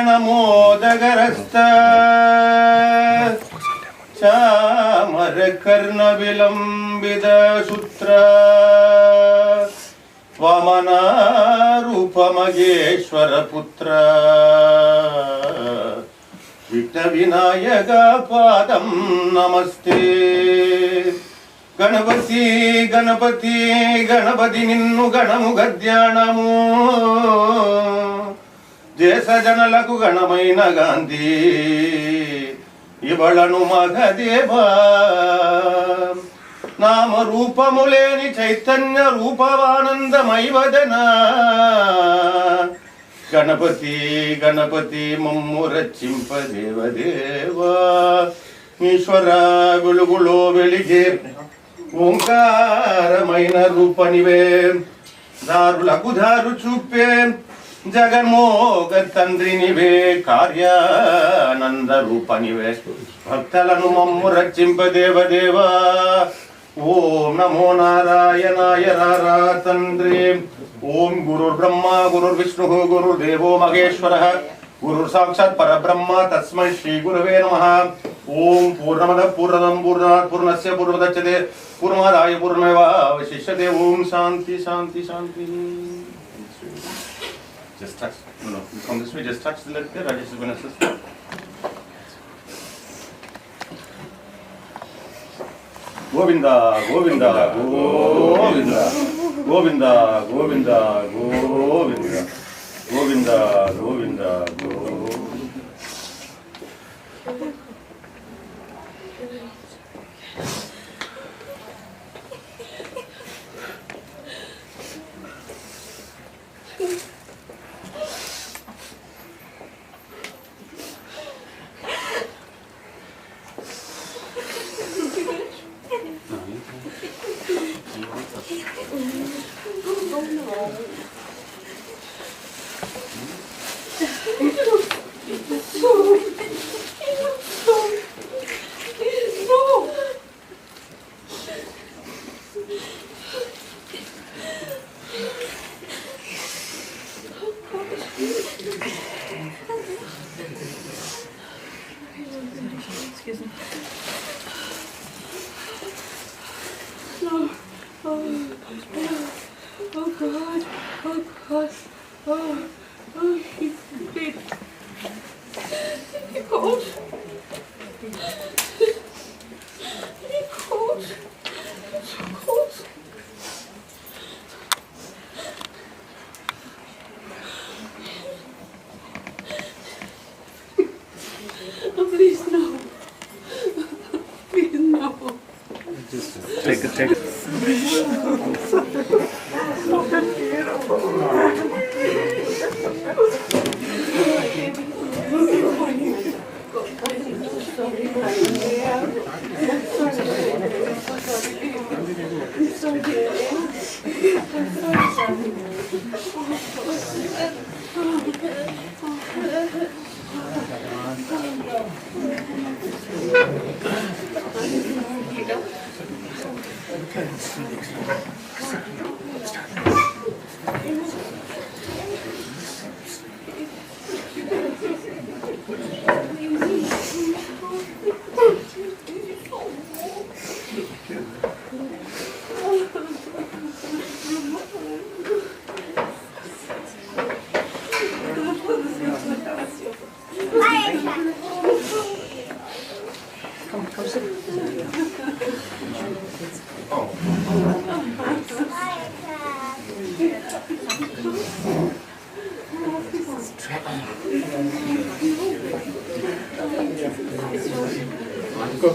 मूषगवागणमोदगरस्त चामरकर्णविलम्बित सूत्र वामनारूपमगेश्वर पुत्र विघ्नविनायक पादं नमस्ते। गणपति गणपति गणपति निन्नु गणमुग ध्यानमु देश जनलकु गणमैन गांधी इवळनु मगदेवा नाम रूपमुलेनि चैतन्य रूपवानंदमय वदना गणपति गणपति मम्मु रचिंप देवदेवा ईश्वर गुलुगुलो वेलिगे ओंकारमैन रूपनिवे दारुలకు దారు చూపే జగన్మోగ తండ్రినివే కార్యానంద రూపనివే భక్తులను మమ్ము రక్షింప దేవదేవా ఓం నమో నారాయణాయ రారా తండ్రి ఓం గురుర్ బ్రహ్మ గురుర్ విష్ణు గురుర్దేవో మహేశ్వరః गुरु साक्षात् परब्रह्म तस्मै श्री गुरवे नमः। ओम पूर्णमदः पूर्णमिदं पूर्णात् पूर्णस्य पूर्णमुदच्यते पूर्णमादाय पूर्णमेवावशिष्यते। ओम शांति शांति शांति। Just touch. No, from this way, just touch the left there. Rajesh is going to assist. Govinda, Govinda, Govinda, Govinda, Govinda, Govinda. Govinda, Govinda, Govinda. Excuse me. No. Oh God. Oh God. Oh, he's big. He's cold. He's cold. So cold. Oh, please no. Please no. Just take it. So beautiful. Go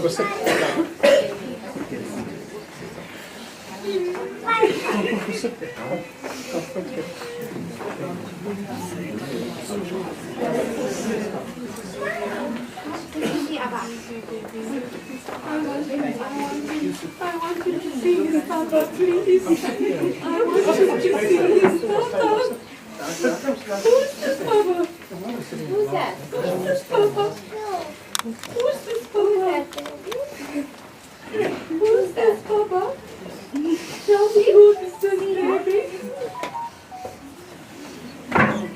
sit. I want you to see his Papa, please. I want you to see his Papa. Who's this Papa? Who's that? Who's this Papa? Who's this Papa? Who's this Papa? Tell me who is this baby?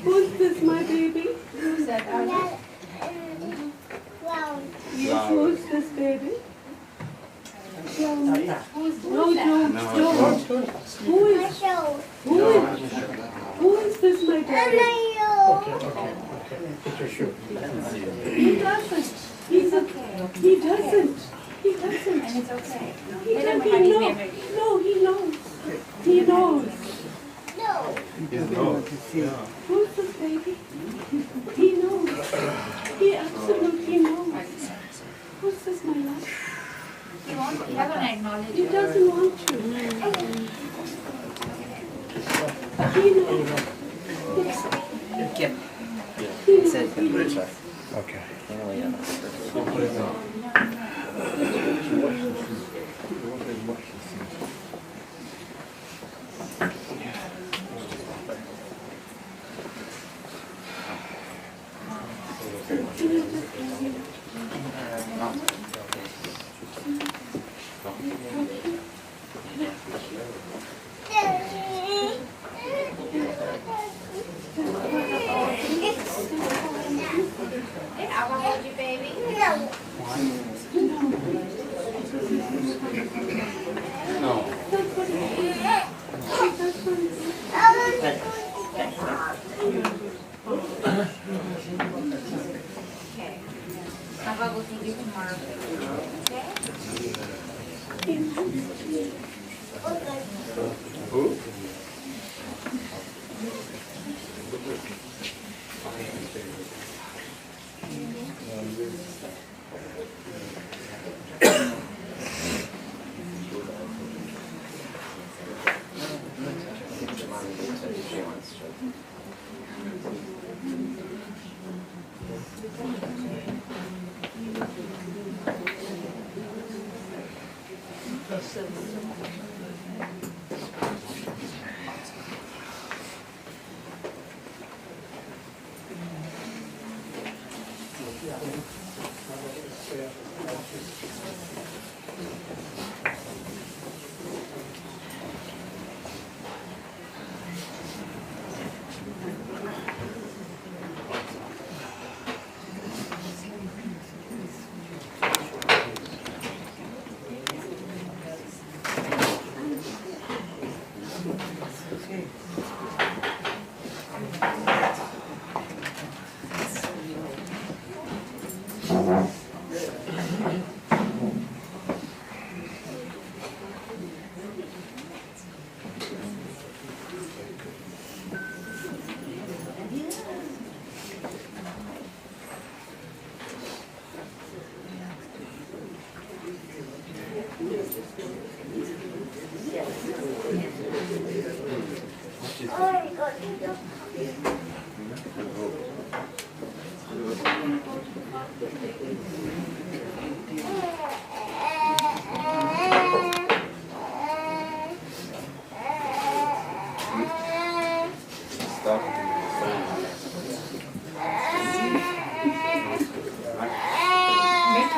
Who's this my baby? Who's that? Yes, who's this baby? Who's that? Who is this my baby? Put your shoe. He doesn't. He doesn't. He doesn't. And it's okay. He knows. No, he knows. He knows. Who's this baby? He knows. He absolutely knows. Who's this, my love? He doesn't acknowledge He it. doesn't want to. He knows. He knows. Okay. Did Abba hold you, baby? Okay. Abba will see you tomorrow. Okay? Who?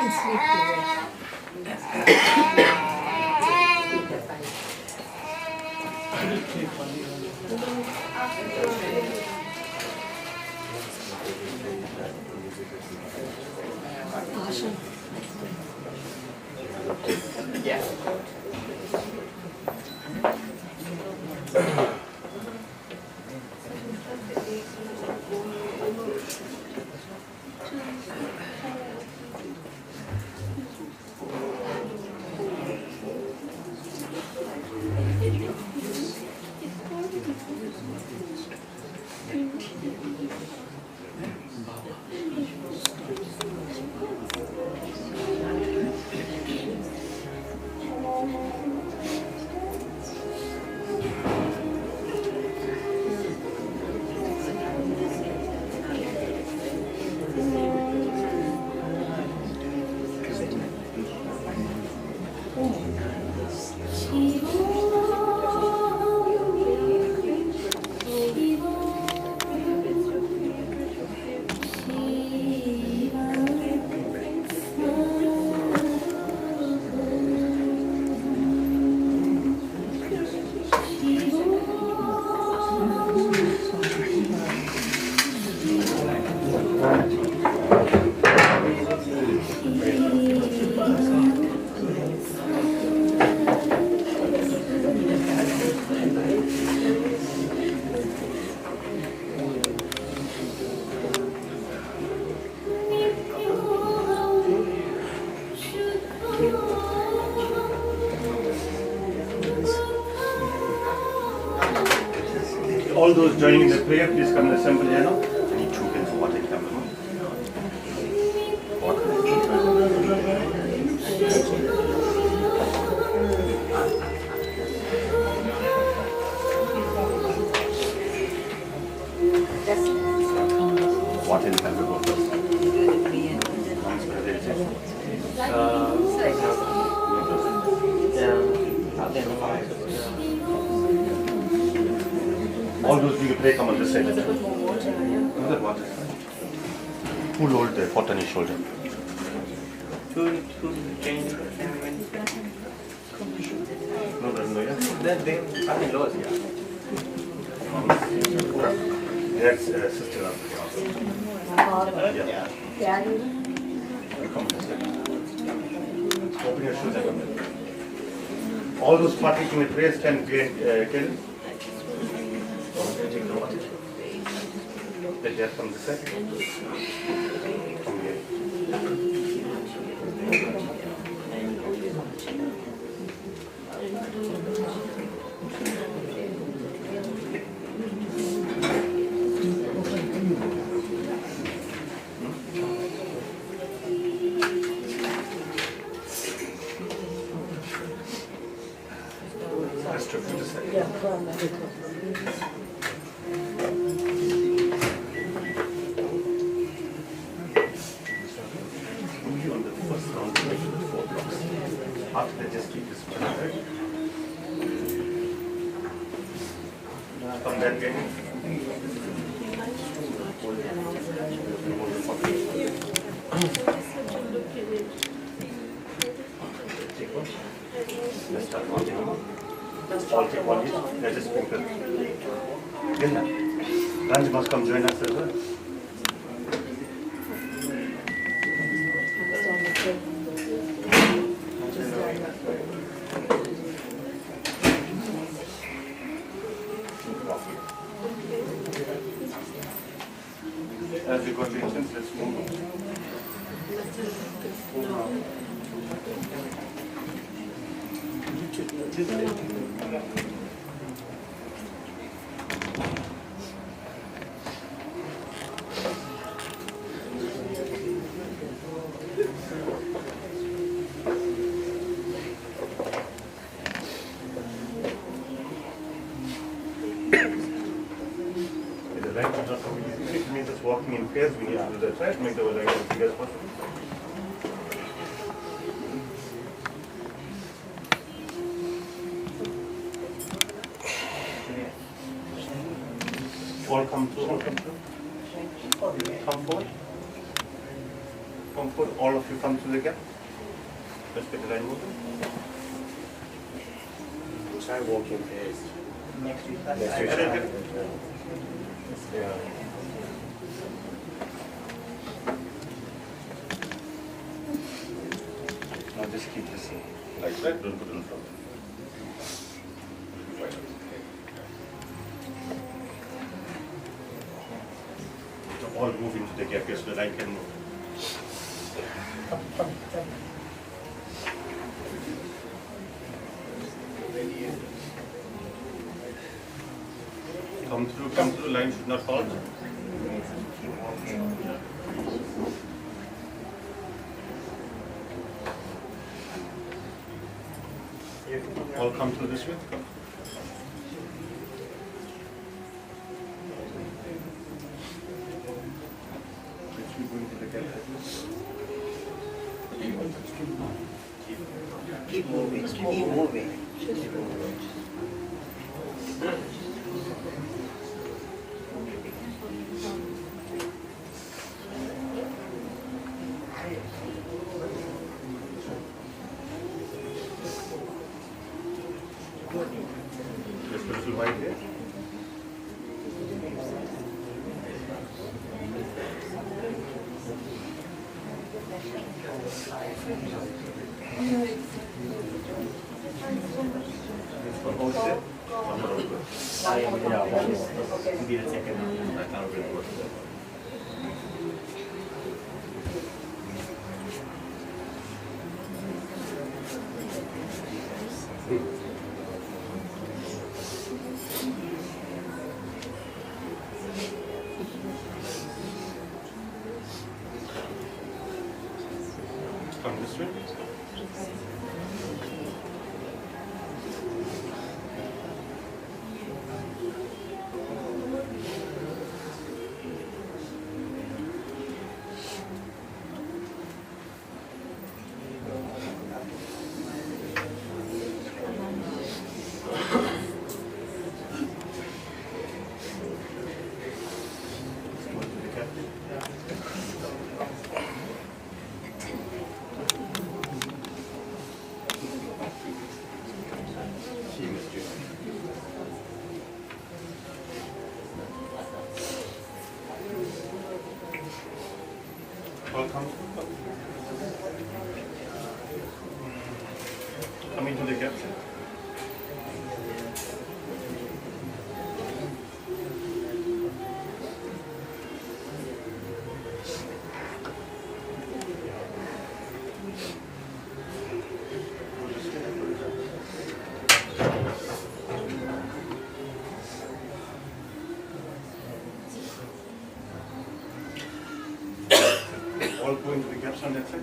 can sleep here. Awesome. All those joining in the prayer, please come and assemble here now. I need 2 pins of water. Water in the camera go first. All those doing a prayer, come on this side. Another water. Who hold the pot on his shoulder? Who changed? No, yeah. Then they are in laws, yeah. That's sister. Yeah. Daddy. Come this side. Open your shoes and come. All those partaking in prayers can kill. Take the water. The death from the side. From here. Rest of the side. Only on the first round, the 4 blocks. After that, just keep this one, right? Come back again. Hold the pocket. Take one. Let's start counting. All take one each. Let's just sprinkle. Ginna. Ranj must come join us as well. As we go to instance, let's move. The line is not so easy. It means it's walking in pairs. We need to do that, right? Make the line as big as possible. All come through. Come forward. Come forward, all of you come to the gap. Let's get the line moving. Try walking pace. Next week. Next week. Yeah. Now just keep this like that, don't put it in front. So all move into the gap here so the line can move. Come through, line should not halt. All come through this way. Come. Keep moving. Keep moving. Just a little wide there. This one hold there. One more over. Be the second one. Right now we'll work there. Come this way. Go to the captain. She missed you. All come into the gap. All go into the gaps on that side.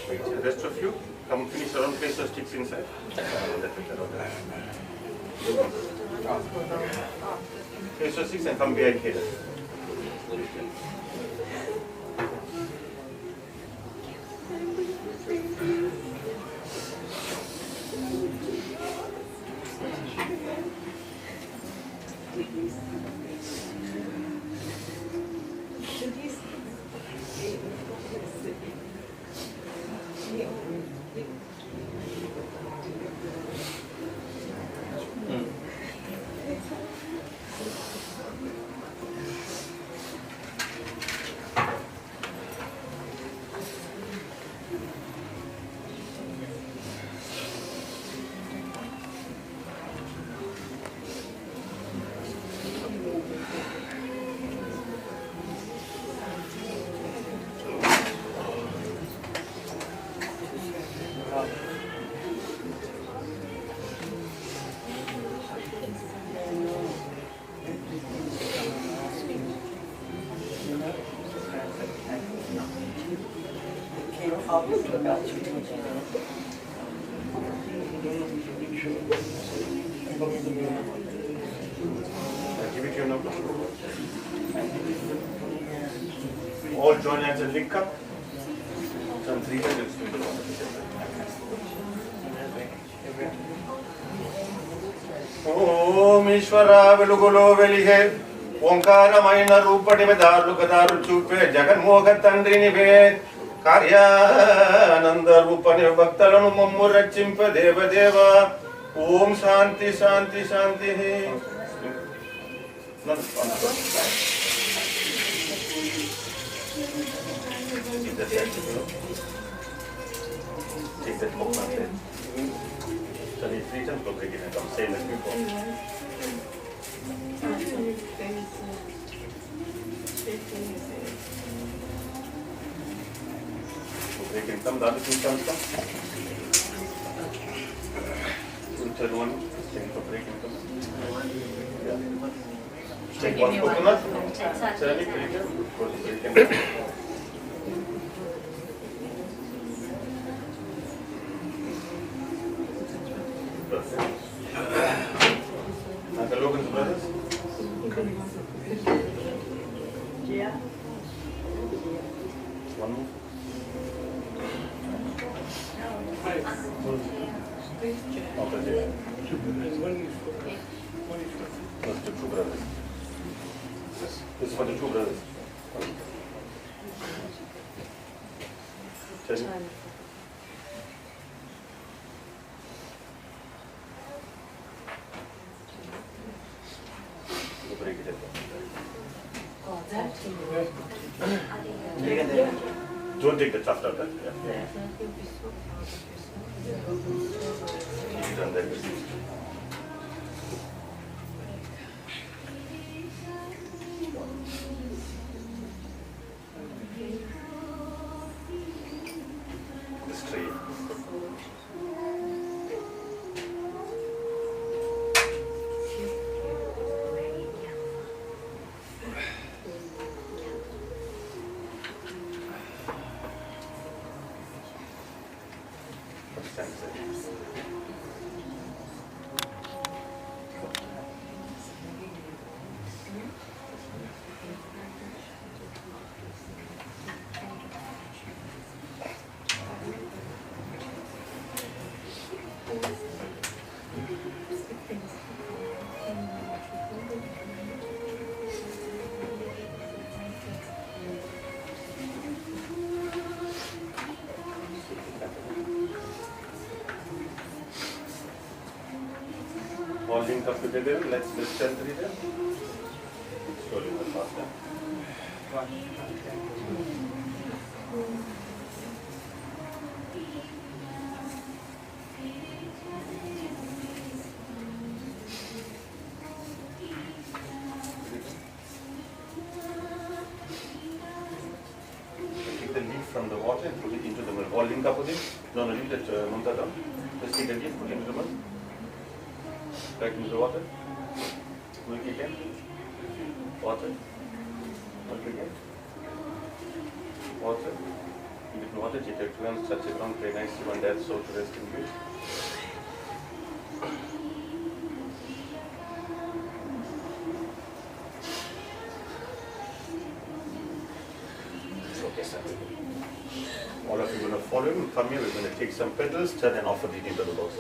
The rest of you, come finish around, place your sticks inside. Place your sticks and come behind here. Give it your number. All join hands and link up. Some 3 minutes. ఓం ఈశ్వర వెలుగులో వెలిగే ఓంకారమైన రూపటివే దారులు చూపే జగన్మోహ తండ్రినివే కార్యానంద రూపని భక్తులను మమ్ము రక్షింప దేవదేవ ఓం శాంతి శాంతి శాంతి Take that book and then study 3 times, go break it and come same as before. Go break and come, the other 2 times come. Third one, take for break and come. Yeah. Take 1 coconut, study, break it, go to break and come. Uncle Logan's brothers? Yeah. One more? Opposite. That's the 2 brothers. This is for the 2 brothers. Tell me. Break it up. Don't take the chaff out. Yeah. Keep it on there. This tree. All link up together. Let's chant them. Slowly but faster. Take the leaf from the water and put it into the milk. All link up with it. No, leave that Mamta down. Just take the leaf, put it into the milk. Back into the water. Milk again. Water. Milk again. Water. Give it water. Take your 2 hands, touch it down, pray nicely. One dad's soul to rest in peace. Okay, sir. All of you are going to follow him. Come here. We're going to take some petals, turn and offer it into the Lord.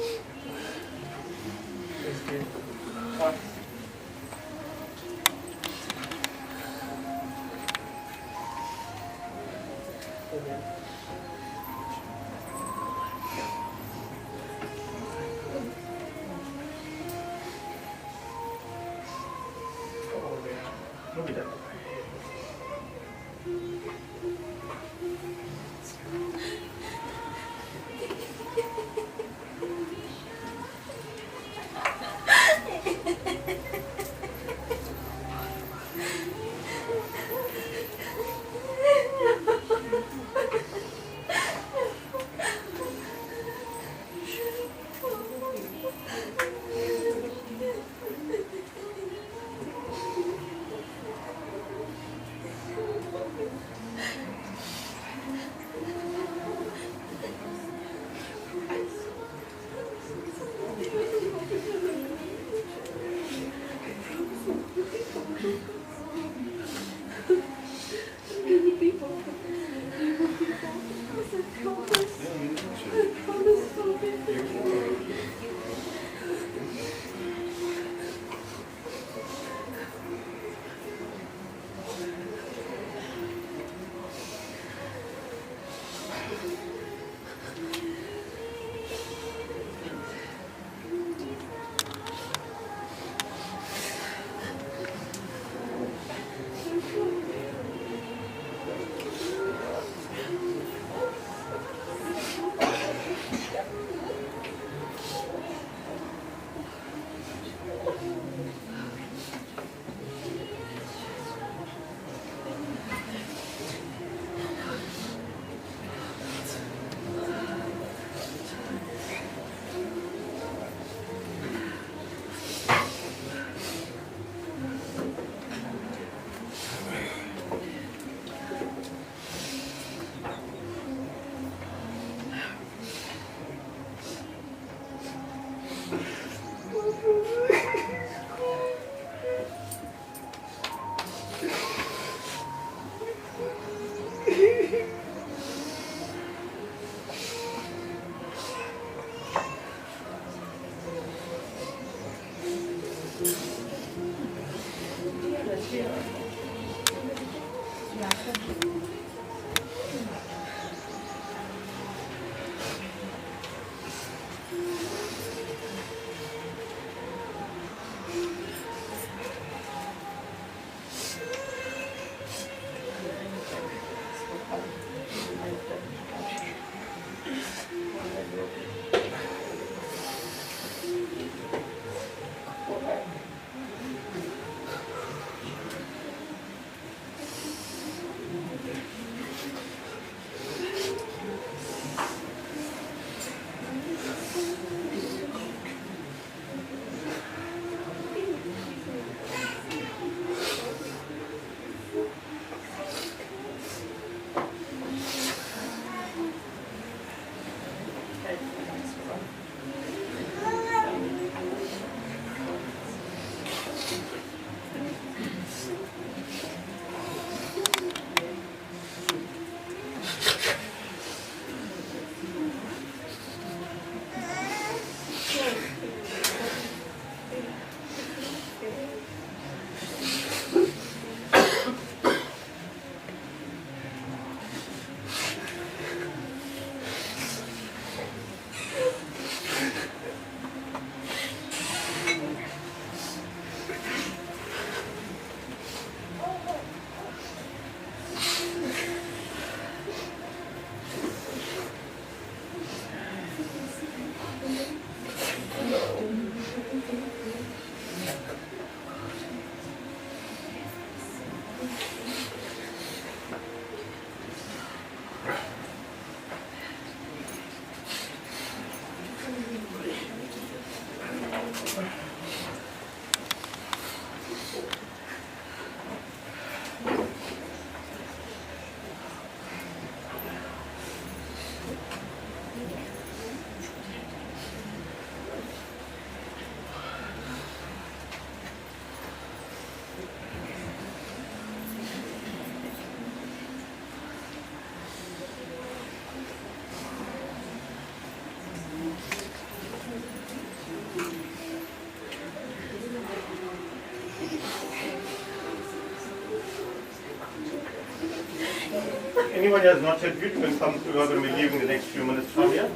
anyone has not said you can come to. We are going to be leaving the next few minutes from here.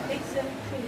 Exactly.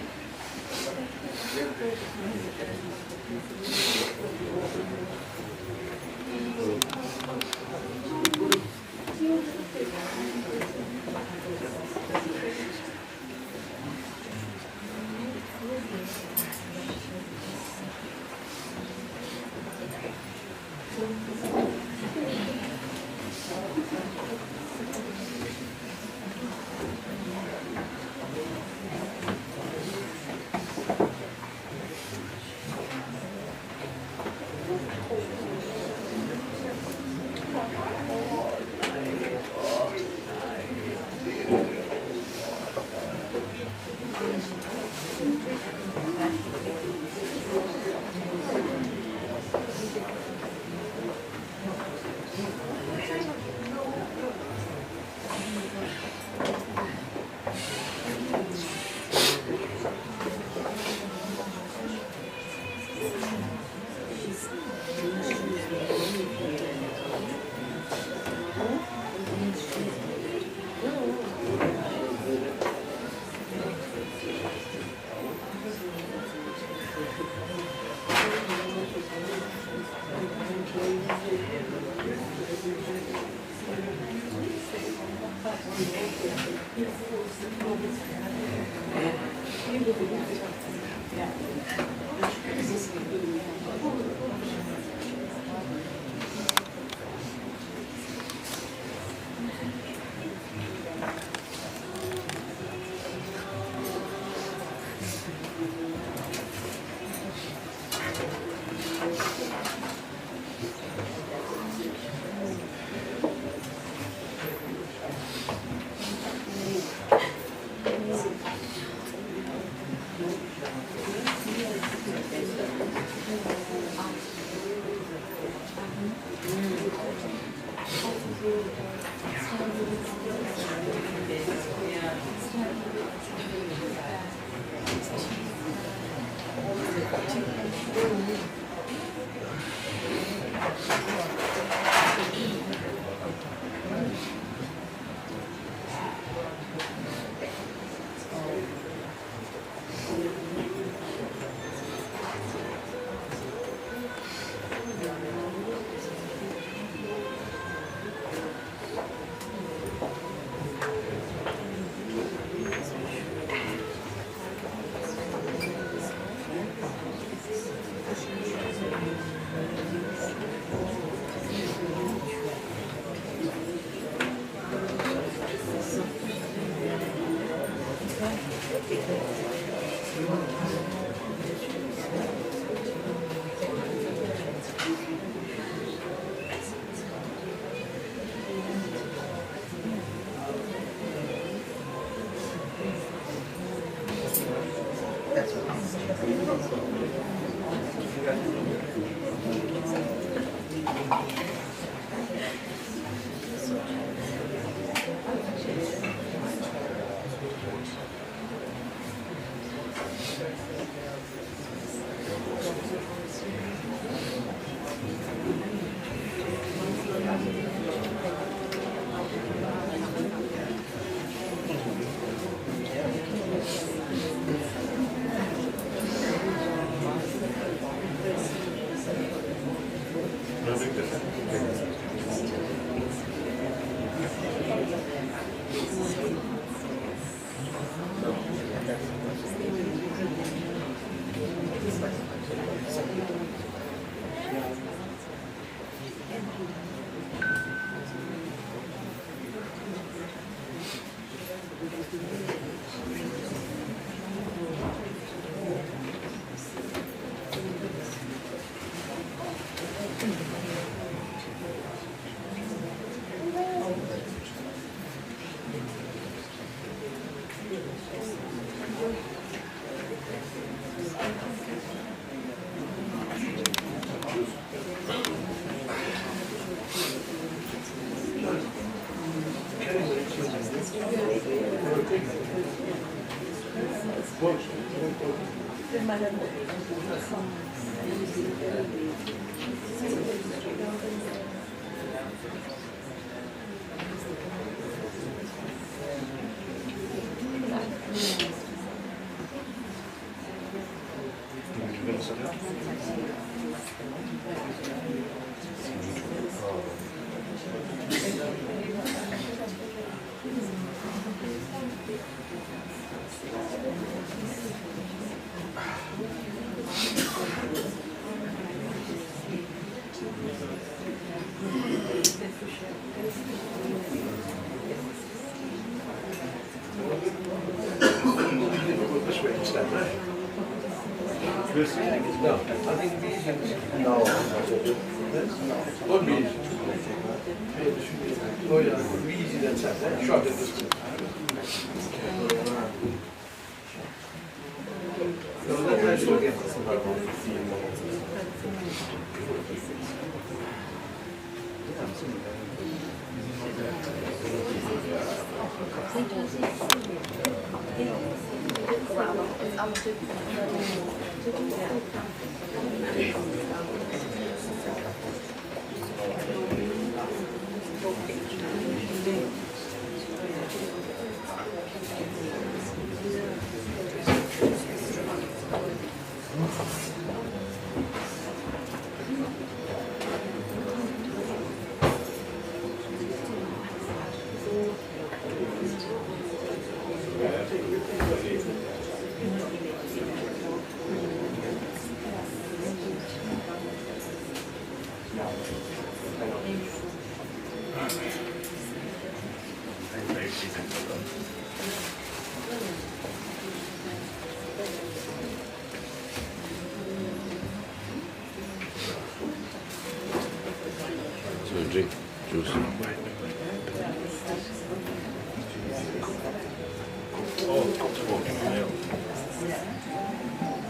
So drink juice.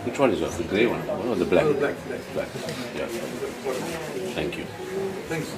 Which one is that? The grey one or the black? Black. Yeah. Thank you. Thanks.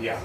Yeah.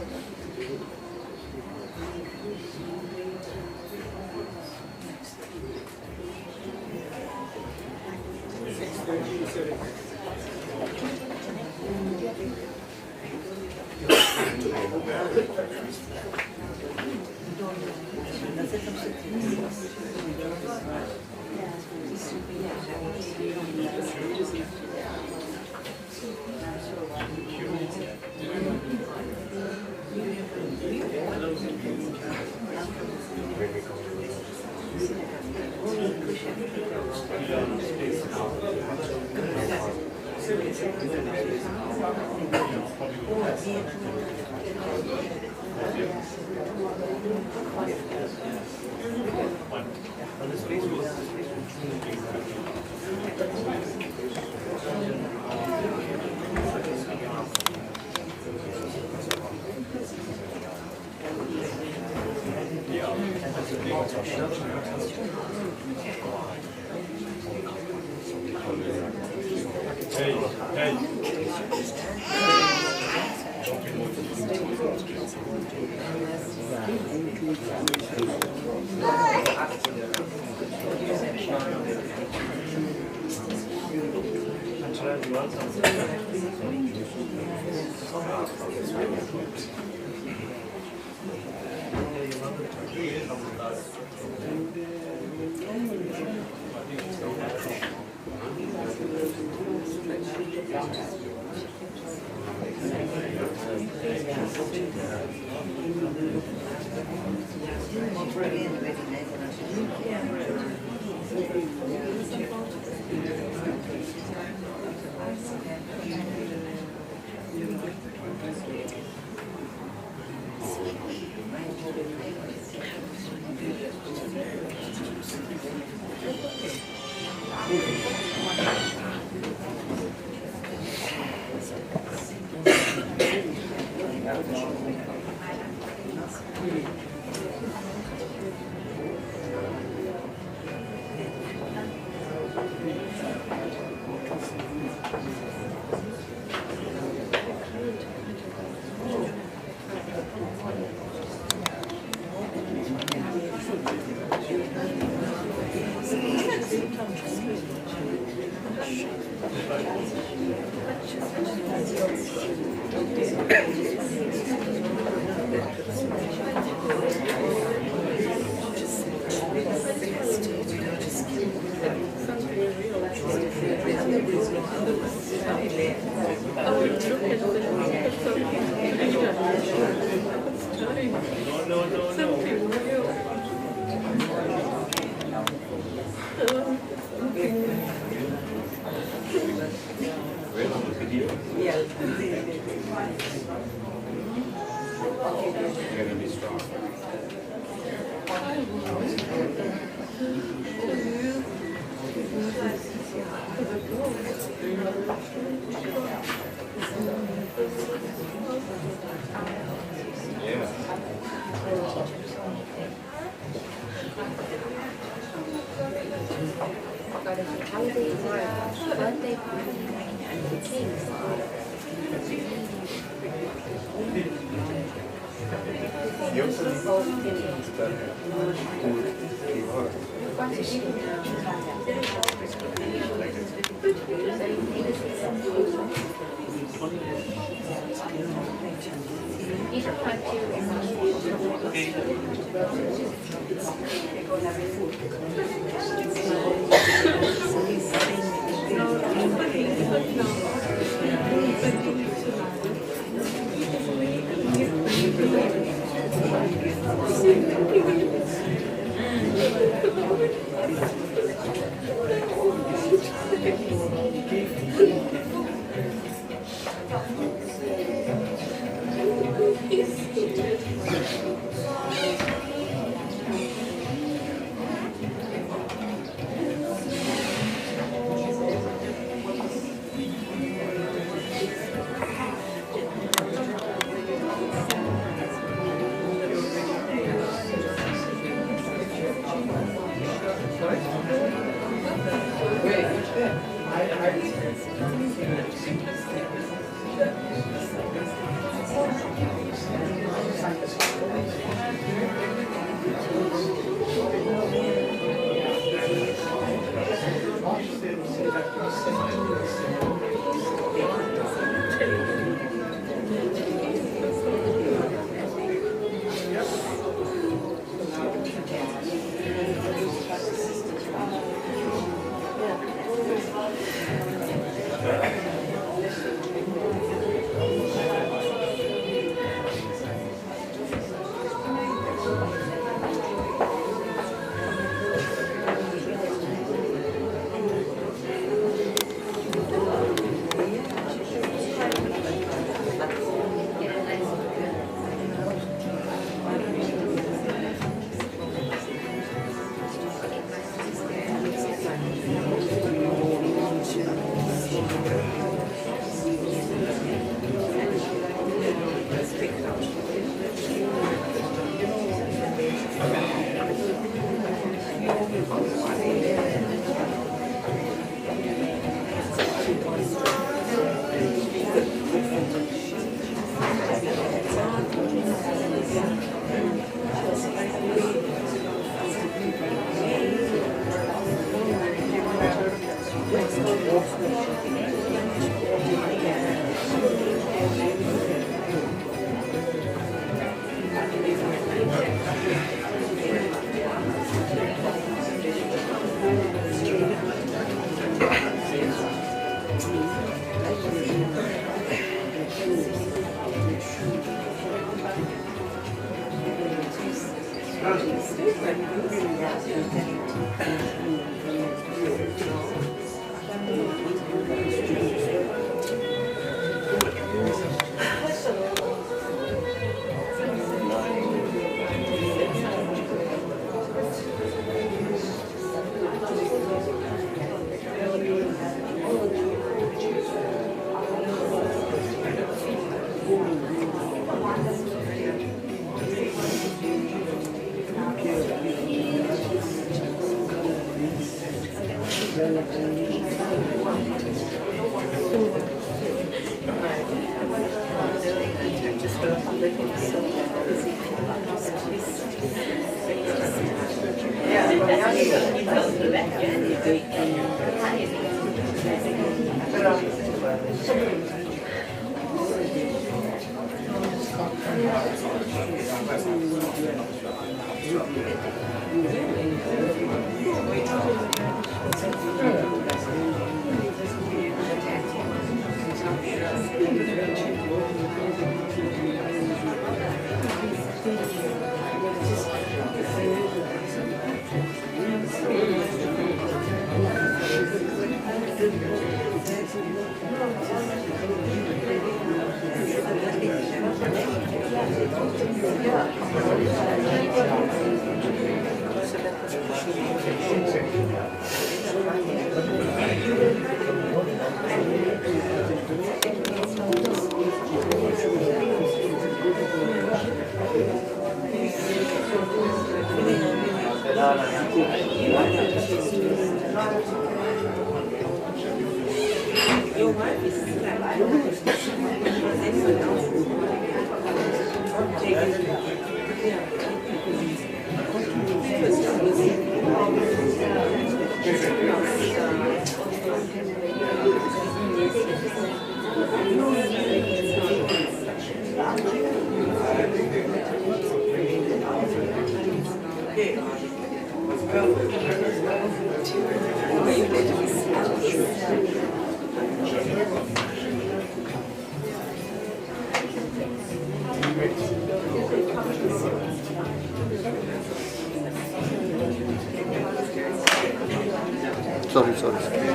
Sorry.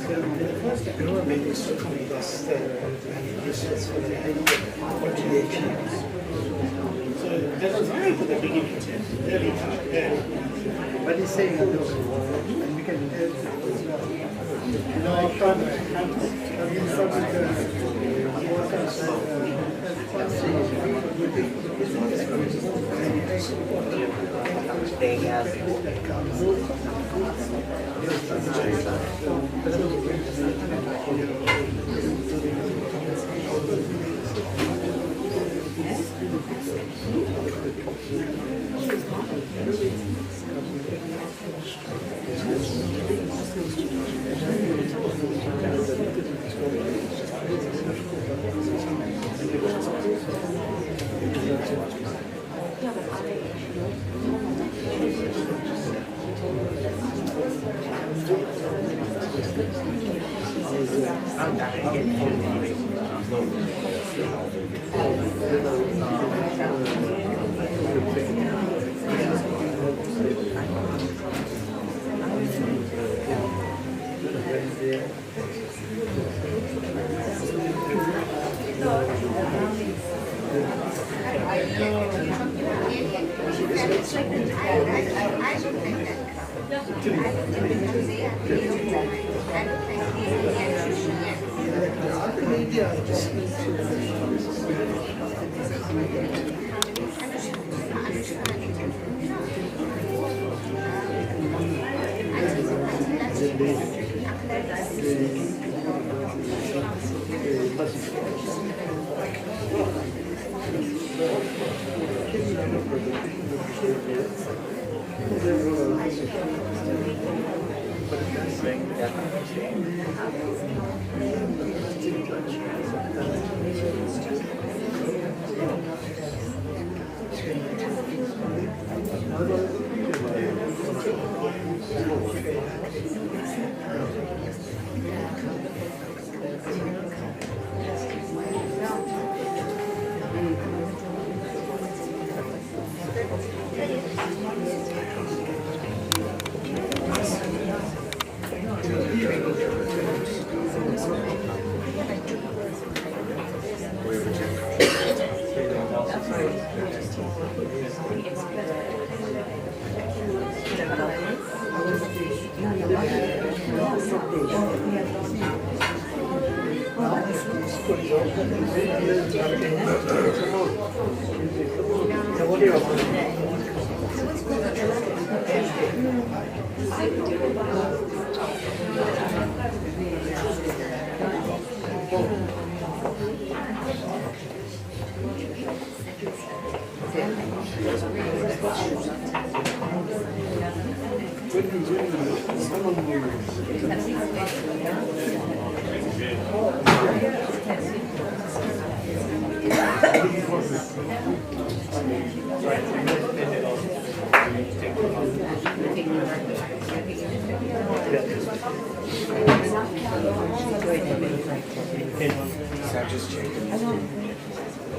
That was very good at the beginning, very but he's saying that and we can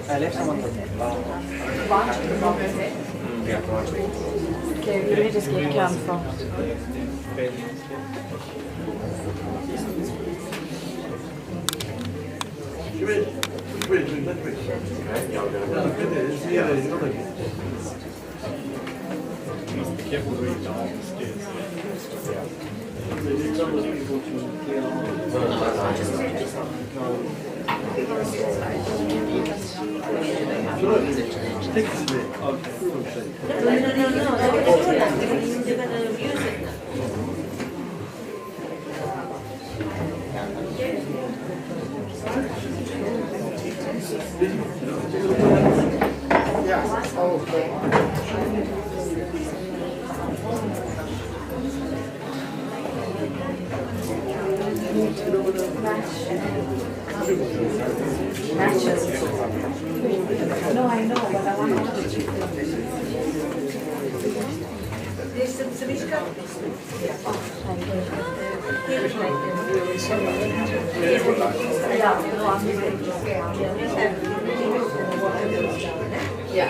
I left someone for Okay, we need to just get camphor. No, I know, but I want to there's some Savishka. Yeah.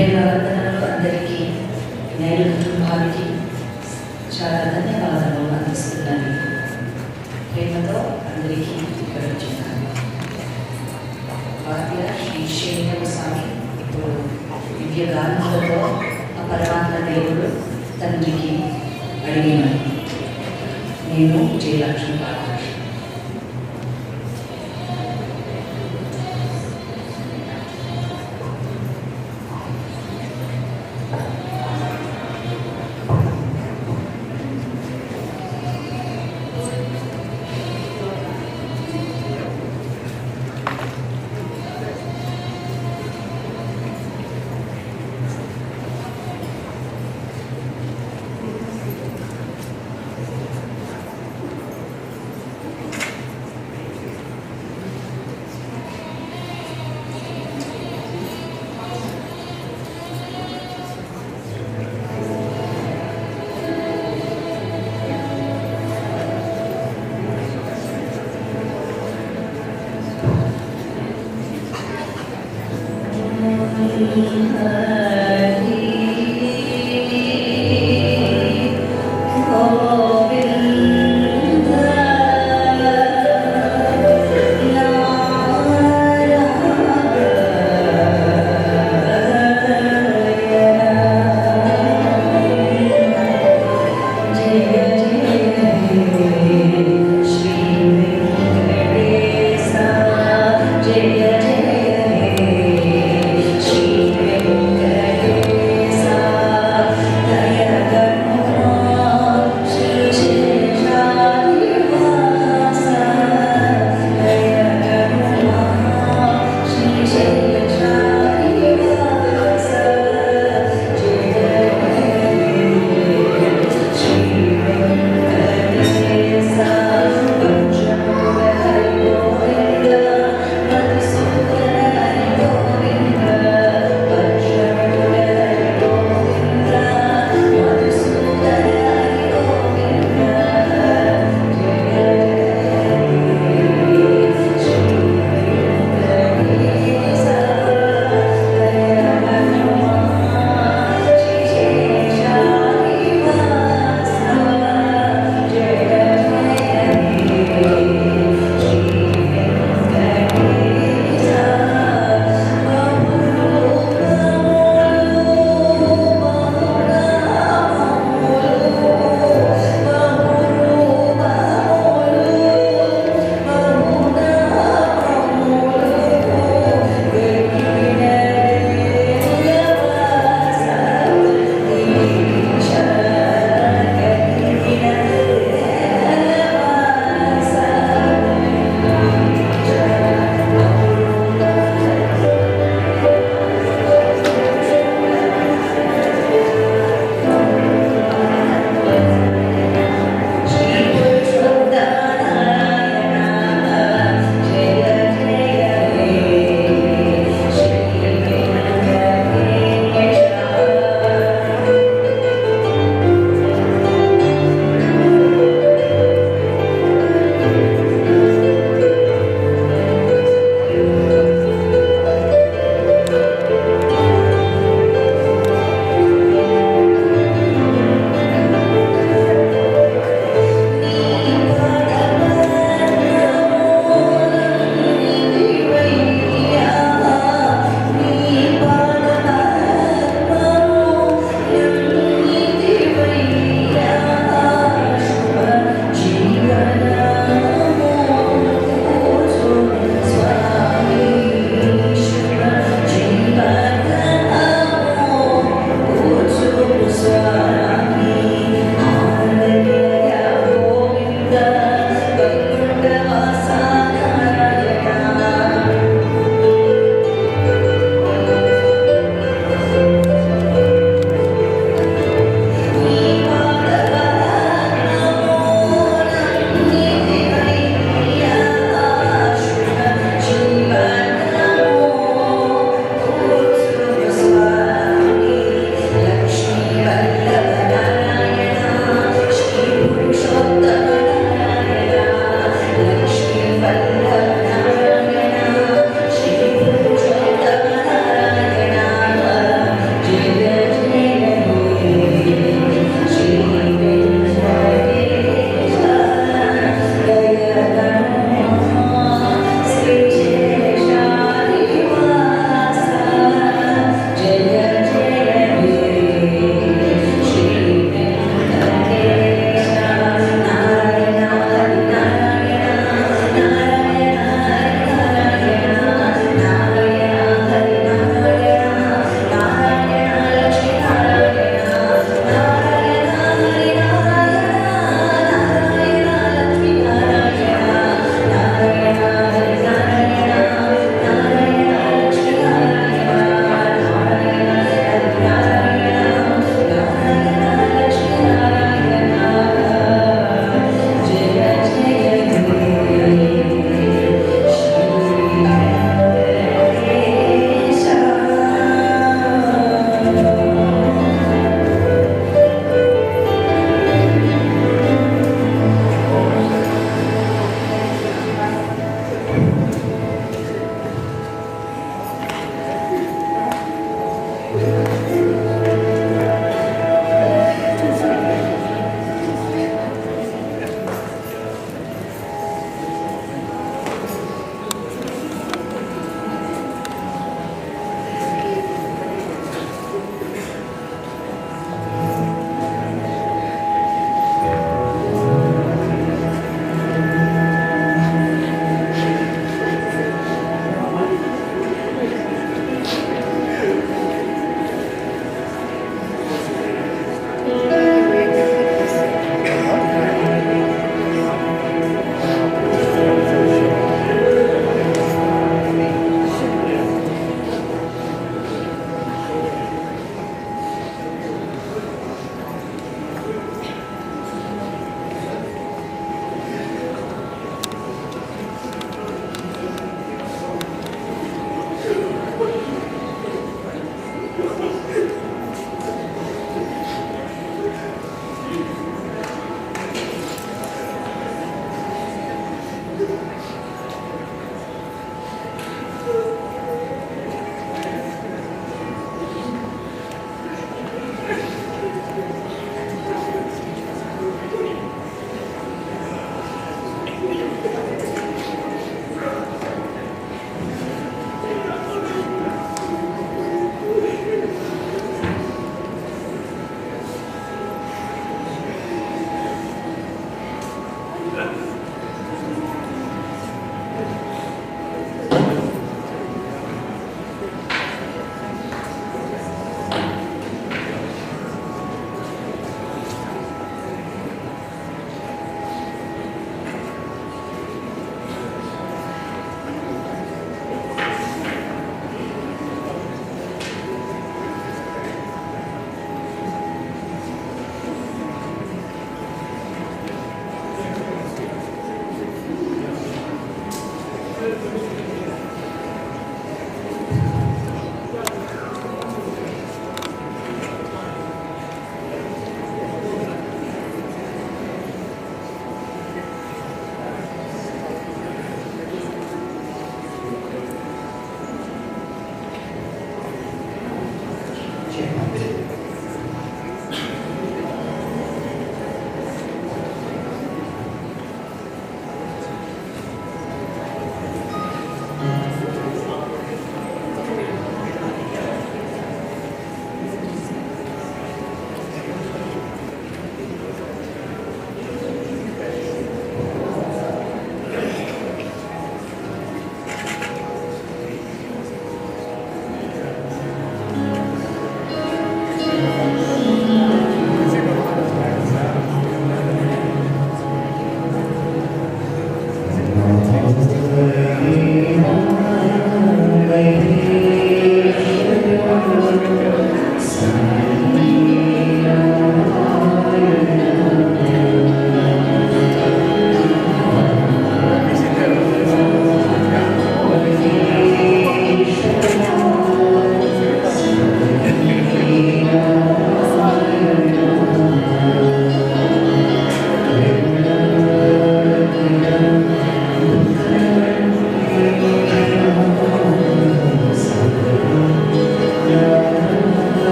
ప్రేమ వందనాలు అందరికీ నేను కుటుంబానికి చాలా ధన్యవాదాలు అందిస్తున్నాను. ప్రేమతో అందరికీ ఇక్కడ వచ్చినాను. భార్య శ్రీ శైలం స్వామి ఇప్పుడు దివ్య గానములతో ఆ పరమాత్మ దేవుడు తండ్రికి అడిగినాను. నేను జయలక్ష్మి పాత్ర. Jaya Jaya He Shri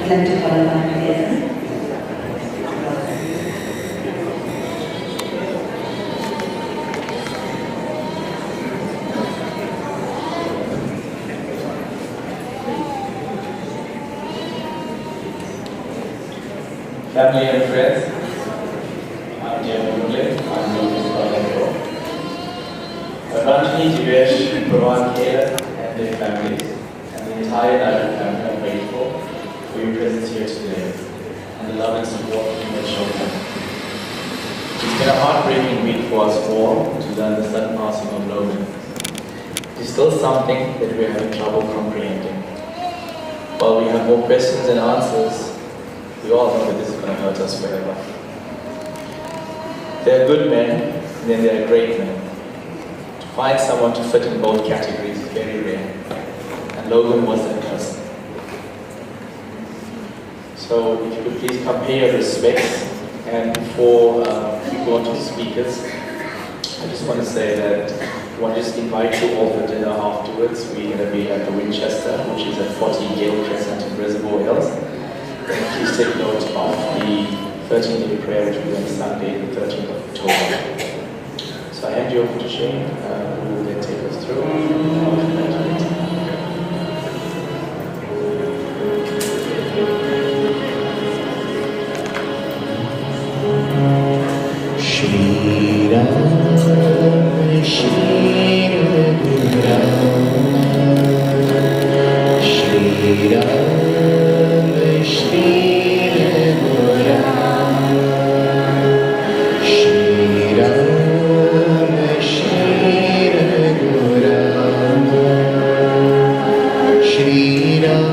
I'd like to follow up together. Family and friends, I'm dear Logan, I'm Logan Naidu. Evangeline, Jivesh, Pravan, Kayla, and their families, and the entire Naidu family are grateful for your presence here today, and the love and support you have shown them. It's been a heartbreaking week for us all to learn the sudden passing of Logan. It is still something that we are having trouble comprehending. While we have more questions than answers, we all know that this is going to hurt us forever. They are good men, and then they are great men. To find someone to fit in both categories is very rare, and Logan was that person. So if you could please come pay your respects, and before we go on to the speakers, I just want to say that I want to just invite you all for dinner afterwards. We're going to be at the Winchester, which is at 40 Yale Crescent in Reservoir Hills. Please take note of the 13-day prayer which will be on Sunday, the 13th of October. So I hand you over to Shane, who will then take us through. Shri Ram, Shri Ram, Shri Ram. Shri Ram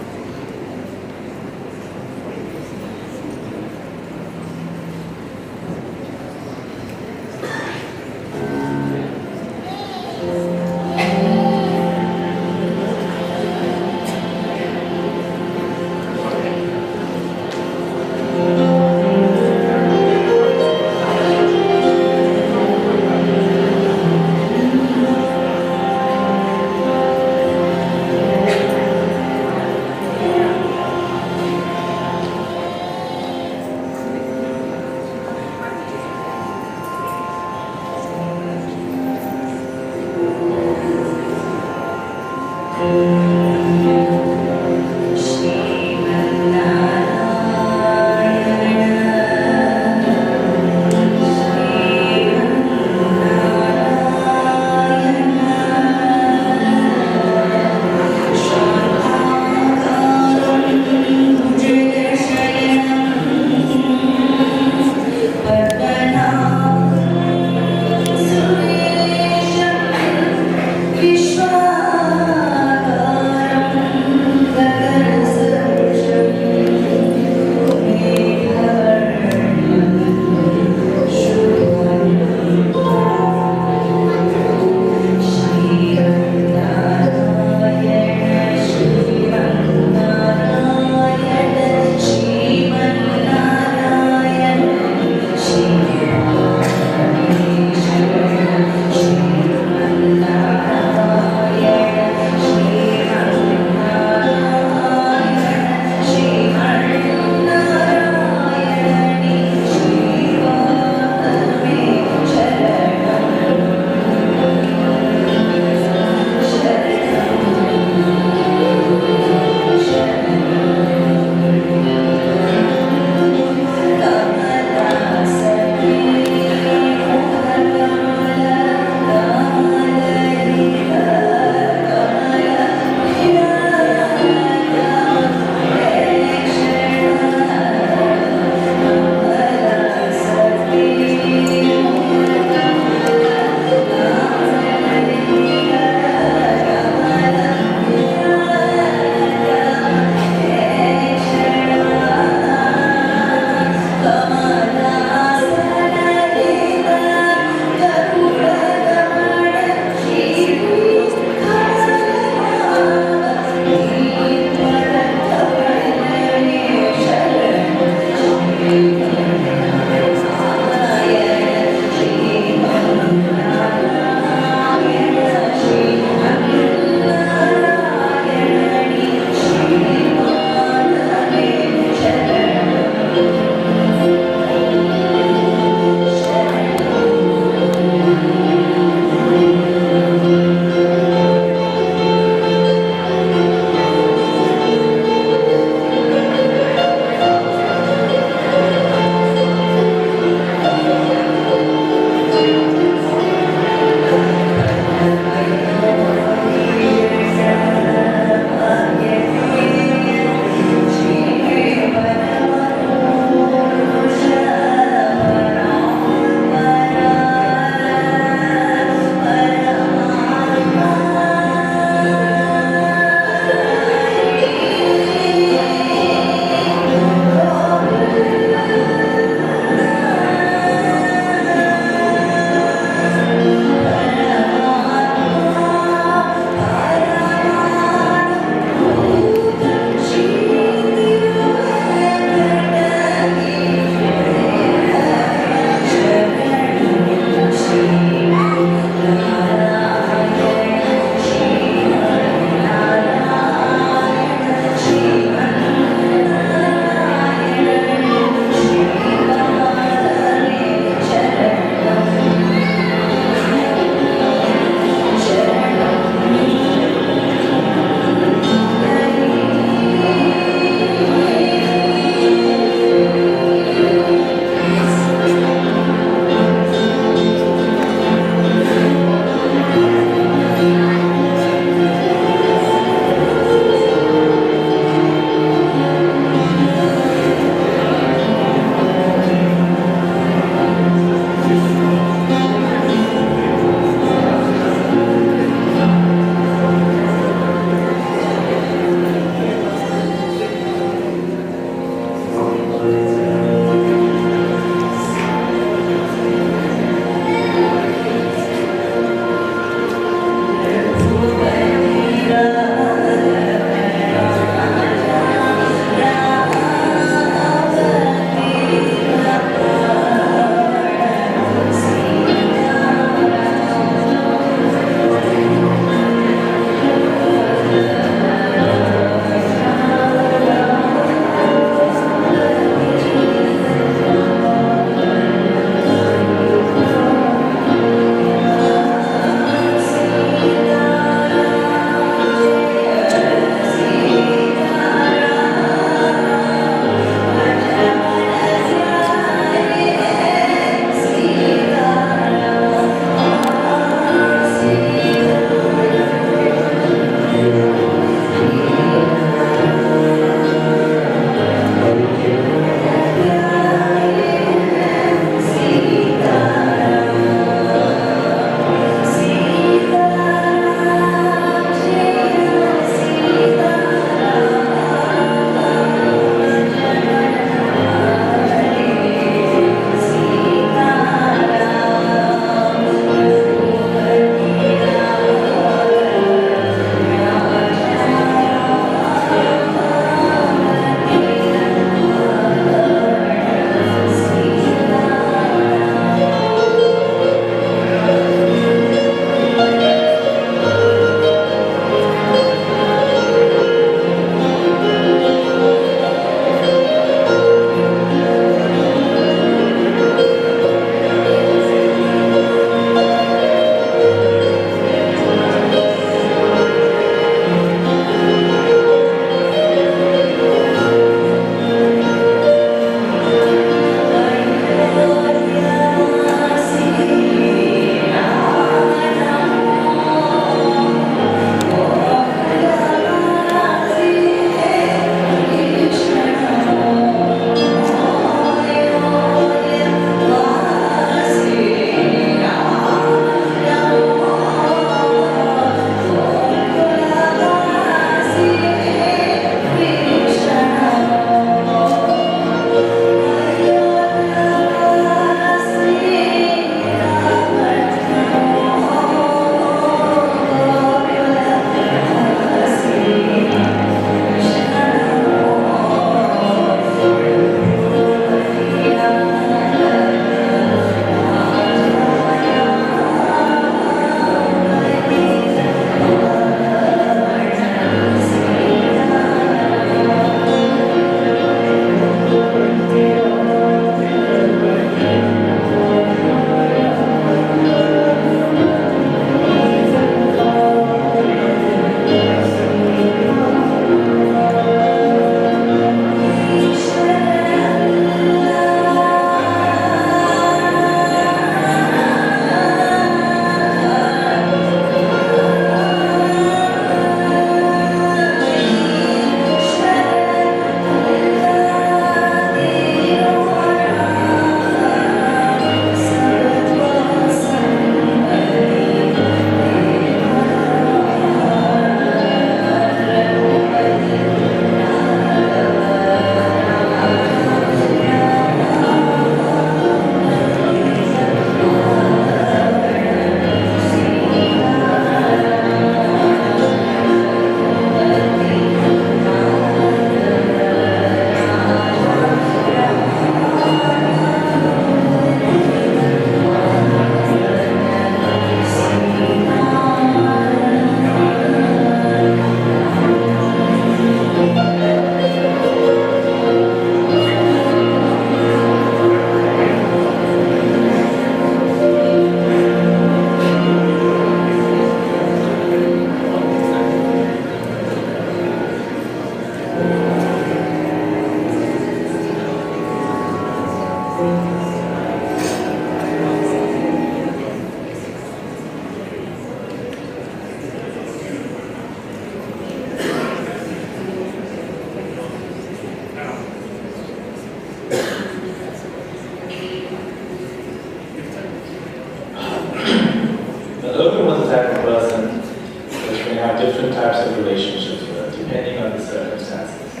different types of relationships with her, depending on the circumstances.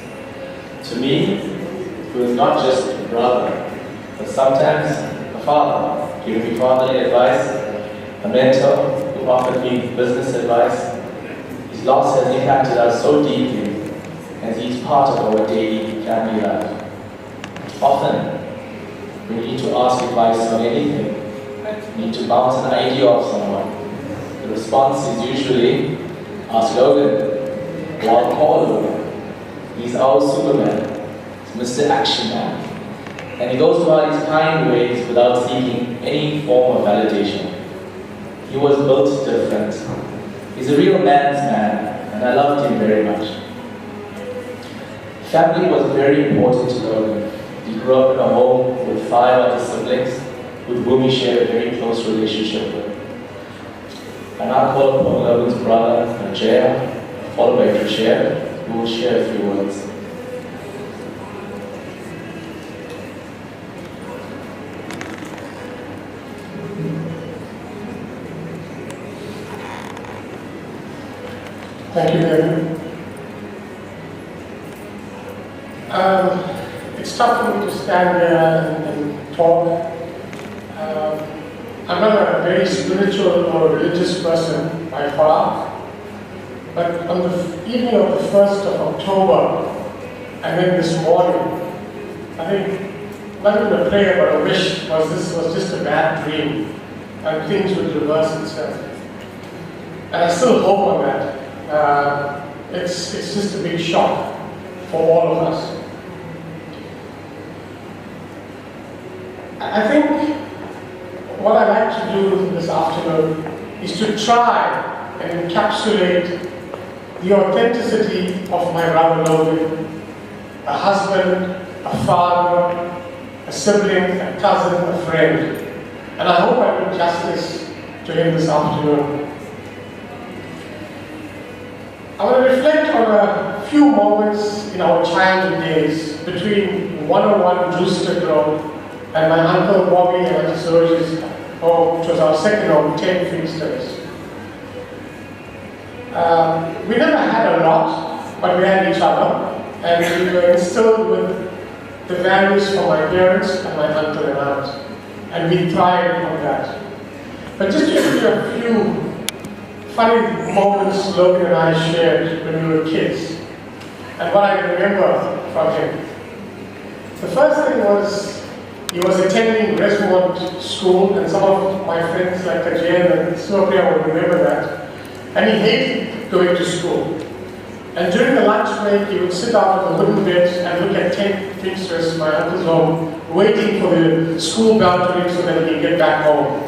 To me, he was not just a brother, but sometimes a father, giving me fatherly advice, a mentor who offered me business advice. His loss has impacted us so deeply, as he's part of our daily family life. Often, we need to ask advice on anything. We need to bounce an idea off someone. The response is usually, ask Logan, or I'll call Logan. He's our Superman. He's Mr. Action Man. And he goes about his kind ways without seeking any form of validation. He was built different. He's a real man's man, and I loved him very much. Family was very important to Logan. He grew up in a home with 5 other siblings, with whom he shared a very close relationship with. And I call upon Logan's brother, Najaya, followed by Trishia, who will share a few words. Thank you, David. It's tough for me to stand there and talk. I'm not a very spiritual or religious person by far, but on the evening of the 1st of October, and then this morning, I think not even a prayer but a wish was this was just a bad dream, and things would reverse itself. And I still hope on that. It's just a big shock for all of us. I think what I'd like to do this afternoon is to try and encapsulate the authenticity of my brother Logan, a husband, a father, a sibling, a cousin, a friend. And I hope I do justice to him this afternoon. I want to reflect on a few moments in our childhood days between 101 Drewster Road and my uncle Bobby and Auntie Eulogies home, which was our second home, 10 Finsters. We never had a lot, but we had each other, and we were instilled with the values from my parents and my uncle and aunt, and we thrived on that. But just to give you a few funny moments Logan and I shared when we were kids, and what I remember from him. The first thing was, he was attending Resmont School, and some of my friends like Kajan and Sopria will remember that, and he hated going to school. And during the lunch break, he would sit out on the wooden bench and look at 10 Finsters, my uncle's home, waiting for the school bell to ring so that he can get back home.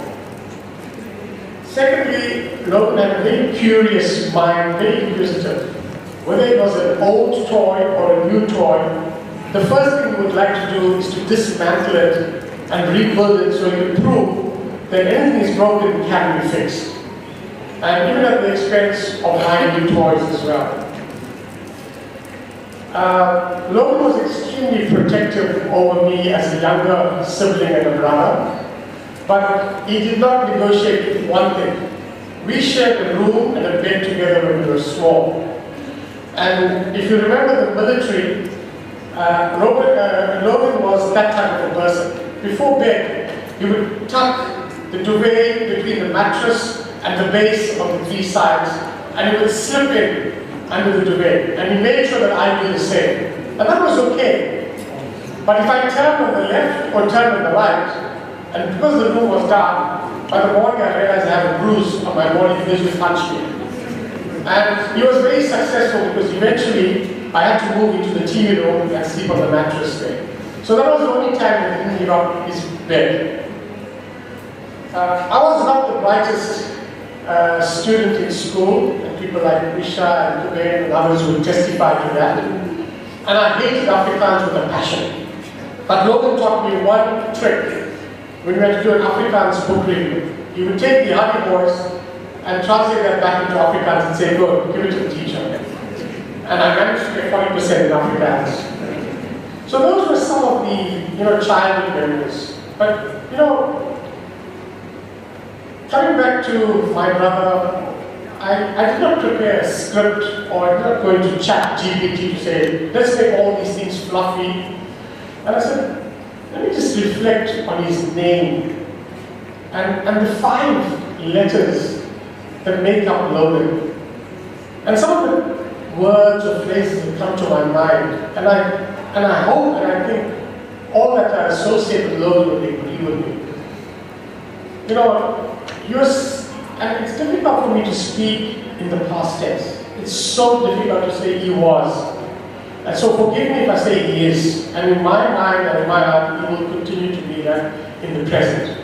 Secondly, Logan had a very curious mind, very inquisitive. Whether it was an old toy or a new toy, the first thing he would like to do is to dismantle it and rebuild it so he could prove that anything is broken can be fixed. And even at the expense of buying new toys as well. Logan was extremely protective over me as a younger sibling and a brother. But he did not negotiate with one thing. We shared a room and a bed together when we were small. And if you remember the military, Logan was that type of a person. Before bed, he would tuck the duvet between the mattress and the base of the 3 sides, and he would slip in under the duvet. And he made sure that I do the same. And that was okay. But if I turned on the left or turned on the right, and because the room was dark, by the morning I realized I had a bruise on my body because he punched me. And he was very successful because eventually I had to move into the TV room and sleep on the mattress there. So that was the only time that he didn't give up his bed. I was not the brightest student in school, and people like Risha and Kubain and others would testify to that. And I hated Afrikaans with a passion. But Logan taught me one trick. When we had to do an Afrikaans book review, he would take the Hardy voice and translate that back into Afrikaans and say, "Good, give it to the teacher." And I managed to get 40% in Afrikaans. So those were some of the childhood memories. But coming back to my brother, I did not prepare a script, or I did not go into chat GPT to say, let's make all these things fluffy. And I said, let me just reflect on his name and the 5 letters that make up Logan. And some of the words or phrases that come to my mind, and I hope and I think all that I associate with Logan will agree with me. You know, and it's difficult for me to speak in the past tense. It's so difficult to say he was. And so forgive me if I say he is. And in my mind and in my heart, he will continue to be that in the present.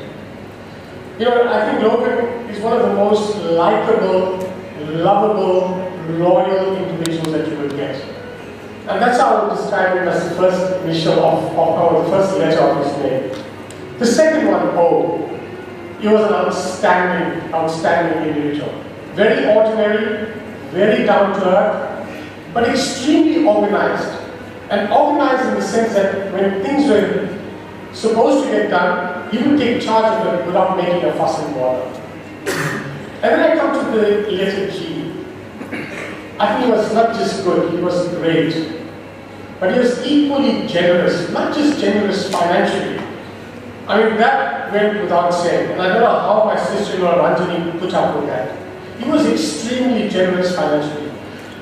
You know, I think Logan is one of the most likable, lovable, loyal individuals that you will get. And that's how I would describe him as the first initial or the first letter of his name. The second one, O. He was an outstanding, outstanding individual. Very ordinary, very down to earth, but extremely organized. And organized in the sense that when things were supposed to get done, he would take charge of it without making a fuss and bother. And then I come to the letter G. I think he was not just good, he was great. But he was equally generous, not just generous financially. I mean, that went without saying. And I don't know how my sister-in-law Ranjani put up with that. He was extremely generous financially.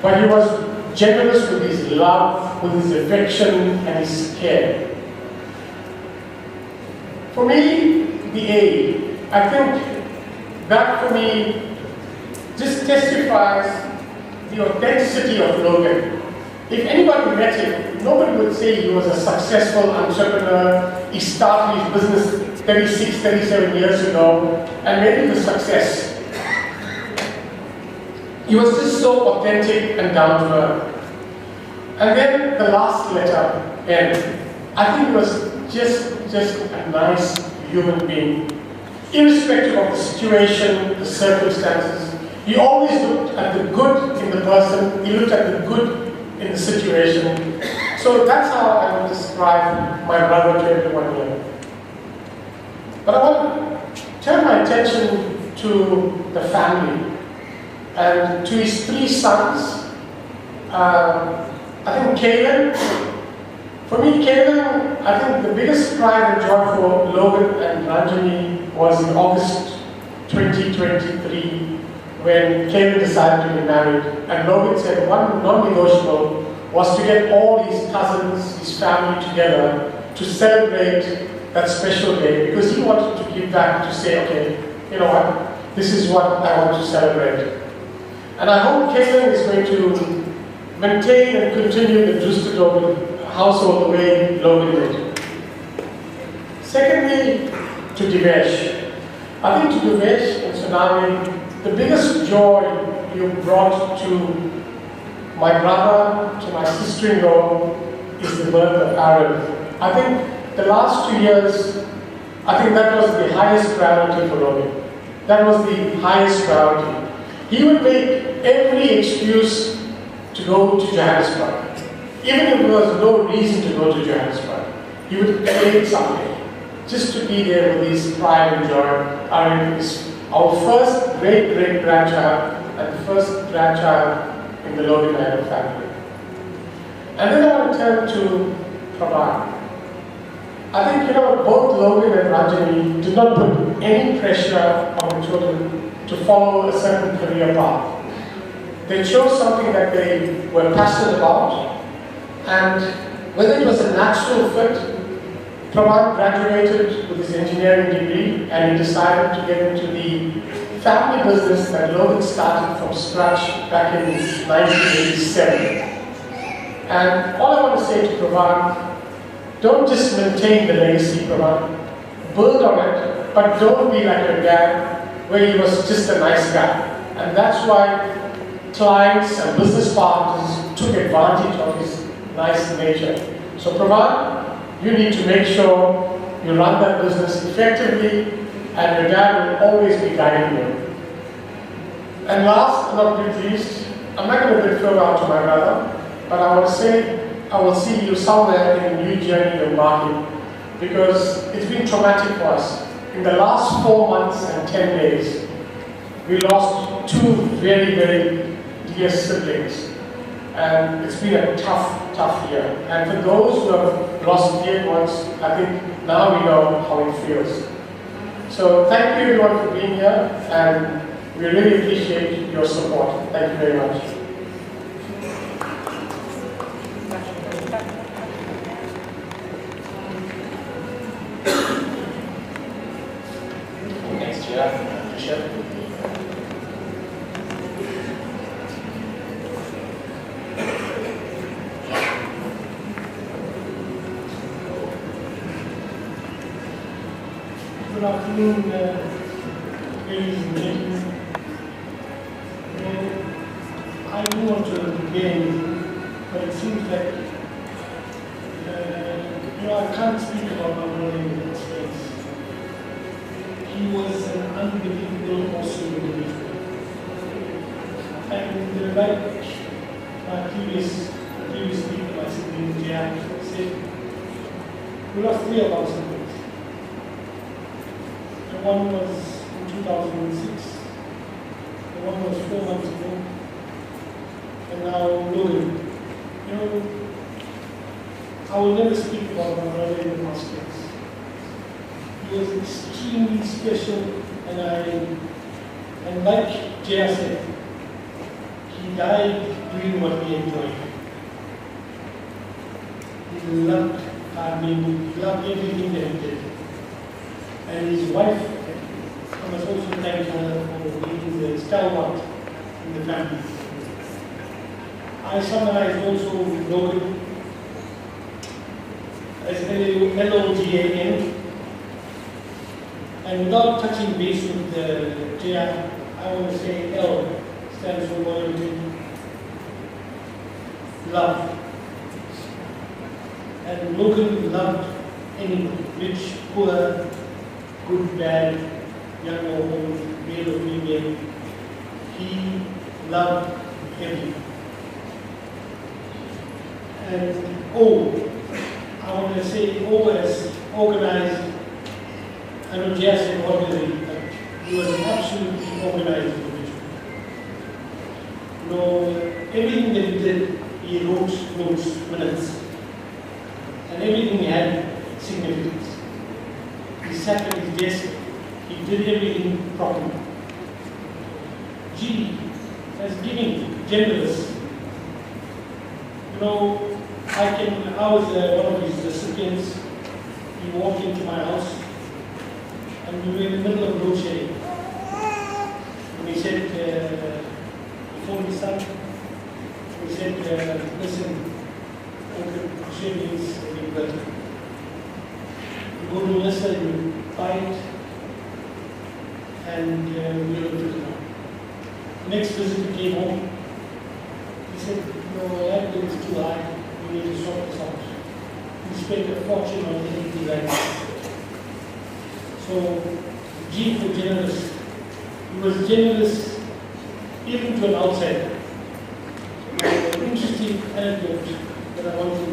But he was generous with his love, with his affection, and his care. For me, the A, I think that for me just testifies the authenticity of Logan. If anybody met him, nobody would say he was a successful entrepreneur. He started his business 36, 37 years ago and made it a success. He was just so authentic and down to earth. And then the last letter, N. I think he was just a nice human being. Irrespective of the situation, the circumstances, he always looked at the good in the person, he looked at the good in the situation. So that's how I would describe my brother to everyone here. But I want to turn my attention to the family and to his 3 sons. I think Kaylin, for me Kaylin, I think the biggest pride and joy for Logan and Ranjani was in August 2023 when Kaylin decided to be married. And Logan said one non-negotiable was to get all his cousins, his family together to celebrate that special day because he wanted to give back to say, okay, you know what, this is what I want to celebrate. And I hope Kaylin is going to maintain and continue the Drustadog household the way Logan did. Secondly, to Divesh. I think to Divesh and Tsunami, the biggest joy you brought to my brother, to my sister-in-law, is the birth of Aaron. I think the last 2 years, I think that was the highest priority for Logan. That was the highest priority. He would make every excuse to go to Johannesburg. Even if there was no reason to go to Johannesburg, he would create something just to be there with his pride and joy. Aaron is our first great-great-grandchild and the first grandchild in the Logan Naidu family. And then I want to turn to Prabhat. I think, both Logan and Ranjani did not put any pressure on the children to follow a certain career path. They chose something that they were passionate about, and whether it was a natural fit, Prabhat graduated with his engineering degree and he decided to get into the family business that Logan started from scratch back in 1987. And all I want to say to Prabhat, don't just maintain the legacy, Prabhat. Build on it, but don't be like your dad, where he was just a nice guy. And that's why clients and business partners took advantage of his nice nature. So Prabhat, you need to make sure you run that business effectively, and your dad will always be guiding you. And last but not least, I'm not going to bid farewell to my brother, but I want to say I will see you somewhere in a new journey you're embarking, because it's been traumatic for us. In the last 4 months and 10 days, we lost two very, very dear siblings. And it's been a tough year. And for those who have lost dear ones, I think now we know how it feels. So thank you everyone for being here, and we really appreciate your support. Thank you very much. Next year, Bishop. Good afternoon, ladies and gentlemen. I don't want to begin, but it seems like I can't speak about my brother in this case. He was an unbelievable, awesome individual. And like my previous speaker, my sibling Jack said, we lost three of our siblings. One was in 2006, the one was 4 months ago, and now Logan. I will never speak about my brother in the past case. He was extremely special, and like Jaya said, he died doing what he enjoyed. He loved gardening, he loved everything that he did. And his wife, I must also thank her for being the stalwart in the family. I summarized also with Logan as L-O-G-A-N. And without touching base with the J, I want to say L stands for loyalty, love. And Logan loved anybody, rich, poor, good, bad, young or old, male or female. He loved everyone. And I want to say as organized. I know Jay said ordinary, but he was an absolutely organized individual. Everything that he did, he wrote notes, minutes. And everything had significance. He sat at his desk, he did everything properly. G, as giving, generous. I was one of his recipients. He walked into my house, and we were in the middle of load shedding. And he said, he phoned his son, he said, listen, Uncle, Shane needs a big brother. You go to Melissa, you buy it, and we'll put it on. Next visit, he came home. He said, that bill is too high, we need to sort this out. He spent a fortune on anything like that. So, G for generous. He was generous even to an outsider. An interesting anecdote that I want to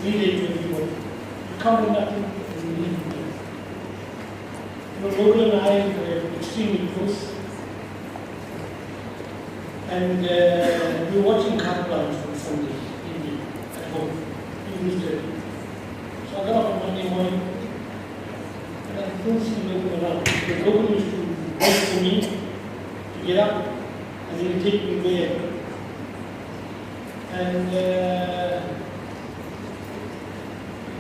relate to everyone. You come with nothing and you leave with nothing. Logan and I were extremely close. And we were watching car plans on Sunday evening at home. So I got up on Monday morning and I couldn't see Logan around. Because Logan used to wait for me to get up and he would take me there. And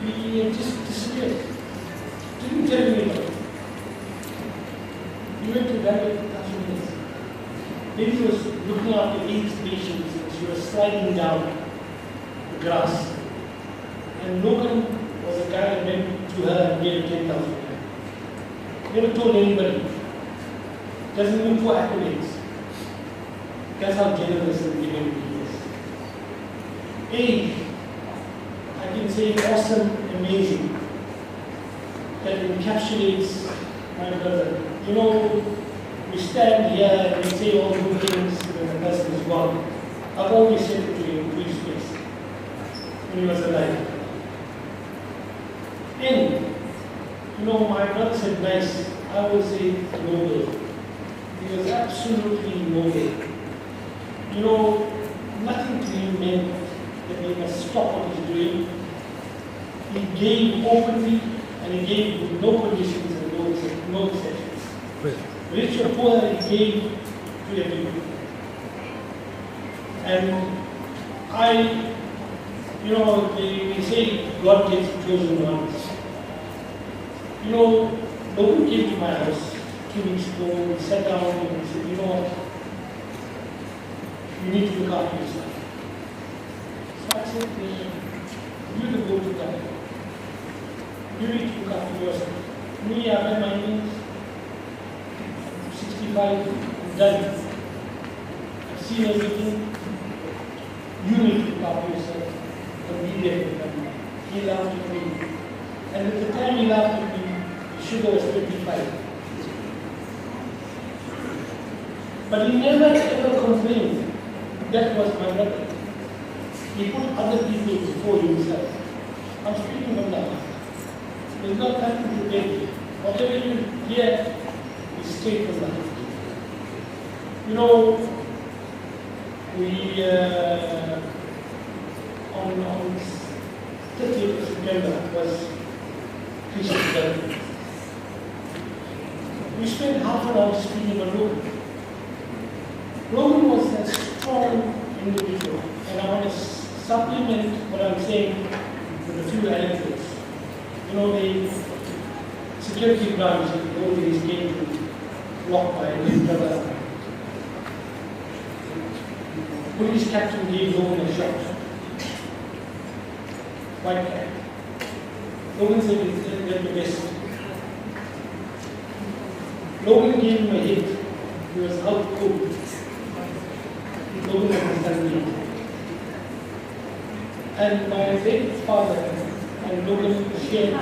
he just disappeared. Didn't tell me about it. He went to bed at 30 minutes. Lady was looking after 8 patients and she was sliding down the grass. And Logan was a guy that went to her and gave 10,000. Never told anybody. Doesn't look for accolades. That's how generous and giving he is. I can say awesome, amazing. That encapsulates my brother. We stand here and we say all good things when the person is gone. I've always said it to him to his face when he was alive. And, my brother said nice, I will say noble. He was absolutely noble. You know, nothing to him meant that he must stop what he's doing. He gave openly and he gave with no conditions and no exceptions. Rich or poor, he gave to everyone. And you know, they say God takes chosen ones. You know, Logan came to my house 2 weeks ago, we sat down and he said, you know what, you need to look after yourself. So I said, you the go to God. You need to look after yourself. Me, I've had my needs, 65, I'm done. I've seen everything. You need to look after yourself and be there for them. He laughed at me. And at the time he laughed at me, sugar was 25. But he never ever complained. That was my brother. He put other people before himself. I'm speaking from the heart. There's no time to debate. Whatever you hear is straight from the heart. You know, we on 30th of September was Christmas Day. We spent half an hour speaking on Logan. Logan was a strong individual, and I want to supplement what I'm saying with a few anecdotes. You know, the security branch in the old days came to block by his brother. Police captain gave Logan a shot. White cap. Logan said he's the best. Logan gave him a hit. He was out cold. Logan was done. And my late father and Logan shared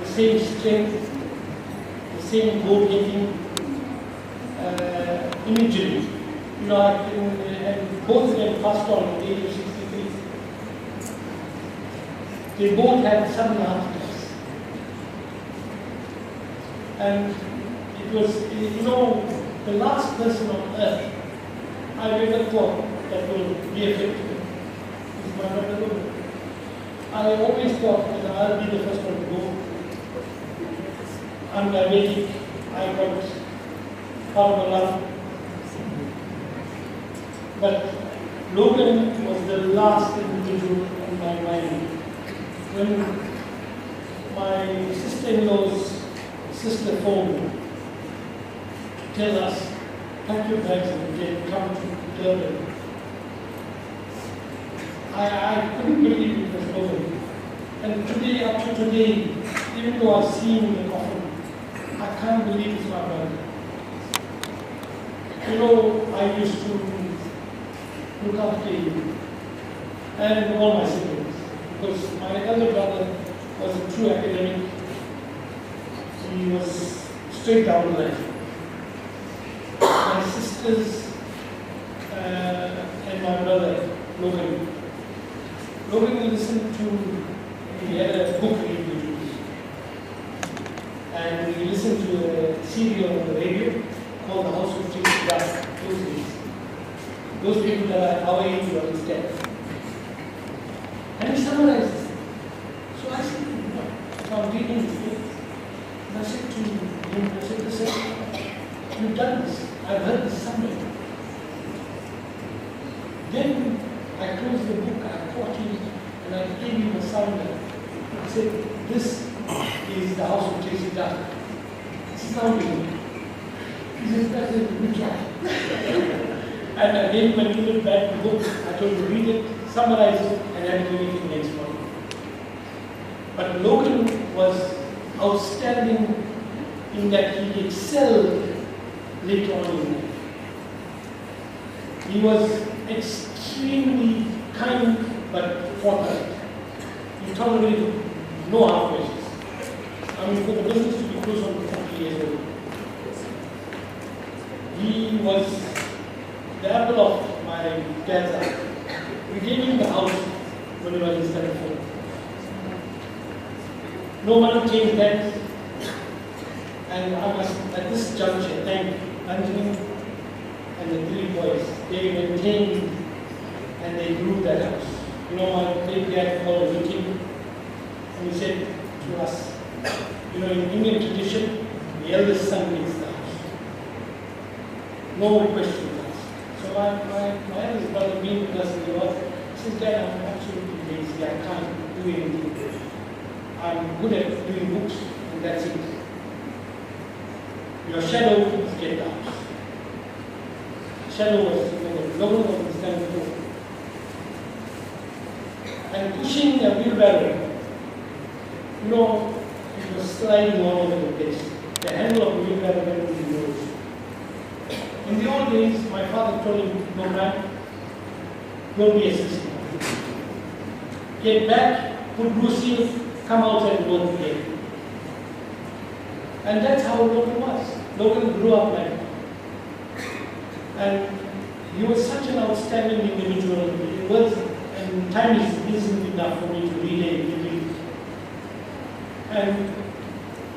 the same strength, the same goal-getting imagery. You know, and both of them passed on at the age of 63. They both had sudden heart attacks. And it was, you know, the last person on earth I ever thought that will be affected is my brother Logan. I always thought that I'll be the first one to go. I'm diabetic, I got part of a lung. But Logan was the last individual in my mind. When my sister-in-law's sister phoned to tell us, pack your bags and come to Durban. I couldn't believe it was Logan. And today, up to today, even though I've seen him in the coffin, I can't believe it's my brother. You know, I used to look after him and all my siblings, because my elder brother was a true academic. He was straight down the line. My sisters and my brother, Logan. Logan listened to, he had a book review, and we listened to a serial on the radio called The House of Truth. Those days. Those people that are our age will understand. And he summarized it. So I said, so I'm reading this book. And I said to him, I said, listen, you've done this. I've heard this somewhere. Then I closed the book, I caught him, and I gave him a sounder. I said, this is the house of Tracy Duck. Sounding. He said, that's a good job. And I gave him a little bad book. I told him to read it, summarize it, and then to read it next morning. But Logan was outstanding in that he excelled later on in life. He was extremely kind but forthright. He tolerated no half measures. I mean, for the business to be close on 40 years old. He was the apple of my dad's eye. We gave him the house when he was in Stanford. No money changed hands. And I must, at this juncture, thank Anthony and the 3 boys, they maintained and they grew that house. You know, my great dad called a meeting and he said to us, you know, in Indian tradition, the eldest son leads the house. No questions asked. So my eldest brother being with us in the Lord, says, Dad, I'm absolutely lazy. I can't do anything. I'm good at doing books, and that's it. Your shadow is get the house. Shadow was, Logan was standing for. And pushing a wheelbarrow, you know, it was sliding all over the place. The handle of the wheelbarrow went over the nose. In the old days, my father told him, no man, don't be a system. Get back, put blue seal, come out and work again. And that's how Logan was. Logan grew up like that. And he was such an outstanding individual. It was, and time isn't enough for me to relay everything. And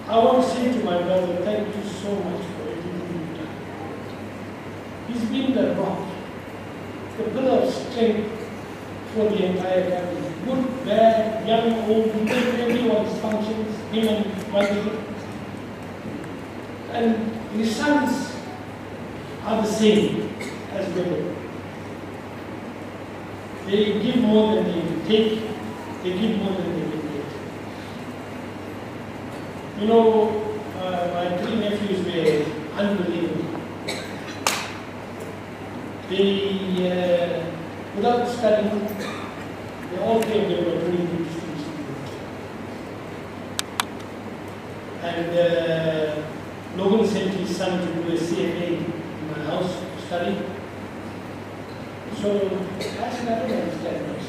I want to say to my brother, thank you so much for everything you've done. He's been the rock, the pillar of strength for the entire family. Good, bad, young, old, we take everyone's functions, him and my brother. And his sons are the same as women. They give more than they take, they give more than they get. You know, my 3 nephews were unbelievable. They, without studying, they all came, they were doing good things. And Logan sent his son to do a CFA in my house to study. So I said, I don't understand this.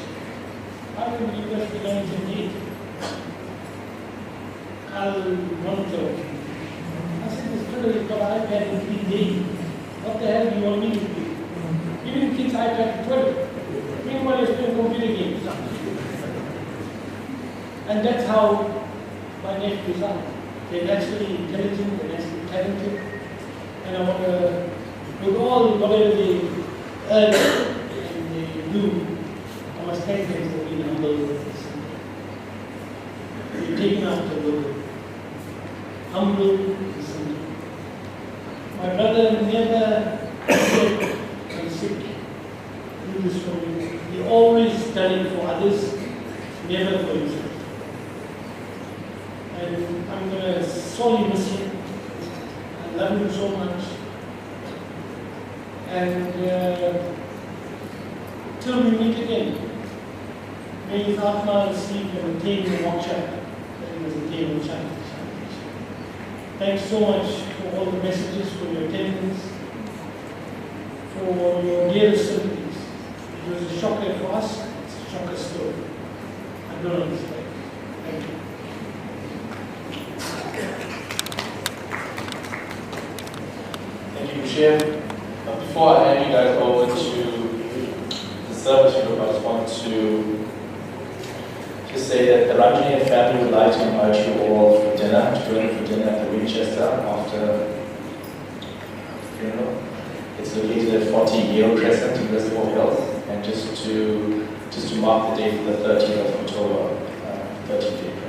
How can you just be going to need? I'll monitor. I said, this fellow has got iPad in 3 days. What the hell do you want me to do? Giving kids iPad 12. Meanwhile, you're playing computer games. And that's how my nephews are. They're naturally intelligent, they're naturally talented. And I want to, with all whatever they earn and they do, I must thank them for being humble with this. They've taken after the Lord. Humble and simple. My brother never said, I'm sick. Do this for me. He always studied for others, never for himself. And I'm going to sorely miss him. I love him so much. And till we meet again, may his Atma receive and attain the moksha that he was attained in China. Thanks so much for all the messages, for your attendance, for your dearest sympathies. It was a shocker for us, it's a shocker still. I don't understand. Thank you. Thank you, Bashir. Before I hand you guys over to the service group, I just want to just say that the Ranjani family would like to invite you all for dinner, to join for dinner at the Winchester after the funeral. It's located at 40 Yale Crescent in Reservoir Hills, and just to mark the date for the 30th of October, 30th day prayer.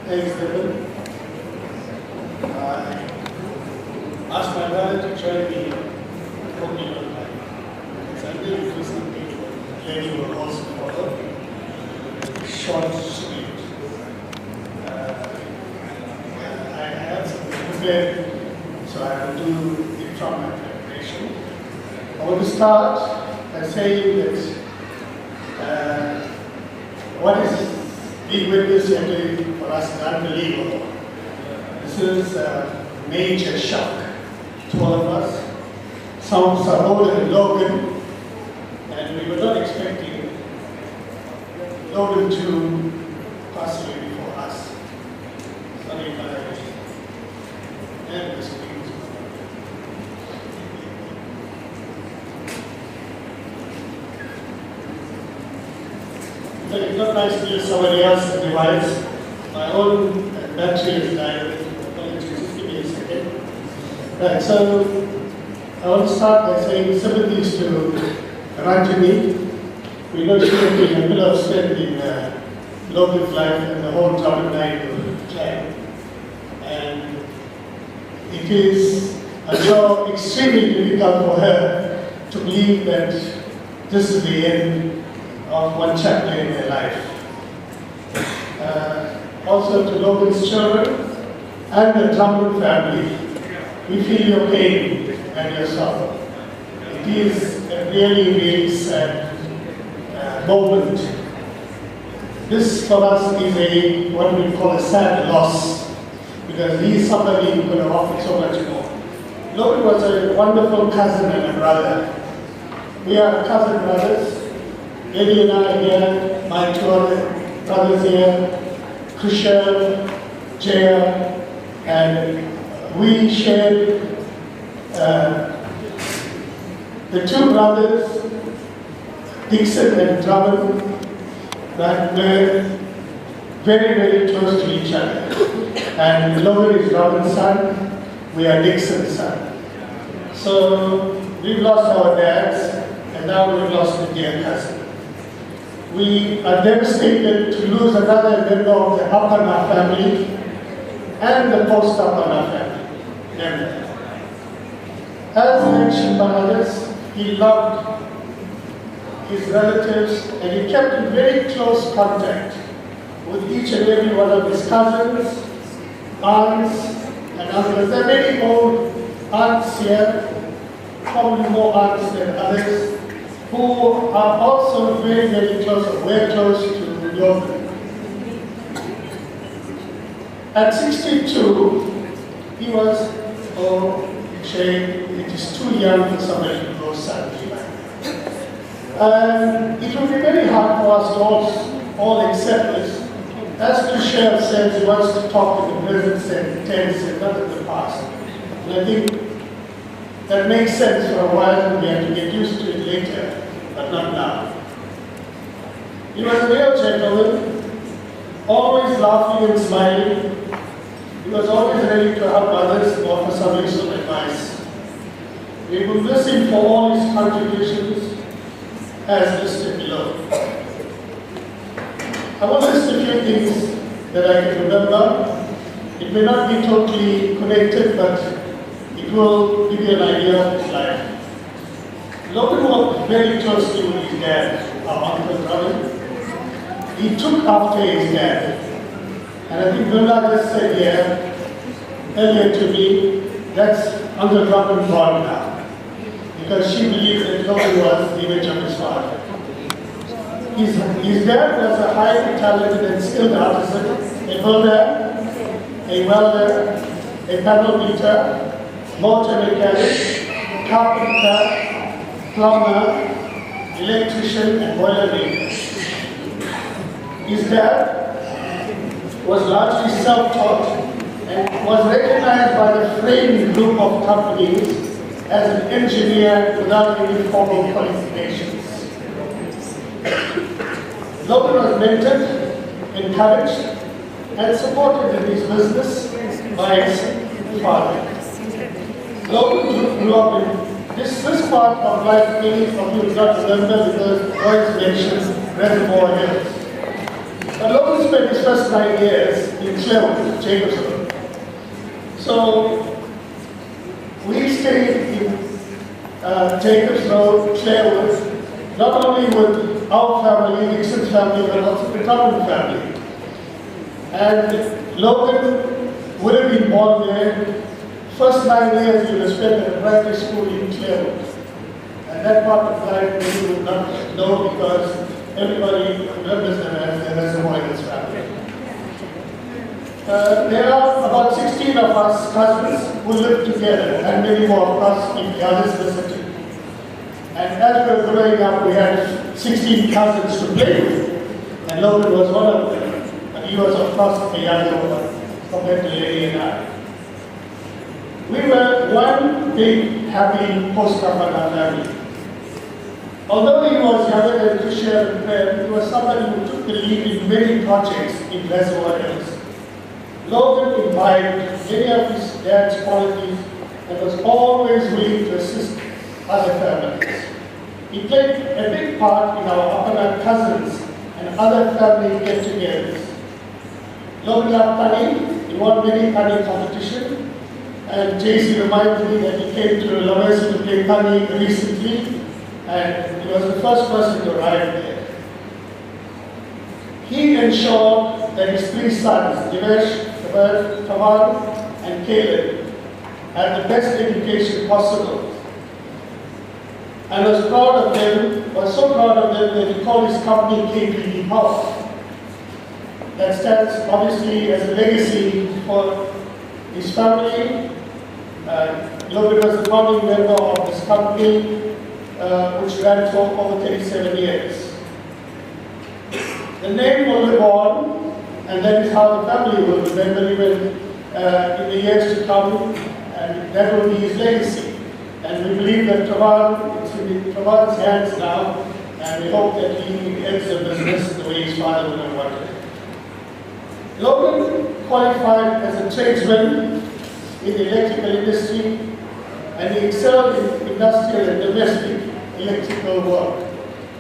Thanksgiving. I asked my brother to join me for me on life. So I did do something. Lady will also follow. Short, sweet. I had something prepared, so I will do it from my preparation. I want to start by saying that what is being witnessed here today for us is unbelievable. This is a major shock to all of us. Some of us are older than Logan, and we were not expecting Logan to pass away before us. Sorry if I end this thing. It's not nice to use somebody else's device. My own battery is dying. Apologies, just give me a second. Right, so I want to start by saying sympathies to Ranjini. We know she has been a pillar of strength in Logan's life and the whole Logan Naidu clan. And it is, I'm sure, extremely difficult for her to believe that this is the end of one chapter in their life. Also to Logan's children and the Drummond family, we feel your pain and your sorrow. It is a really, really sad moment. This for us is what we call a sad loss, because he is somebody who could have offered so much more. Logan was a wonderful cousin and a brother. We are cousin brothers. Eddie and I here, my two other brothers here, Krishan, Jaya, and we shared the two brothers, Dixon and Drummond, that were very, very close to each other. And Logan is Drummond's son, we are Dixon's son. So we've lost our dads, and now we've lost a dear cousin. We are devastated to lose another member of the Apana family and the post-Apana family. As mentioned by others, he loved his relatives and he kept in very close contact with each and every one of his cousins, aunts, and uncles. There are many old aunts here, probably more aunts than others, who are also very, very close, or were close to Logan. At 62, he was, it is too young for somebody to grow suddenly like that. And it will be very hard for us to all accept this. As Tushar says, he wants to talk in the present tense and not in the past. And I think that makes sense for a while, and we have to get used to it later, but not now. He was a real gentleman, always laughing and smiling. He was always ready to help others and offer some useful advice. We will miss him for all his contributions, as listed below. I will list a few things that I can remember. It may not be totally connected, but it will give you an idea of his life. Logan worked very closely with his dad, our uncle Drummond. He took after his dad. And I think Brenda just said here, earlier to me, that's Uncle Drummond born now. Because she believes that Logan was the image of his father. His dad was a highly talented and skilled artisan, a builder, a welder, a panel beater, motor mechanic, carpenter, plumber, electrician, and boiler maker. His dad was largely self-taught and was recognized by the framing group of companies as an engineer without any formal qualifications. Logan was mentored, encouraged, and supported in his business by his father. Logan grew up in this part of life many of you will not remember because Royce mentioned Reservoir Hills. But Logan spent spent his first 9 years in Claremont, Jacobsville. So we stayed in Jacobsville, Claremont, not only with our family, Nixon's family, but also the Tubman family. And Logan would have been born there. First 9 years he would have spent at a primary school in Claremont. And that part of life we would not know because everybody remembers them as the reservoir in his family. There are about 16 of us cousins who live together, and many more of us in the other vicinity. And as we were growing up, we had 16 cousins to play with, and Logan was one of them. And he was, of course, the younger one compared to Lady and I. We were one big, happy post-Ramadan family. Although he was younger than Tushar and Prem, he was somebody who took the lead in many projects in Reservoir Hills. Logan imbibed many of his dad's qualities and was always willing to assist other families. He played a big part in our Apana cousins and other family get-togethers. Logan loved Tani. He won many Tani competitions. And JC reminded me that he came to Lovers to play Tani recently, and he was the first person to arrive there. He ensured that his 3 sons, Dinesh, Taman, and Caleb, had the best education possible. And was so proud of them that he called his company KPD House. That stands obviously as a legacy for his family. Logan was the founding member of this company, which ran for over 37 years. The name will live on, and that is how the family will remember even in the years to come, and that will be his legacy. And we believe that it's in Travan's hands now, and we hope that he ends the business the way his father would have wanted. Logan qualified as a tradesman in the electrical industry, and he excelled in industrial and domestic electrical work.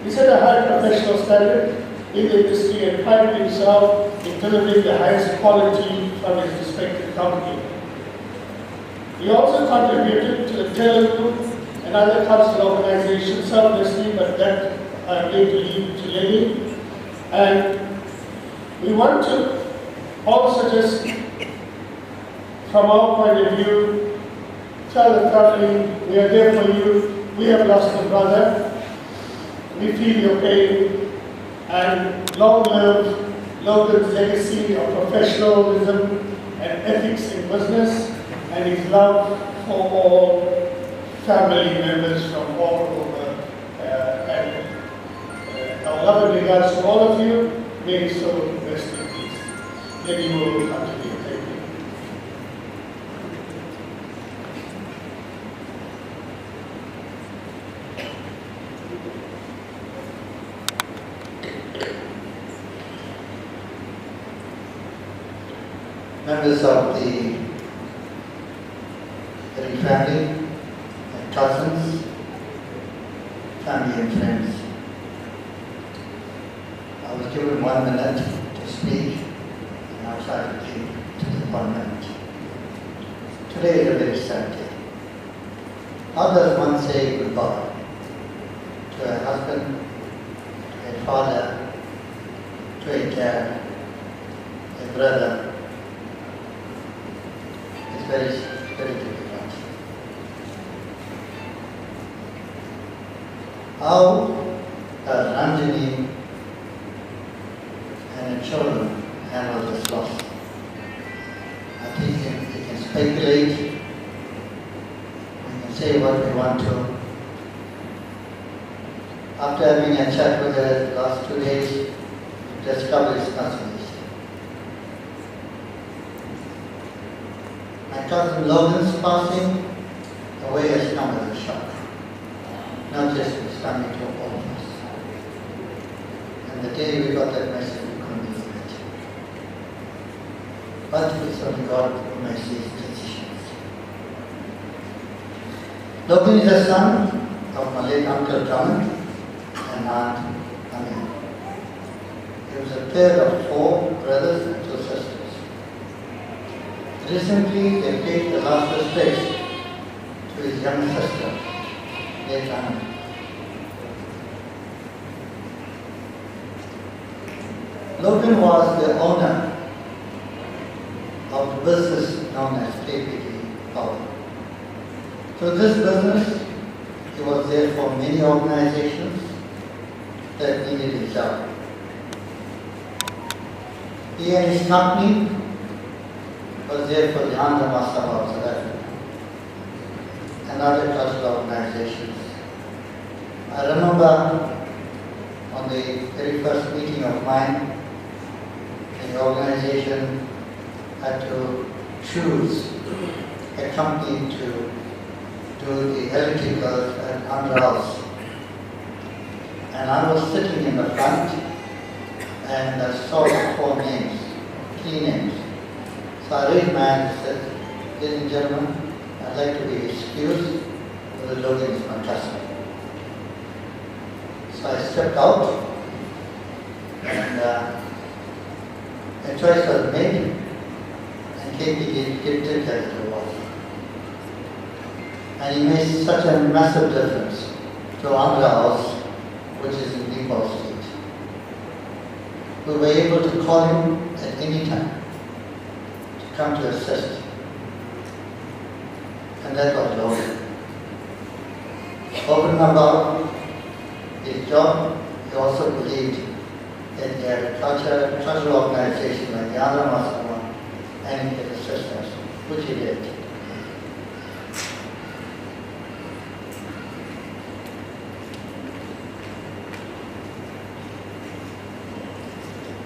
He set a high professional standard in the industry and prided himself in delivering the highest quality from his respective company. He also contributed to the Telugu and other cultural organizations selflessly, but that I'm going to leave to Lenny. And we want to also just, from our point of view, tell the family we are there for you. We have lost a brother. We feel your pain. And long live Logan's legacy of professionalism and ethics in business, and his love for all family members from all over. And our love and regards to all of you. May so rest in peace. Let you will continue. Thank you. Members of the family and cousins, family and friends. I was given 1 minute to speak, and I'll try to keep to the 1 minute. Today is a very sad day. How does one say goodbye to a husband, to a father, to a dad, a brother? It's very, very difficult. How does Ranjini and her children handle this loss? I think we can speculate, we can say what we want to. After having a chat with her the last 2 days, we discovered it's not so easy. My cousin Logan's passing away has come as a shock, not just his family, to all of us. And the day we got that message, we couldn't believe it. But it's only God who makes these decisions. Logan is a son of my late uncle John and aunt Amin. He He was a third of 4 brothers and 2 sisters. Recently, they paid the last respects to his young sister, late Anna. Logan was the owner of the business known as KPD Power. Through this business, he was there for many organizations that needed his help. He and his company was there for the Andhra Mahasabha of South Africa and other cultural organizations. I remember on the very first meeting of mine, the organization had to choose a company to do the electricals at Andhra House. And I was sitting in the front and I saw 4 names, 3 names. So I raised my hand and said, ladies and gentlemen, I'd like to be excused because Logan is my customer. So I stepped out and a choice was made and KPD did as it was. And he made such a massive difference to Andhra House, which is in Nepal State. We were able to call him at any time to come to assist. And that was Logan. Over and above his job, he also believed that he had a cultural organization like the Andhra Mahasabha and he could assist us, which he did.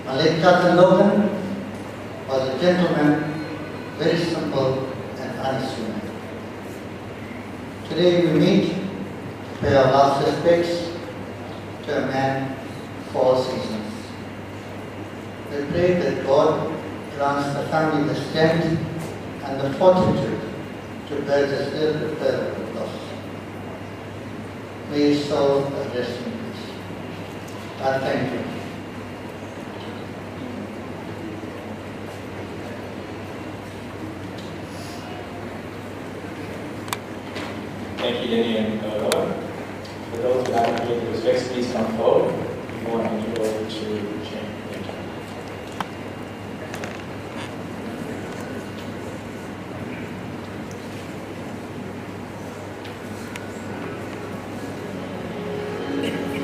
My late cousin Logan was a gentleman, very simple and unassuming. Today we meet to pay our last respects to a man for all seasons. We pray that God grants the family the strength and the fortitude to bear this irreparable loss. May his soul rest in peace. I thank you. Thank you, Lenny and Logan. For those who haven't paid the respects, please come forward. We want to hand you over to Shane. Thank you.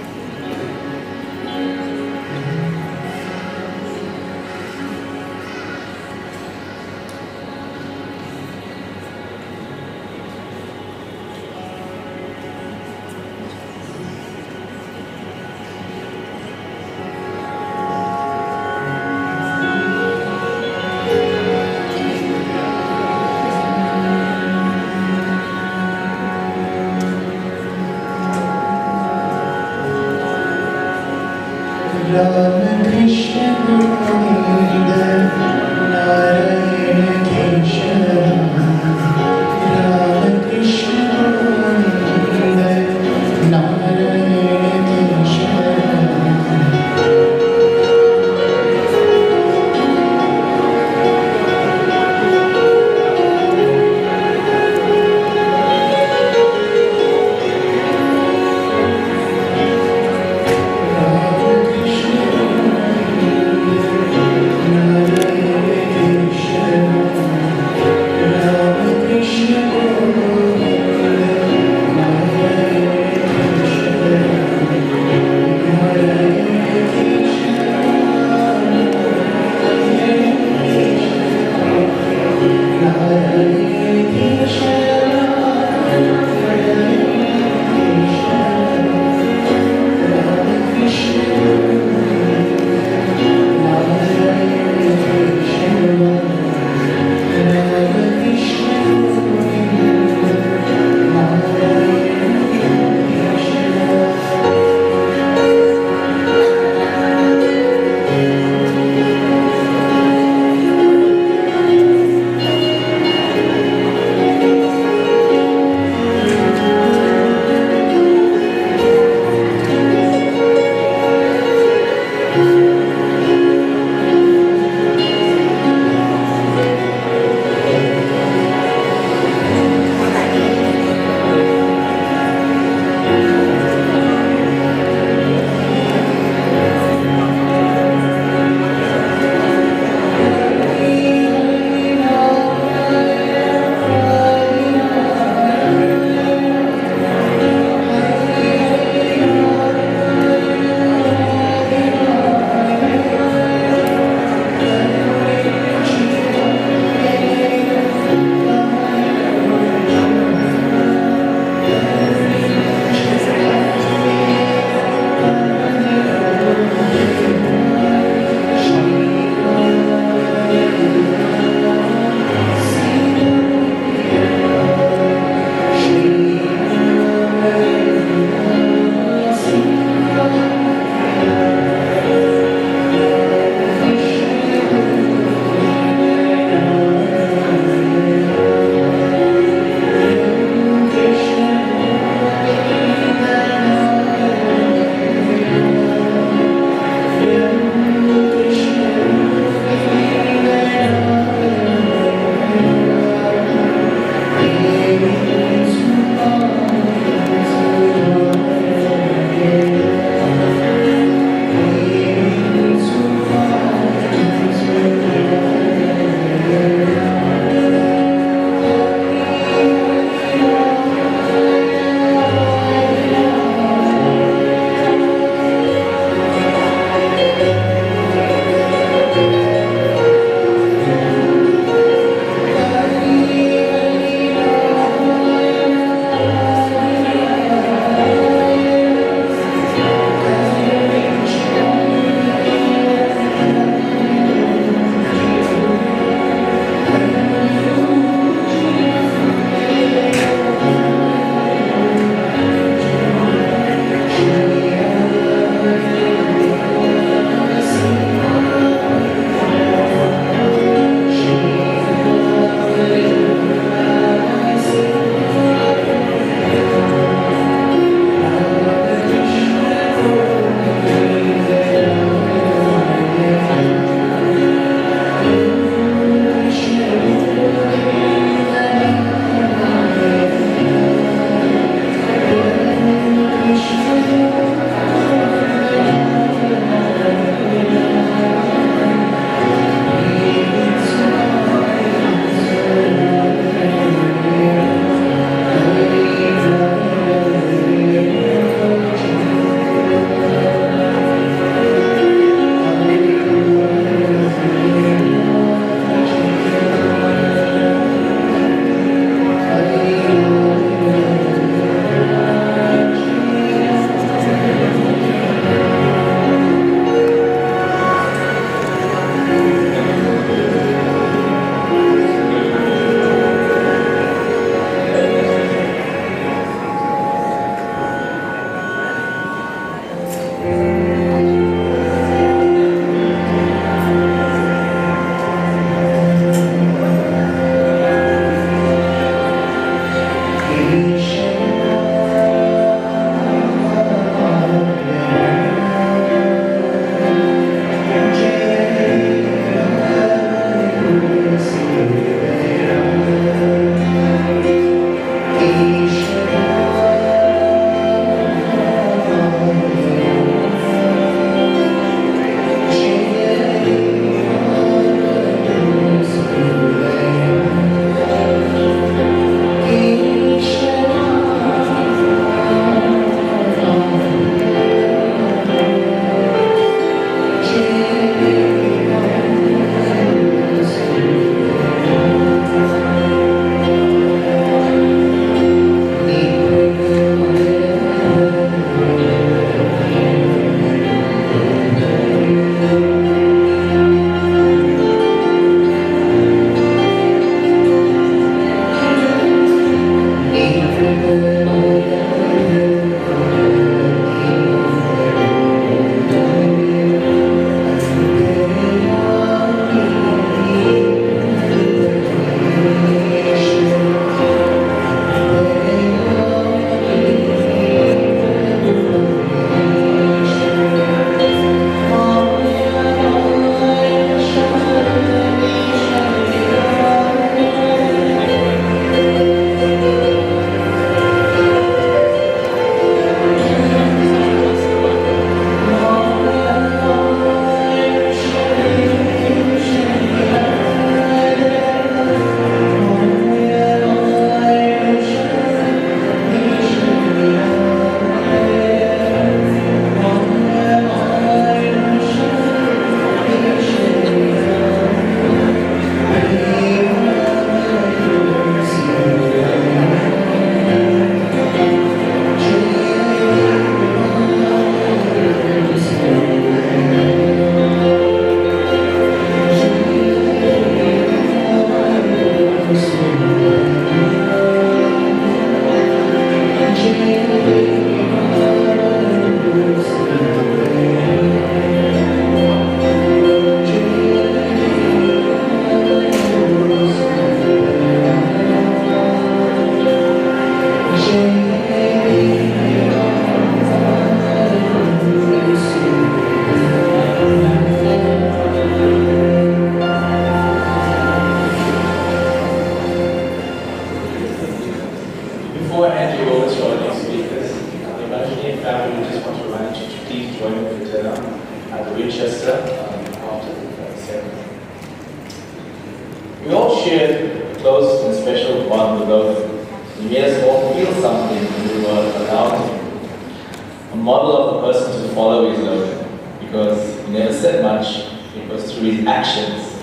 to bond with Logan. He made us all feel something when we were around him. A model of a person to follow is Logan, because he never said much. It was through his actions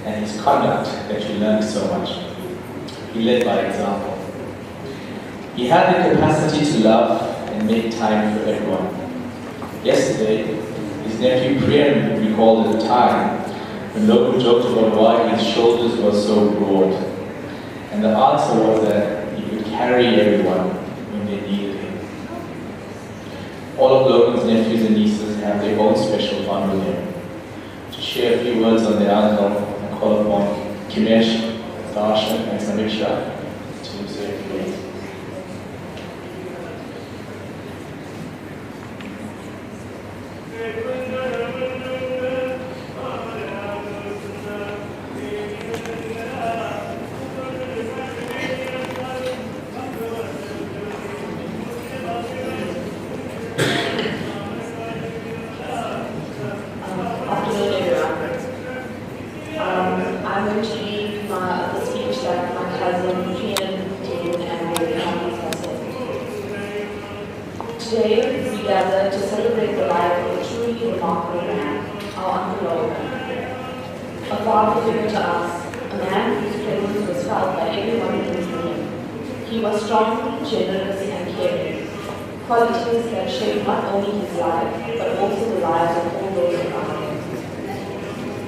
and his conduct that you learned so much. He led by example. He had the capacity to love and make time for everyone. Yesterday, his nephew Prem recalled a time when Logan joked about why his shoulders were so broad. And the answer was that he could carry everyone when they needed him. All of Logan's nephews and nieces have their own special bond with him. To share a few words on their uncle, I call upon Kimesh, Darshan, and Samiksha to say a few words. I'm going to read the speech that my cousin Priyan did and the families have said. Today we gather to celebrate the life of a truly remarkable man, our Uncle Logan. A father figure to us, a man whose presence was felt by everyone in his room. He was strong, generous, and caring, qualities that shaped not only his life, but also the lives of all those around him.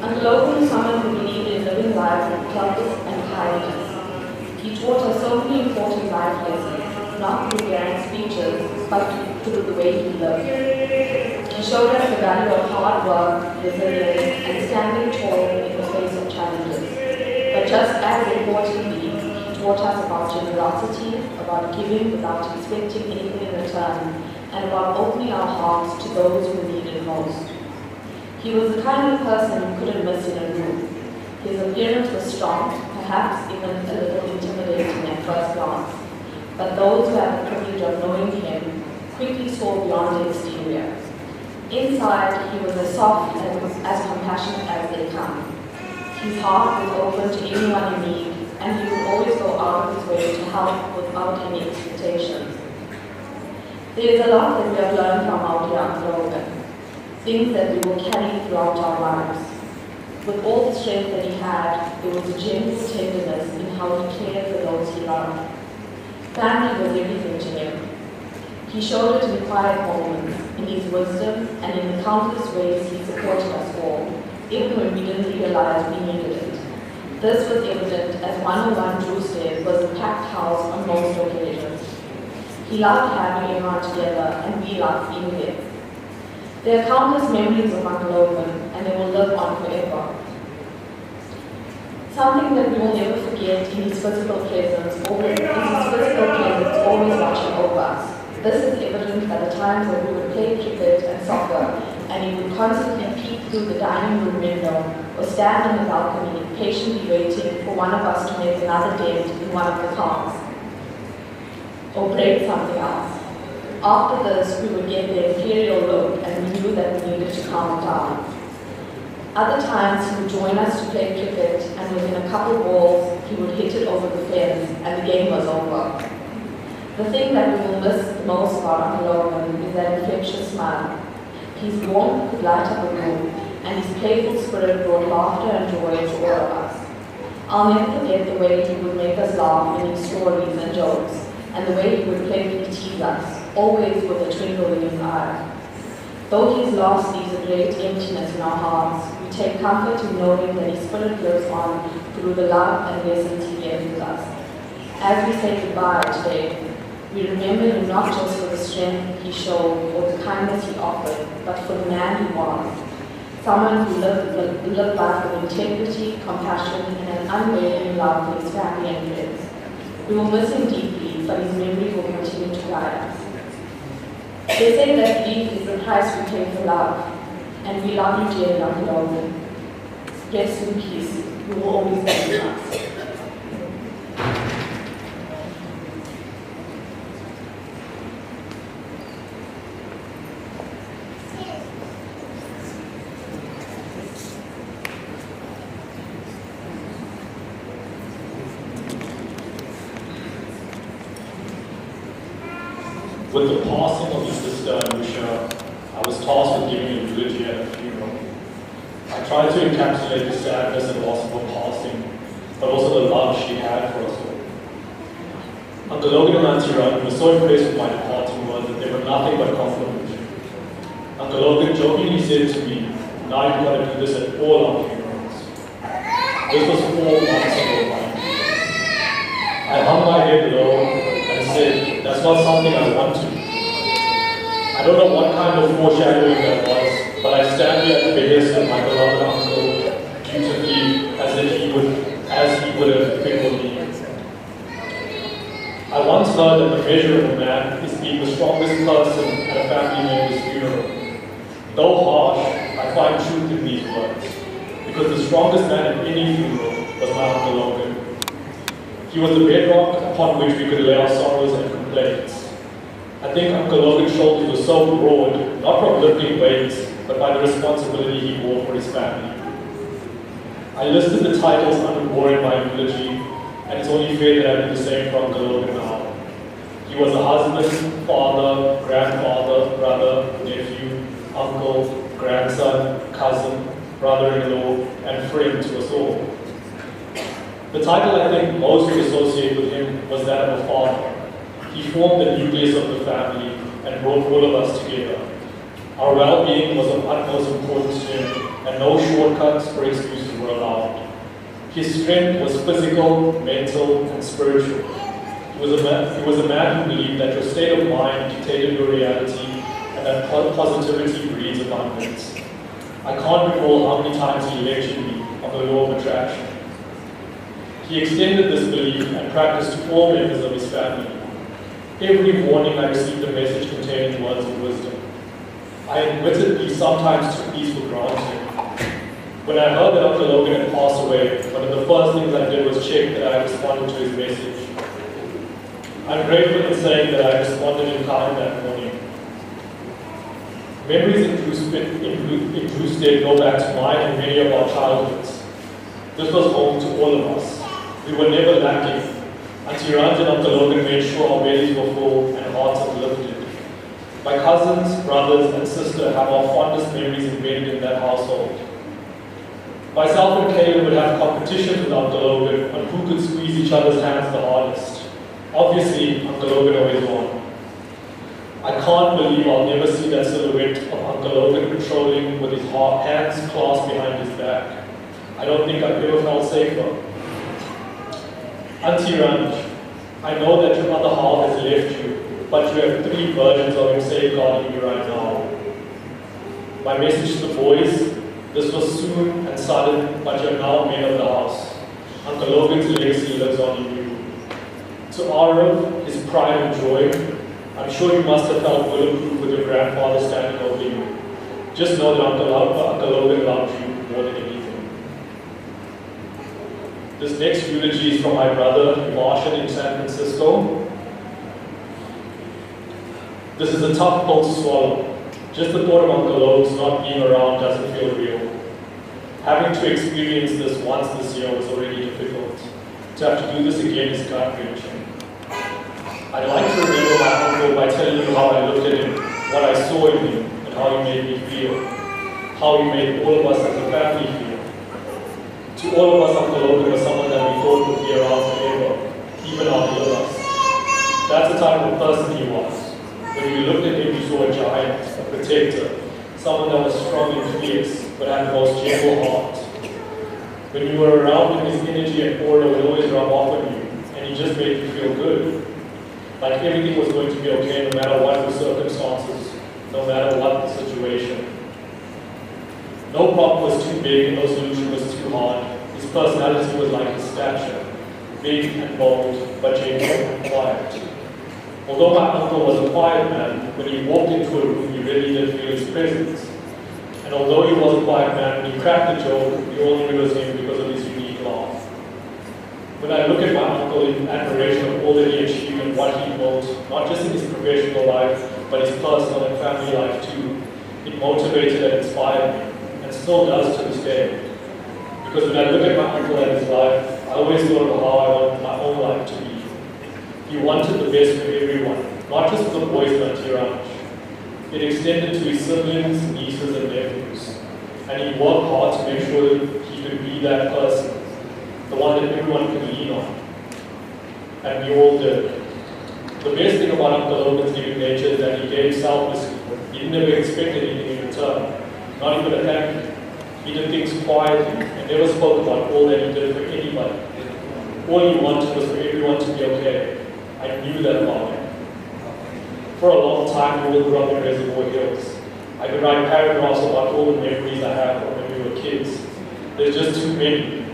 Uncle Logan was someone who believed in living life with purpose and kindness. He taught us so many important life lessons, not through grand speeches, but through the way he lived. He showed us the value of hard work, resilience, and standing tall in the face of challenges. But just as importantly, he taught us about generosity, about giving without expecting anything in return, and about opening our hearts to those who need it most. He was the kind of person you couldn't miss in a room. His appearance was strong, perhaps even a little intimidating at first glance. But those who had the privilege of knowing him quickly saw beyond the exterior. Inside, he was as soft and as compassionate as they come. His heart was open to anyone in need, and he would always go out of his way to help without any expectations. There is a lot that we have learned from our dear Uncle Logan. Things that we will carry throughout our lives. With all the strength that he had, there was a genuine tenderness in how he cared for those he loved. Family was everything to him. He showed it in quiet moments, in his wisdom, and in the countless ways he supported us all, even when we didn't realize we needed it. This was evident as 101 Drewstead was a packed house on most occasions. He loved having everyone together, and we loved being there. There are countless memories of Uncle Logan, and they will live on forever. Something that we will never forget in his physical presence always watching over us. This is evident by the times that we would play cricket and soccer, and he would constantly peek through the dining room window or stand on the balcony, patiently waiting for one of us to make another dent in one of the cards or break something else. After this, we would get the imperial look, and we knew that we needed to calm down. Other times, he would join us to play cricket, and within a couple balls, he would hit it over the fence, and the game was over. The thing that we will miss the most about Uncle Logan is that infectious smile. His warmth could light up a room, and his playful spirit brought laughter and joy to all of us. I'll never forget the way he would make us laugh in his stories and jokes, and the way he would playfully tease us, always with a twinkle in his eye. Though his loss leaves a great emptiness in our hearts, we take comfort in knowing that his spirit lives on through the love and lessons he gave with us. As we say goodbye today, we remember him not just for the strength he showed or the kindness he offered, but for the man he was. Someone who lived life with integrity, compassion, and an unwavering love for his family and friends. We will miss him deeply, but his memory will continue to guide us. They say that grief is the price we pay for love, and we love you, dear Uncle Logan. Rest in peace. You will always be with us. With the passing of his sister Anusha, I was tasked with giving a eulogy at a funeral. I tried to encapsulate the sadness and loss of her passing, but also the love she had for us all. Uncle Logan and Auntie Run were so impressed with my departing words that they were nothing but complimentary. Uncle Logan jokingly said to me, "Now you've got to do this at all our funerals." This was 4 months ago, mind you. I hung my head low and said, "That's not something I want to." I don't know what kind of foreshadowing that was, but I stand here at the behest of my beloved uncle, dutifully, as he would have been with me. I once heard that the measure of a man is being the strongest person at a family member's funeral. Though harsh, I find truth in these words, because the strongest man at any funeral was my Uncle Logan. He was the bedrock upon which we could lay our sorrows and complaints. I think Uncle Logan's shoulders were so broad, not from lifting weights, but by the responsibility he bore for his family. I listed the titles underbore in my eulogy, and it's only fair that I do the same for Uncle Logan now. He was a husband, father, grandfather, brother, nephew, uncle, grandson, cousin, brother-in-law, and friend to us all. The title I think most would associate with him was that of a father. He formed the nucleus of the family and brought all of us together. Our well-being was of utmost importance to him, and no shortcuts or excuses were allowed. His strength was physical, mental, and spiritual. He was a man who believed that your state of mind dictated your reality, and that positivity breeds abundance. I can't recall how many times he lectured me on the law of attraction. He extended this belief and practice to all members of his family. Every morning I received a message containing words of wisdom. I admittedly sometimes took these for granted. When I heard that Uncle Logan had passed away, one of the first things I did was check that I responded to his message. I'm grateful in saying that I responded in kind that morning. Memories in true state go back to mine and many of our childhoods. This was home to all of us. We were never lacking. Auntie Ranj and Uncle Logan made sure our bellies were full and hearts uplifted. My cousins, brothers, and sister have our fondest memories embedded in that household. Myself and Caleb would have competitions with Uncle Logan on who could squeeze each other's hands the hardest. Obviously, Uncle Logan always won. I can't believe I'll never see that silhouette of Uncle Logan patrolling with his hands clasped behind his back. I don't think I've ever felt safer. Auntie Ranj, I know that your other half has left you, but you have 3 versions of him safeguarding you right now. My message to the boys, this was soon and sudden, but you're now men of the house. Uncle Logan's legacy lives on in you. To Arav, his pride and joy, I'm sure you must have felt bulletproof with your grandfather standing over you. Just know that Uncle Logan loved you more than anything. This next eulogy is from my brother, Marshall in San Francisco. This is a tough pill to swallow. Just the thought of Uncle Logan's not being around doesn't feel real. Having to experience this once this year was already difficult. To have to do this again is gut-wrenching. I'd like to remember my uncle by telling you how I looked at him, what I saw in him, and how he made me feel. How he made all of us as a family feel. To all of us, Uncle Logan was someone that we thought would be around forever, even after us. That's the type of person he was. When you looked at him, you saw a giant, a protector, someone that was strong and fierce, but had the most gentle heart. When you were around him, his energy and aura would always rub off on you, and he just made you feel good. Like everything was going to be okay no matter what the circumstances, no matter what the situation. No problem was too big and no solution was too hard. His personality was like his stature, big and bold, but gentle and quiet. Although my uncle was a quiet man, when he walked into a room, you really did feel his presence. And although he was a quiet man, when he cracked a joke, you all knew it was him because of his unique laugh. When I look at my uncle in admiration of all that he achieved and what he built, not just in his professional life, but his personal and family life too, it motivated and inspired me, and still does to this day. Because when I look at my uncle and his life, I always thought of how I want my own life to be. He wanted the best for everyone, no not just for the boys in Auntie Ranch. It extended to his siblings, nieces, and nephews. And he worked hard to make sure that he could be that person, the one that everyone could lean on. And we all did. The best thing about Uncle Logan's giving nature is that he gave selflessly. He never expected anything in return, not even a thank you. He did things quietly and never spoke about all that he did for anybody. All he wanted was for everyone to be okay. I knew that about him. For a long time, we all grew up in Reservoir Hills. I could write paragraphs about all the memories I have from when we were kids. There's just too many.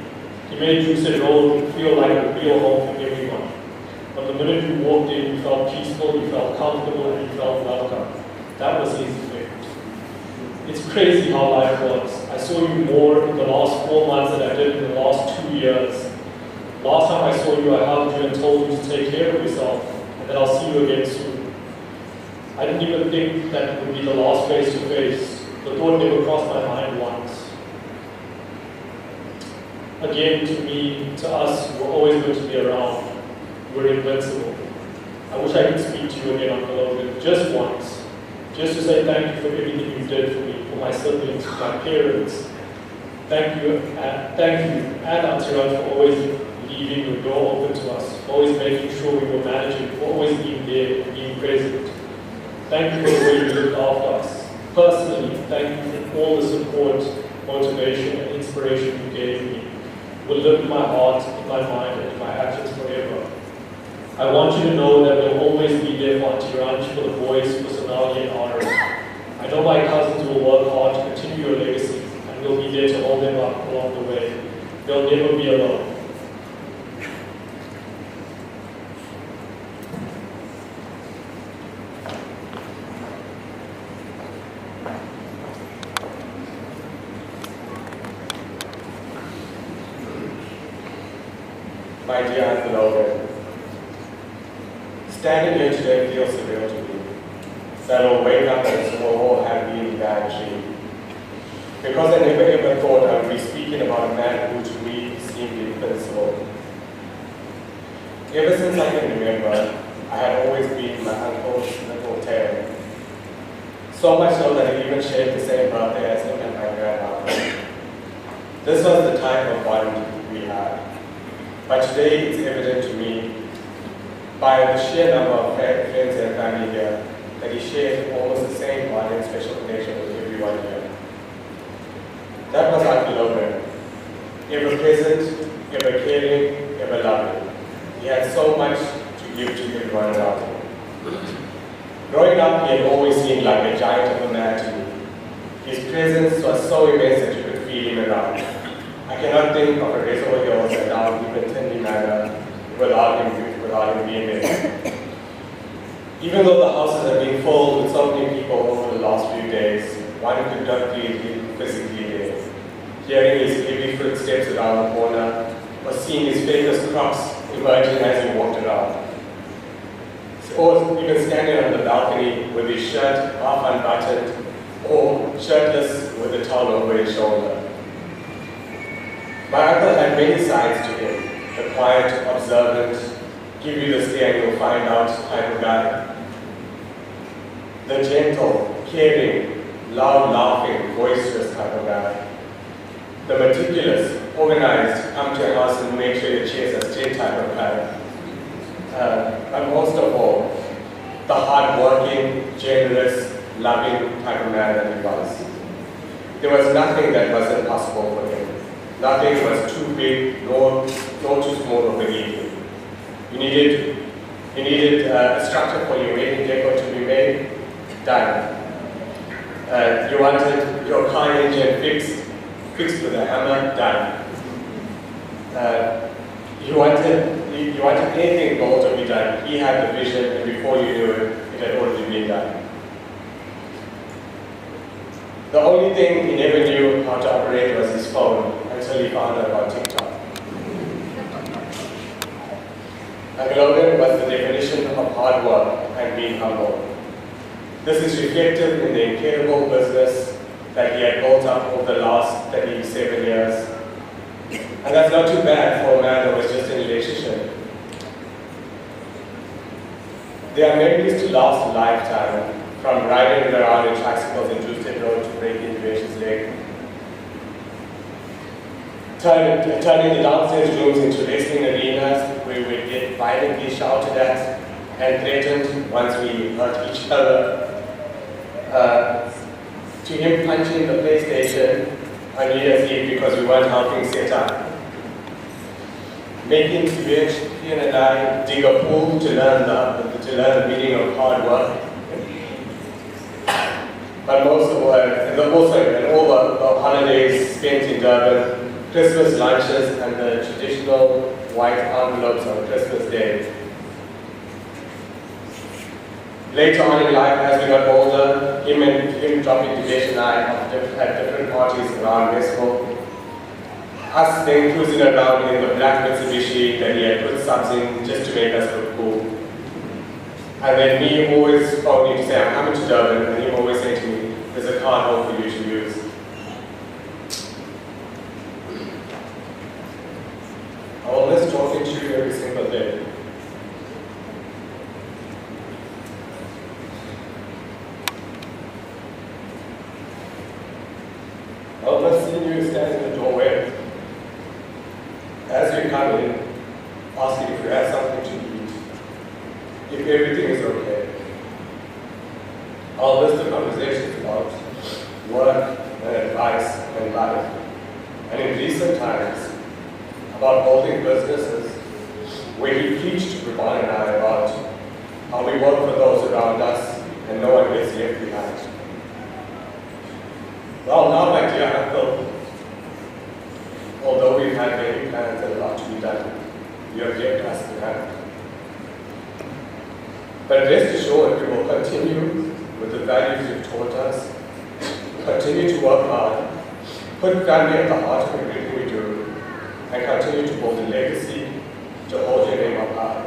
He made Juice Road feel like a real home for everyone. From the minute you walked in, you felt peaceful, you felt comfortable, and you felt welcome. That was his effect. It's crazy how life works. I saw you more in the last 4 months than I did in the last 2 years. Last time I saw you, I hugged you and told you to take care of yourself, and that I'll see you again soon. I didn't even think that it would be the last face-to-face. The thought never crossed my mind once. Again, to me, to us, we're always going to be around. We're invincible. I wish I could speak to you again, Uncle Logan, just once. Just to say thank you for everything you did for me, for my siblings, for my parents. Thank you, and Auntie Ranch for always leaving your door open to us, for always making sure we were managing, for always being there and being present. Thank you for the way you looked after us. Personally, thank you for all the support, motivation, and inspiration you gave me. It will live in my heart, in my mind, and in my actions forever. I want you to know that we'll always be there for Auntie Ranch, for the boys, for Sonali and Honor. I know my cousins will work hard to continue your legacy, and we'll be there to hold them up along the way. They'll never be alone. My dear Uncle Logan, standing here today feels surreal to me. That I'll wake up and we'll all have been in bad dream. Because I never ever thought I would be speaking about a man who to me seemed invincible. Ever since I can remember, I had always been my uncle's little tail. So much so that I even shared the same birthday as him and my grandmother. This was the type of bond we had. But today it's evident to me, by the sheer number of friends and family here, that he shared almost the same bond and special connection with everyone here. That was Uncle Logan. Ever present, ever caring, ever loving. He had so much to give to everyone around him. Growing up, he had always seemed like a giant of a man to me. His presence was so immense that you could feel him around. I cannot think of a Reservoir Hills and now even Tinley Manor without him being there. Even though the houses have been filled with so many people over the last few days, one could not feel him physically there. Hearing his heavy footsteps around the corner, or seeing his famous crocs emerging as he walked around. Or even standing on the balcony with his shirt half unbuttoned, or shirtless with a towel over his shoulder. My uncle had many sides to him, the quiet, observant, give you the stare and you'll find out type of guy. The gentle, caring, loud laughing, boisterous type of guy. The meticulous, organized, come to your house and make sure your chairs are straight type of guy. And most of all, the hard-working, generous, loving type of man that he was. There was nothing that wasn't possible for him. Nothing was too big, nor too small or beneath him. You needed a structure for your wedding decor to be made, done. You wanted your car engine fixed with a hammer, done. You wanted anything built to be done. He had the vision, and before you knew it, it had already been done. The only thing he never knew how to operate was his phone until he found out about TikTok. Uncle Logan was the definition of hard work and being humble. This is reflected in the incredible business that he had built up over the last 37 years. And that's not too bad for a man who was just in a relationship. They are memories to last a lifetime, from riding around in tricycles in Tuesday Road to breaking Innovations Lake. Turning the downstairs rooms into wrestling arenas where we would get violently shouted at and threatened once we hurt each other. To him punching the PlayStation on New Year's Eve because we weren't helping set up. Making Tibetan and I dig a pool to learn the meaning of hard work. But most of all, and all the holidays spent in Durban, Christmas lunches and the traditional white envelopes on Christmas Day. Later on in life, as we got older, him dropping Divesh and I at different parties around Westport. Us then cruising around in the black Mitsubishi that he had put subs in just to make us look cool. And then me always phoning to say, I'm coming to Durban, and him always saying to me, there's a card home for you to use. I will miss talking to you every single day. I will miss seeing you standing in the doorway as you come in, asking if you have something to eat, if everything is okay. I'll miss the conversations about work and advice and life, and in recent times, about building businesses, where he preached to Ruban and I about how we work for those around us and no one gets left behind. Well, now, my dear uncle, although we've had many plans and a lot to be done, you have left us behind. But rest assured, we will continue with the values you've taught us, continue to work hard, put family at the heart of everything we do, and continue to build a legacy to hold your name up high.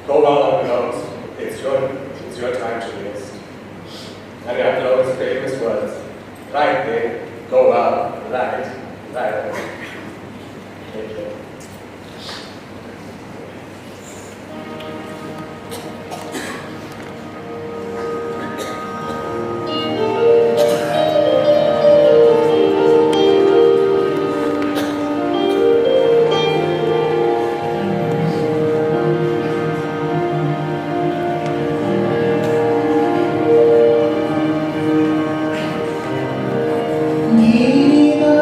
Go well on those. It's your time to rest. And you have Logan's famous words, right there, go well, right. Thank you. Gita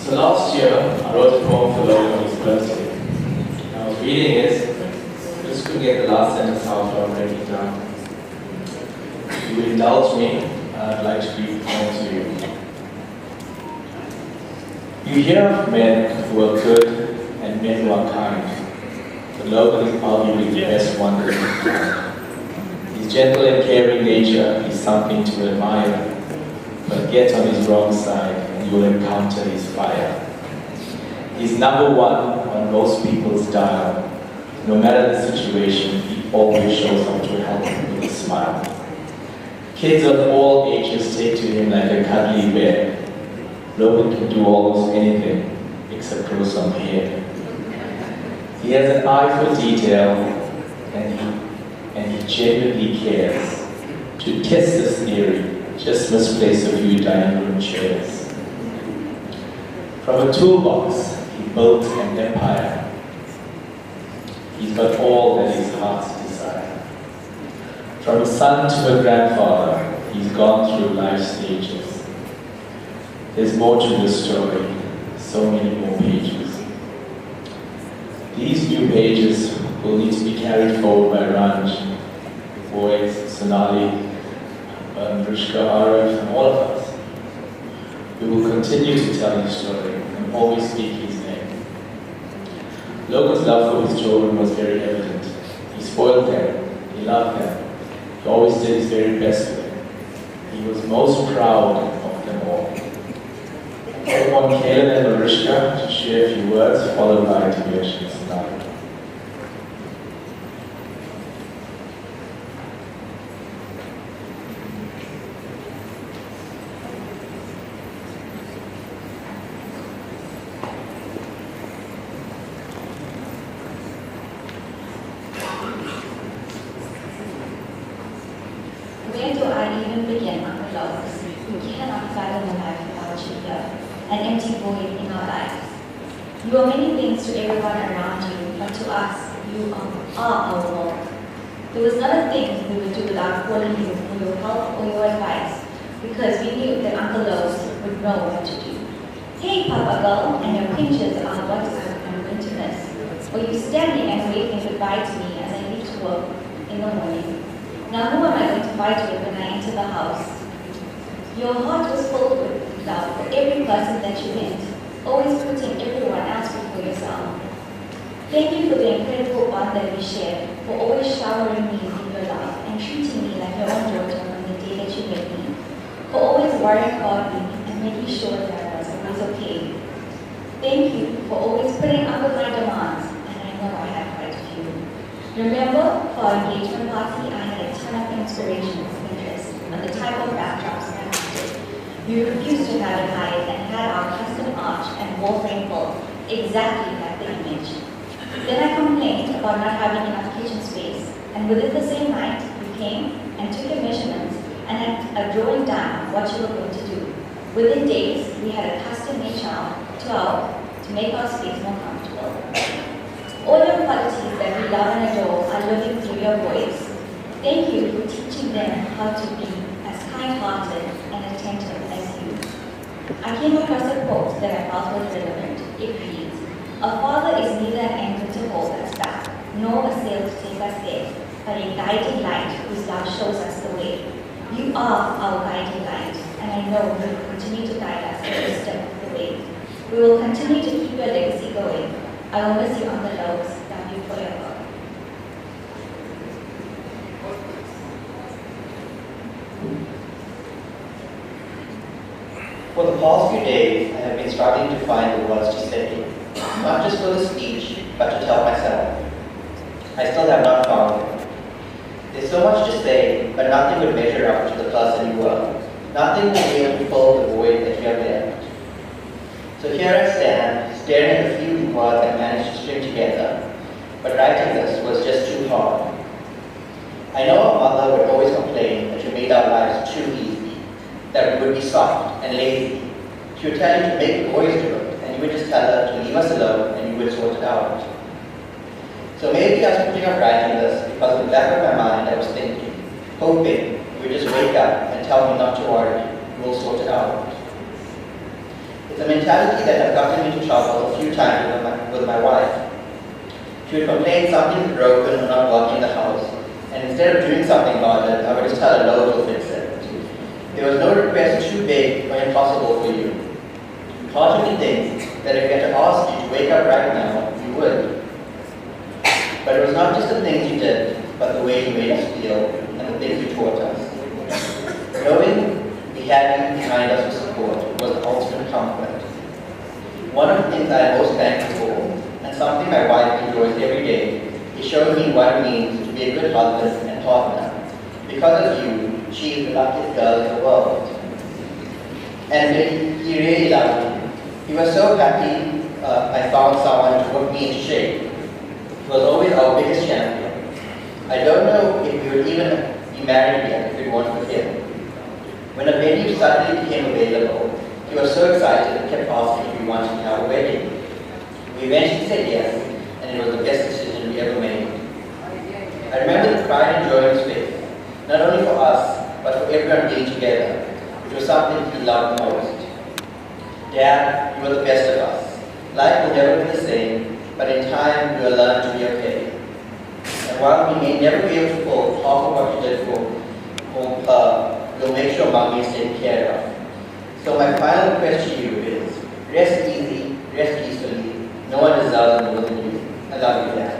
So last year, I wrote a poem for Logan on his birthday. I was reading it, I just couldn't get the last sentence out, so I'm writing it down. If you would indulge me, I'd like to read the poem to you. You hear of men who are good and men who are kind, but Logan is arguably the best one of his kind. His gentle and caring nature is something to admire, but get on his wrong side and you will encounter his fire. He's number one on most people's dial. No matter the situation, he always shows up to help with a smile. Kids of all ages take to him like a cuddly bear. Logan can do almost anything except grow some hair. He has an eye for detail and he genuinely cares. To test this theory, just misplace a few dining room chairs. From a toolbox, he built an empire. He's got all that his heart's desire. From a son to a grandfather, he's gone through life stages. There's more to the story, so many more pages. These new pages will need to be carried forward by Ranj, boys, Sonali, Rishka, Arif, and all of us. We will continue to tell his story and always speak his name. Logan's love for his children was very evident. He spoiled them, he loved them, he always did his very best with them. He was most proud of them all. I call upon Kaelan and Marishka to share a few words, followed by Divesh and Sonali. Where do I even begin, Uncle Logan? We cannot fathom a life without you here, an empty void in our lives. You are many things to everyone around you, but to us, you are our world. There was not a thing we would do without calling you for your help or your advice, because we knew that Uncle Logan would know what to do. Hey, Papa Girl, and your pinches are what I'm going to miss. Or you standing and waving goodbye to me as I leave to work in the morning. Now who am I going to fight with when I enter the house? Your heart was filled with love for every person that you met, always putting everyone else before yourself. Thank you for the incredible bond that we shared, for always showering me in your love and treating me like your own daughter from the day that you met me, for always worrying about me and making sure that I was always okay. Thank you for always putting up with my demands, and I know I had quite a few. Remember, for our engagement party, I had a ton of inspiration and interest on the type of backdrops I wanted. You refused to have it hide and had our custom arch and wall frame built exactly like the image. Then I complained about not having enough kitchen space, and within the same night, you came and took your measurements and had a drawing down of what you were going to do. Within days, we had a custom-made child to make our space more comfortable. All your qualities that we love and adore are living through your voice. Thank you for teaching them how to be as kind-hearted and attentive as you. I came across a quote that I felt was relevant. It reads, "A father is neither an anchor to hold us back, nor a sail to take us there, but a guiding light whose love shows us the way." You are our guiding light, and I know you will continue to guide us every step of the way. We will continue to keep your legacy going. I will miss you, Uncle Logs. Love you forever. For the past few days, I have been struggling to find the words to say, not just for the speech, but to tell myself. I still have not found them. There's so much to say, but nothing would measure up to the person you were. Nothing will be able to fill the void that you have left. So here I stand, staring at the few words I managed to string together, but writing this was just too hard. I know our mother would always complain that you made our lives too easy, that we would be soft and lazy. She would tell you to make the boys do it, and you would just tell her to leave us alone and you would sort it out. So maybe I was putting off writing this because in the back of my mind I was thinking, hoping you would just wake up and tell me not to worry, we'll sort it out. It's a mentality that has gotten me into trouble a few times with my wife. She would complain something is broken or not working in the house, and instead of doing something about it, I would just tell her Logan will fix it. There was no request too big or impossible for you. Part of me thinks that if we had to ask you to wake up right now, you would. But it was not just the things you did, but the way you made us feel and the things you taught us. Knowing we had you behind us for support was the ultimate comfort. One of the things I am most thankful for, and something my wife enjoys every day, is showing me what it means to be a good husband and partner. Because of you, she is the luckiest girl in the world. And he really loved me. He was so happy I found someone to put me into shape. He was always our biggest champion. I don't know if we would even be married yet if it weren't for him. When a venue suddenly became available, he was so excited and kept asking if we wanted to have a wedding. We eventually said yes, and it was the best decision we ever made. I remember the pride and joy in his face, not only for us, but for everyone being together, which was something he loved most. Dad, you were the best of us. Life will never be the same, but in time we will learn to be okay. And while we may never be able to pull half of what you did for her, we'll make sure Mommy is taken care of. So my final request to you is, rest easy, rest peacefully. No one deserves it more than you. I love you, Dad.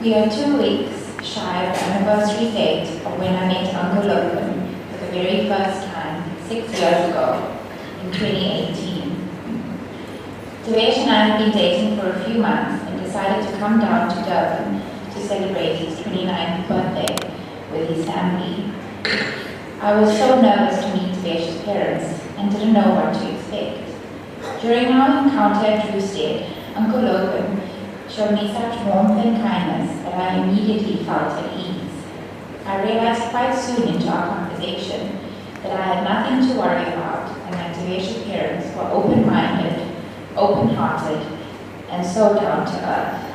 We are 2 weeks shy of the anniversary date of when I met Uncle Logan for the very first time 6 years ago in 2018. Devesh and I had been dating for a few months and decided to come down to Durban to celebrate his 29th birthday with his family. I was so nervous to meet Devesh's parents and didn't know what to expect. During our encounter at Roosted, Uncle Logan showed me such warmth and kindness that I immediately felt at ease. I realized quite soon into our conversation that I had nothing to worry about and that Devesh's parents were open-minded, open-hearted, and so down to earth.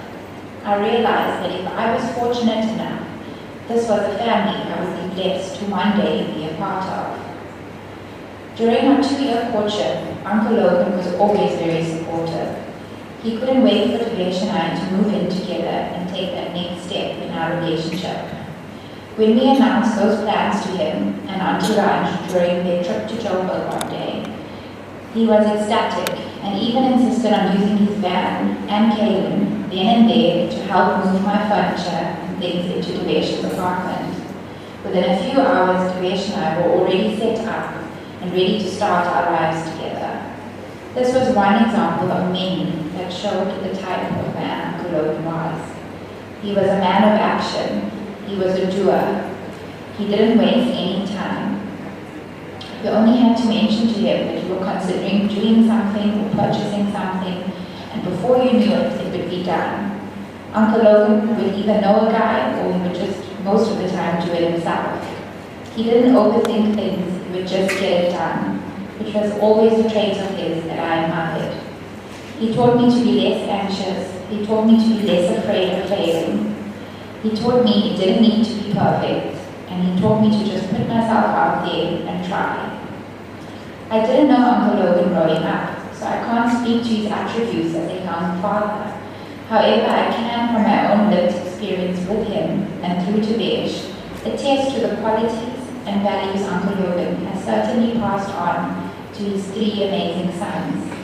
I realized that if I was fortunate enough, this was a family I would be blessed to one day be a part of. During our 2-year courtship, Uncle Logan was always very supportive. He couldn't wait for Devesh and I to move in together and take that next step in our relationship. When we announced those plans to him and Auntie Raj during their trip to Joburg one day, he was ecstatic and even insisted on using his van and Kaylin then and there to help move my furniture and things into Devesh's apartment. Within a few hours, Devesh and I were already set up and ready to start our lives together. This was one example of many that showed the type of man Uncle Logan was. He was a man of action. He was a doer. He didn't waste any time. You only had to mention to him that you were considering doing something or purchasing something, and before you knew it, it would be done. Uncle Logan would either know a guy or he would just, most of the time, do it himself. He didn't overthink things, he would just get it done, which was always a trait of his that I admired. He taught me to be less anxious. He taught me to be less afraid of failing. He taught me it didn't need to be perfect, and he taught me to just put myself out there and try. I didn't know Uncle Logan growing up, so I can't speak to his attributes as a young father. However, I can, from my own lived experience with him and through Devesh, attest to the qualities and values Uncle Logan has certainly passed on to his 3 amazing sons.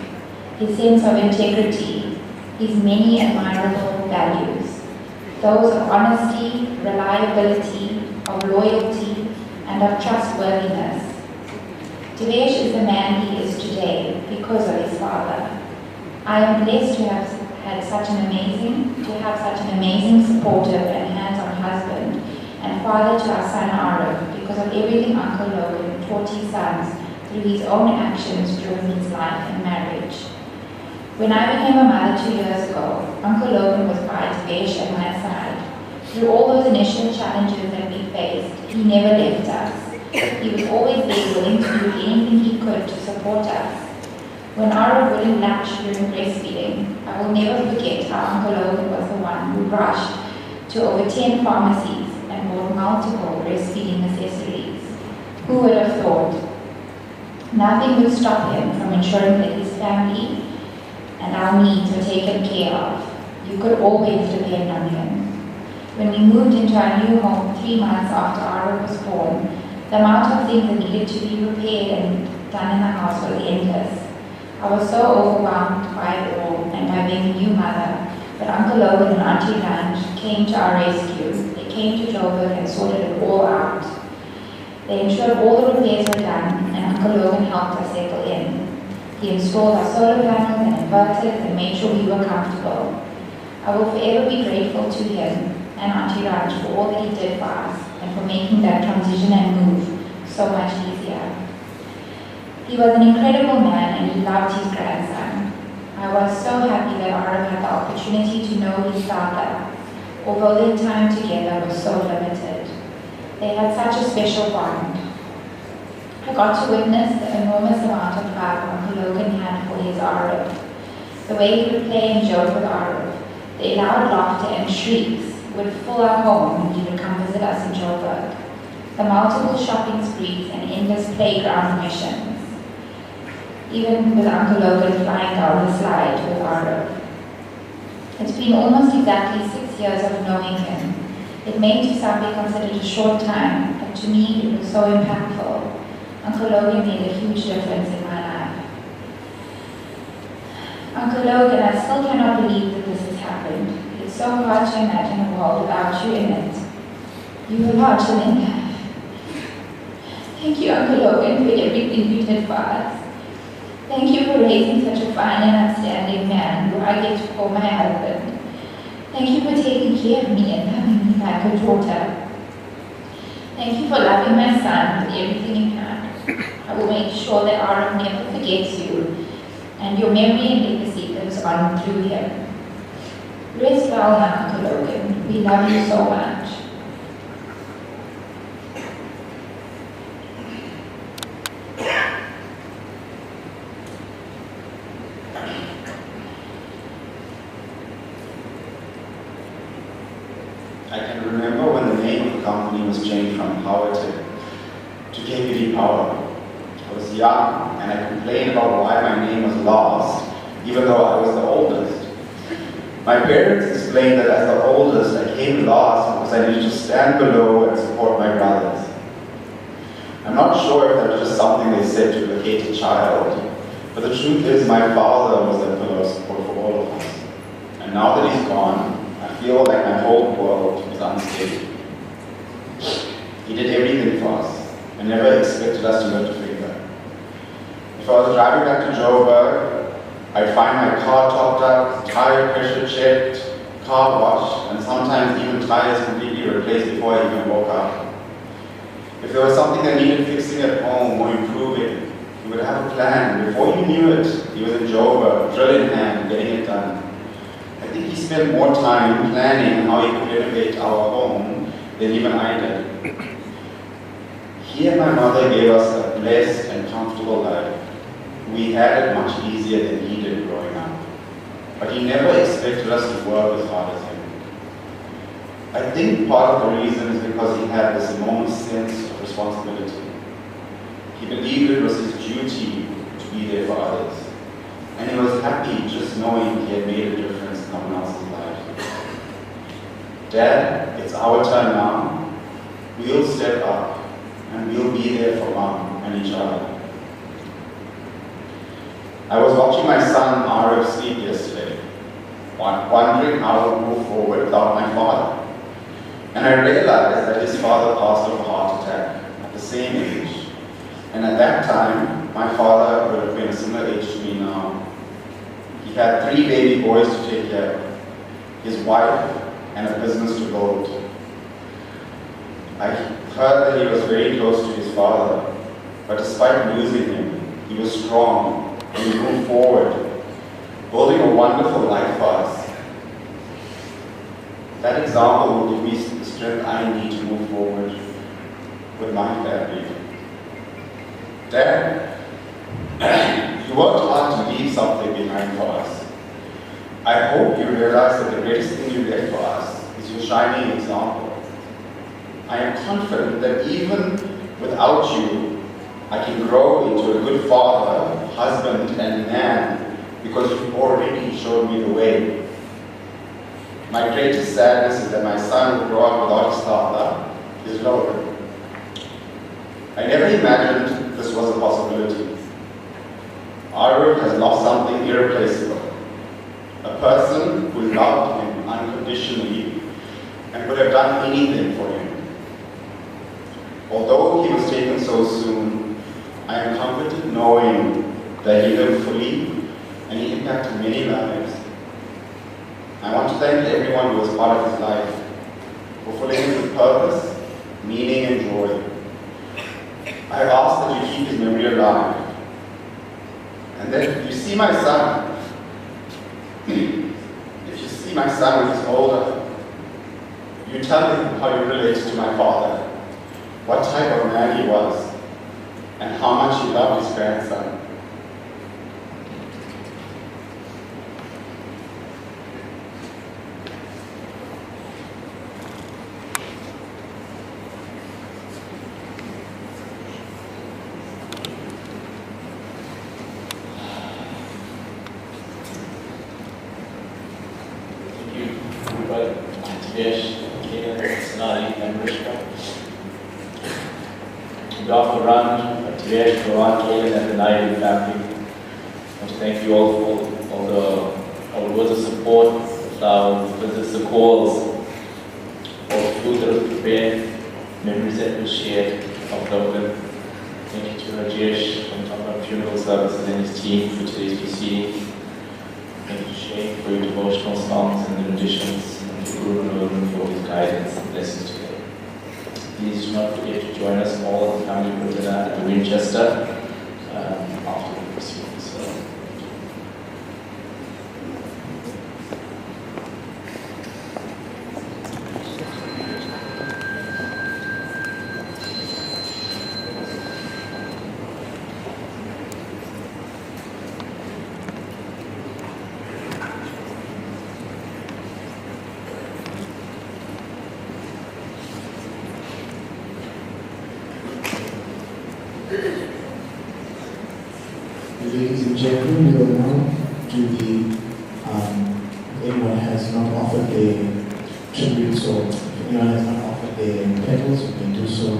His sense of integrity, his many admirable values, those of honesty, reliability, of loyalty, and of trustworthiness. Devesh is the man he is today because of his father. I am blessed to have such an amazing, supportive and hands-on husband and father to our son Arif because of everything Uncle Logan taught his sons through his own actions during his life and marriage. When I became a mother 2 years ago, Uncle Logan was by Devesh at my side. Through all those initial challenges that we faced, he never left us. He was always there willing to do anything he could to support us. When Ara wouldn't latch during breastfeeding, I will never forget how Uncle Logan was the one who rushed to over 10 pharmacies and bought multiple breastfeeding accessories. Who would have thought? Nothing would stop him from ensuring that his family and our needs were taken care of. You could always depend on him. When we moved into our new home 3 months after Ara was born, the amount of things that needed to be repaired and done in the house was endless. I was so overwhelmed by it all and by being a new mother that Uncle Logan and Auntie Ranj came to our rescue. They came to Joburg and sorted it all out. They ensured all the repairs were done and Uncle Logan helped us settle in. He installed our solar panels and inverters and made sure we were comfortable. I will forever be grateful to him and Auntie Ranj for all that he did for us and for making that transition and move so much easier. He was an incredible man and he loved his grandson. I was so happy that Ara had the opportunity to know his father, although their time together was so limited. They had such a special bond. I got to witness the enormous amount of love Uncle Logan had for his Ara. The way he would play and joke with Ara, the loud laughter and shrieks would fill our home when he would come visit us in Joburg. The multiple shopping sprees and endless playground missions. Even with Uncle Logan flying down the slide with Ara. It's been almost exactly 6 years of knowing him. It may to some be considered a short time, but to me it was so impactful. Uncle Logan made a huge difference in my life. Uncle Logan, I still cannot believe that this has happened. It's so hard to imagine a world without you in it. You were larger than life. Thank you, Uncle Logan, for everything you did for us. Thank you for raising such a fine and upstanding man who I get to call my husband. Thank you for taking care of me and loving me like a daughter. Thank you for loving my son with everything you have. I will make sure that Ara never forgets you and your memory and legacy lives on through him. Rest well now, Uncle Logan. We love you so much. I can remember when the name of the company was changed from Power to KPD Power. I was young and I complained about why my name was lost, even though I was the oldest. My parents explained that as the oldest, I came last because I needed to stand below and support my brothers. I'm not sure if that was just something they said to placate a child, but the truth is my father was a pillar of support for all of us. And now that he's gone, I feel like my whole world is unstable. He did everything for us and never expected us to lift a finger. If I was driving back to Joburg, I'd find my car topped up, tire pressure checked, car washed, and sometimes even tires completely replaced before I even woke up. If there was something that needed fixing at home or improving, he would have a plan. Before you knew it, he was in Joburg, drill in hand, getting it done. I think he spent more time planning how he could renovate our home than even I did. He and my mother gave us a blessed and comfortable life. We had it much easier than he did growing up. But he never expected us to work as hard as him. I think part of the reason is because he had this enormous sense of responsibility. He believed it was his duty to be there for others. And he was happy just knowing he had made a difference in someone else's life. Dad, it's our turn now. We'll step up and we'll be there for Mom and each other. I was watching my son Arif sleep yesterday, wondering how to move forward without my father. And I realized that his father passed of a heart attack at the same age. And at that time, my father would have been a similar age to me now. He had 3 baby boys to take care of, his wife, and a business to build. I heard that he was very close to his father, but despite losing him, he was strong and he moved forward, building a wonderful life for us. That example will give me the strength I need to move forward with my family. Dad, you worked hard to leave something behind for us. I hope you realize that the greatest thing you did for us is your shining example. I am confident that even without you, I can grow into a good father, husband, and man because you've already shown me the way. My greatest sadness is that my son will grow up without his father, his Logan. I never imagined this was a possibility. Arul has lost something irreplaceable. A person who loved him unconditionally and would have done anything for him. Although he was taken so soon, I am comforted knowing that he lived fully and he impacted many lives. I want to thank everyone who was part of his life for filling it with purpose, meaning, and joy. I ask that you keep his memory alive. And that if you see my son, when he's older, you tell him how you relate to my father, what type of man he was, and how much he loved his grandson. And the Naidu family. I want to thank you all for all the words of support, the flowers, the visits, the calls, all the food that was prepared, memories that were shared of Logan. Thank you to Rajesh from Tampa Funeral Services and his team for today's proceeding. Thank you, Shane, for your devotional songs and the renditions, and to Guru Logan for his guidance and blessings today. Please do not forget to join us all at the family for dinner at the Winchester after the proceedings. Ladies and gentlemen, we will now do the, anyone has not offered their tributes or if anyone has not offered their petals, you can do so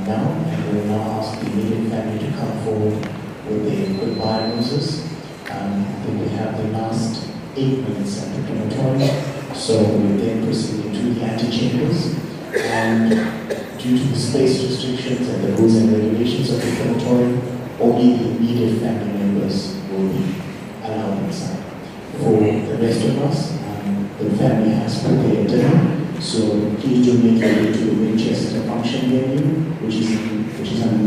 now. And we will now ask the immediate family to come forward with their goodbye roses. I think we have the last 8 minutes at the crematorium, so we will then proceed into the antechambers. And due to the space restrictions and the rules and regulations of the crematorium, only the immediate family members will be allowed inside. For the rest of us, the family has prepared dinner, so please do make your way to the Winchester function venue, which is on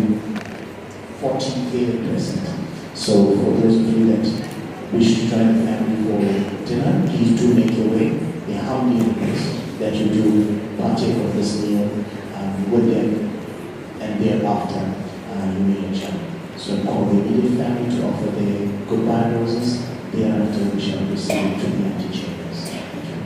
14th Day Crescent. So for those of you that wish to join the family for dinner, please do make your way. We humbly request that you do partake of this meal with them, and thereafter you may enjoy. So I call the immediate family to offer their goodbye roses. Thereafter we shall proceed to the antechambers. Thank you.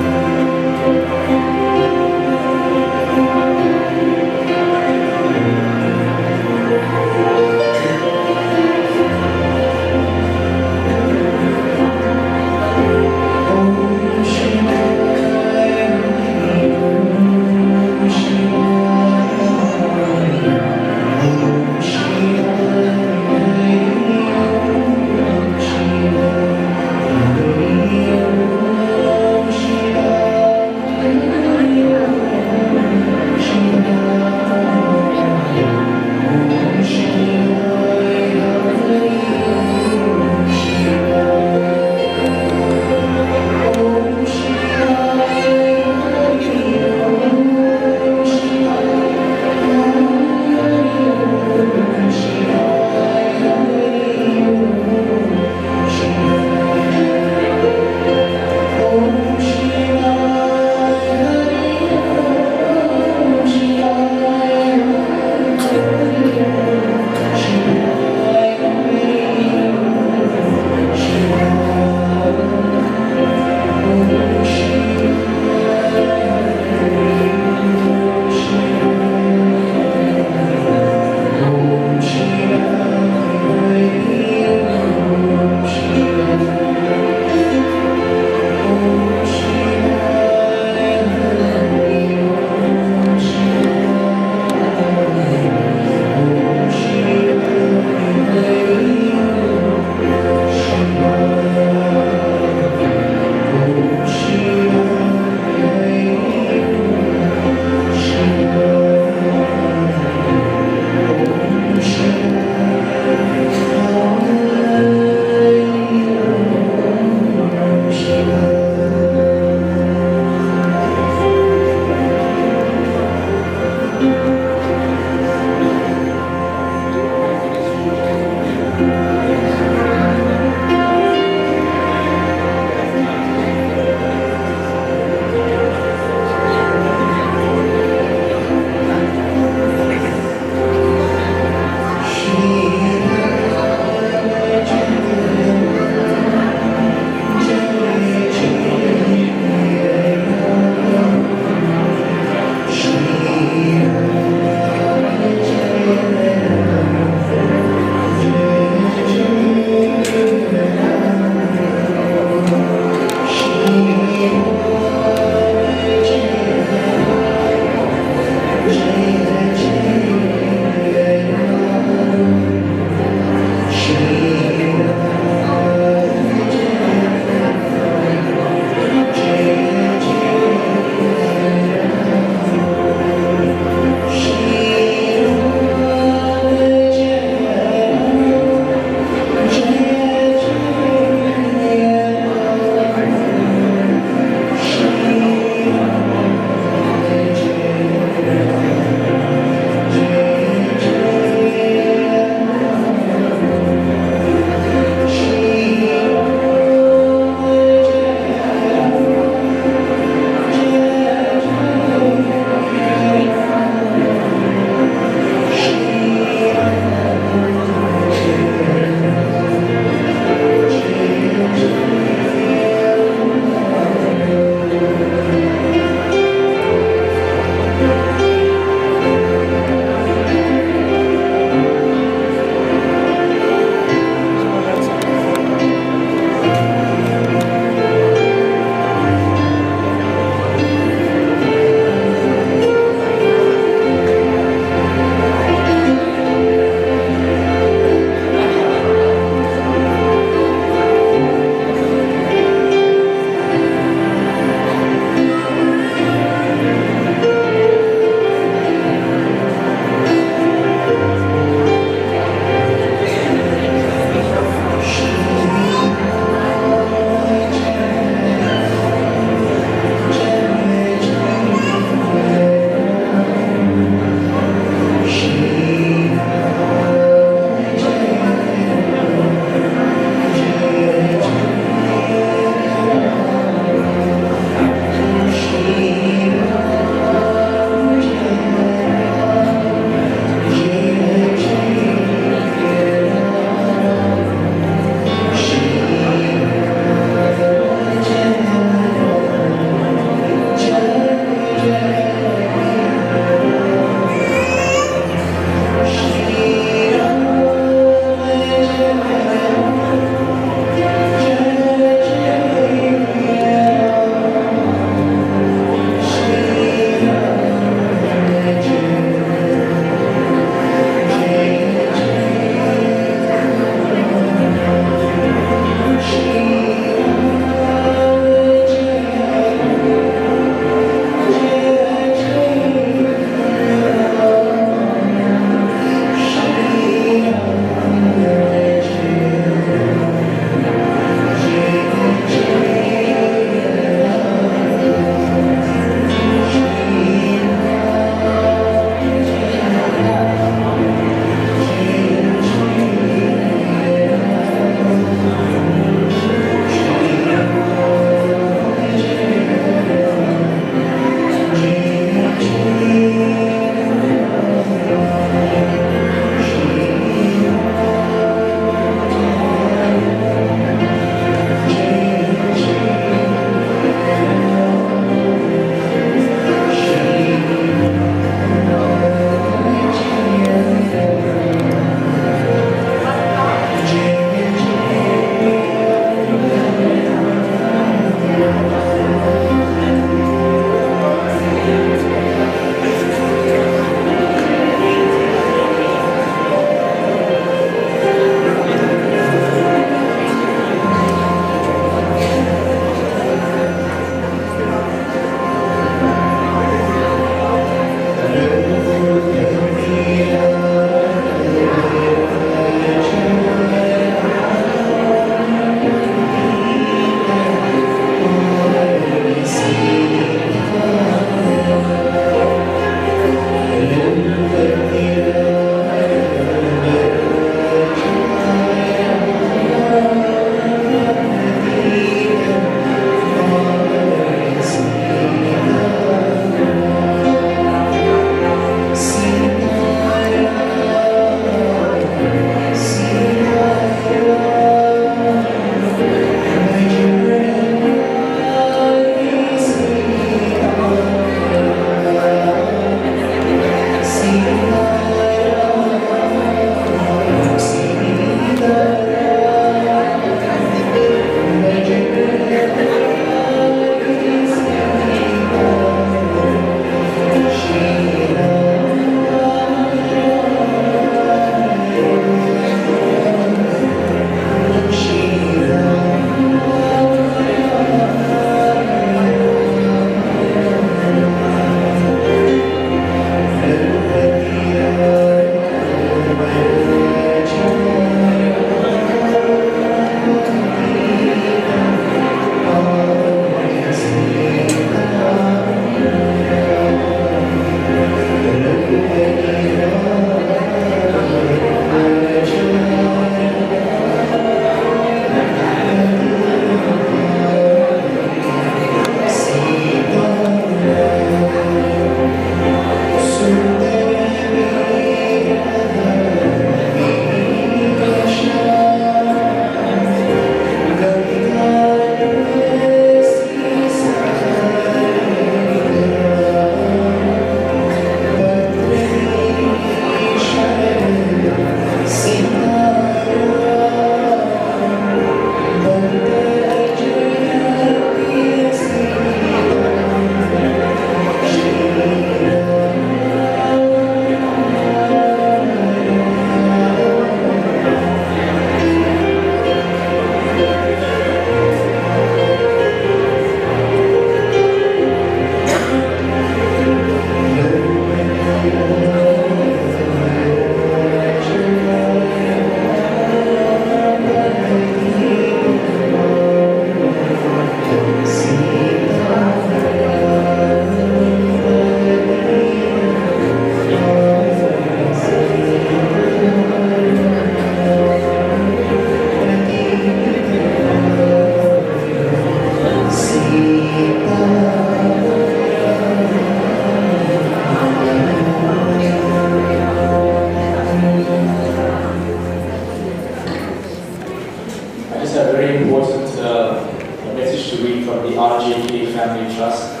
Trust.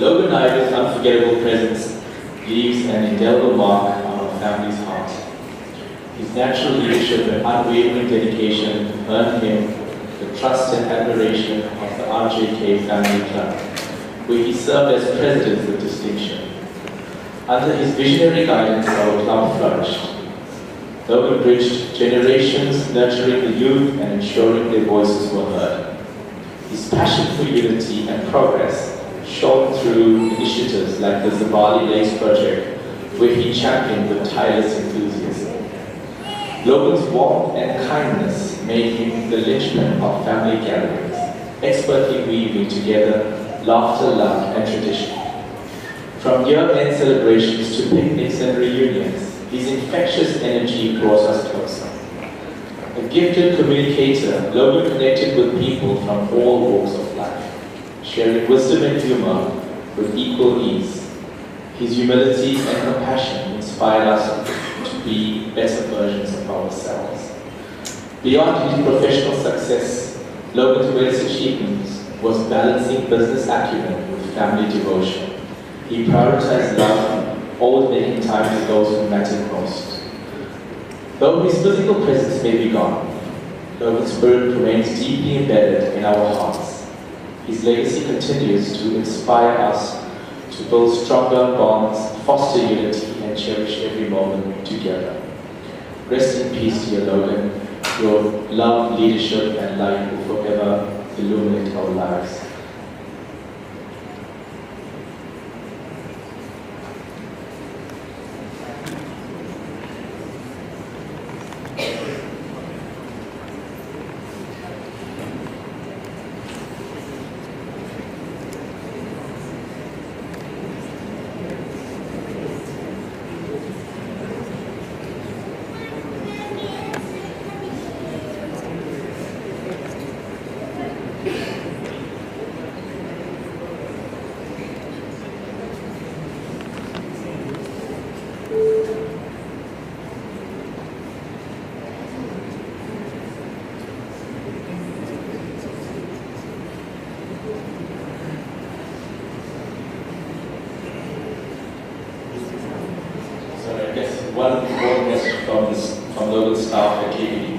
Logan Naidu's unforgettable presence leaves an indelible mark on our family's heart. His natural leadership and unwavering dedication earned him the trust and admiration of the RJK Family Club, where he served as president with distinction. Under his visionary guidance, our club flourished. Logan bridged generations, nurturing the youth and ensuring their voices were heard. His passion for unity and progress shone through initiatives like the Zabali Lace Project, where he championed with tireless enthusiasm. Logan's warmth and kindness made him the linchpin of family gatherings, expertly weaving together laughter, love, and tradition. From year-end celebrations to picnics and reunions, his infectious energy brought us closer. A gifted communicator, Logan connected with people from all walks of life, sharing wisdom and humor with equal ease. His humility and compassion inspired us to be better versions of ourselves. Beyond his professional success, Logan's greatest achievements was balancing business acumen with family devotion. He prioritized love, always making time for those who mattered most. Though his physical presence may be gone, Logan's spirit remains deeply embedded in our hearts. His legacy continues to inspire us to build stronger bonds, foster unity, and cherish every moment together. Rest in peace, dear Logan. Your love, leadership, and light will forever illuminate our lives. One important message from Logan's staff at KBD.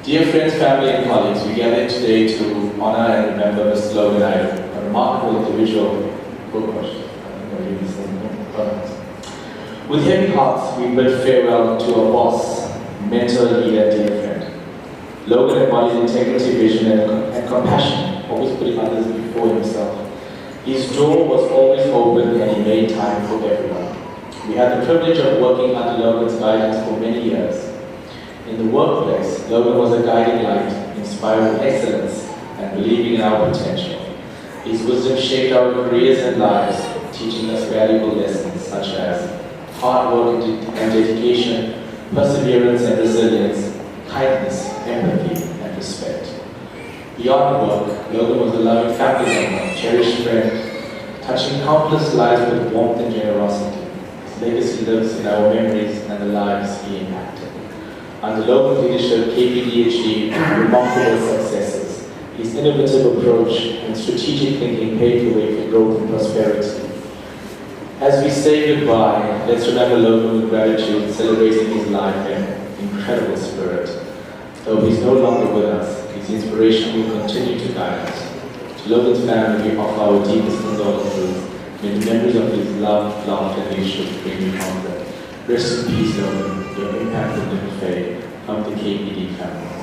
Dear friends, family, and colleagues, we gather today to honor and remember Mr. Logan Naidu, a remarkable individual. With heavy hearts, we bid farewell to our boss, mentor, leader, dear friend. Logan embodied integrity, vision, and compassion, always putting others before himself. His door was always open and he made time for everyone. We had the privilege of working under Logan's guidance for many years. In the workplace, Logan was a guiding light, inspiring excellence and believing in our potential. His wisdom shaped our careers and lives, teaching us valuable lessons such as hard work and dedication, perseverance and resilience, kindness, empathy, and respect. Beyond work, Logan was a loving family member, cherished friend, touching countless lives with warmth and generosity. Legacy lives in our memories and the lives he impacted. Under Logan's leadership, KPD achieved remarkable successes. His innovative approach and strategic thinking paved the way for growth and prosperity. As we say goodbye, let's remember Logan with gratitude, celebrating his life and incredible spirit. Though he's no longer with us, his inspiration will continue to guide us. To Logan's family, we offer our deepest condolences. May the memories of his love, laughter, and leadership bring you comfort. Rest in peace, Logan. Your impact will never fade. From the KPD family.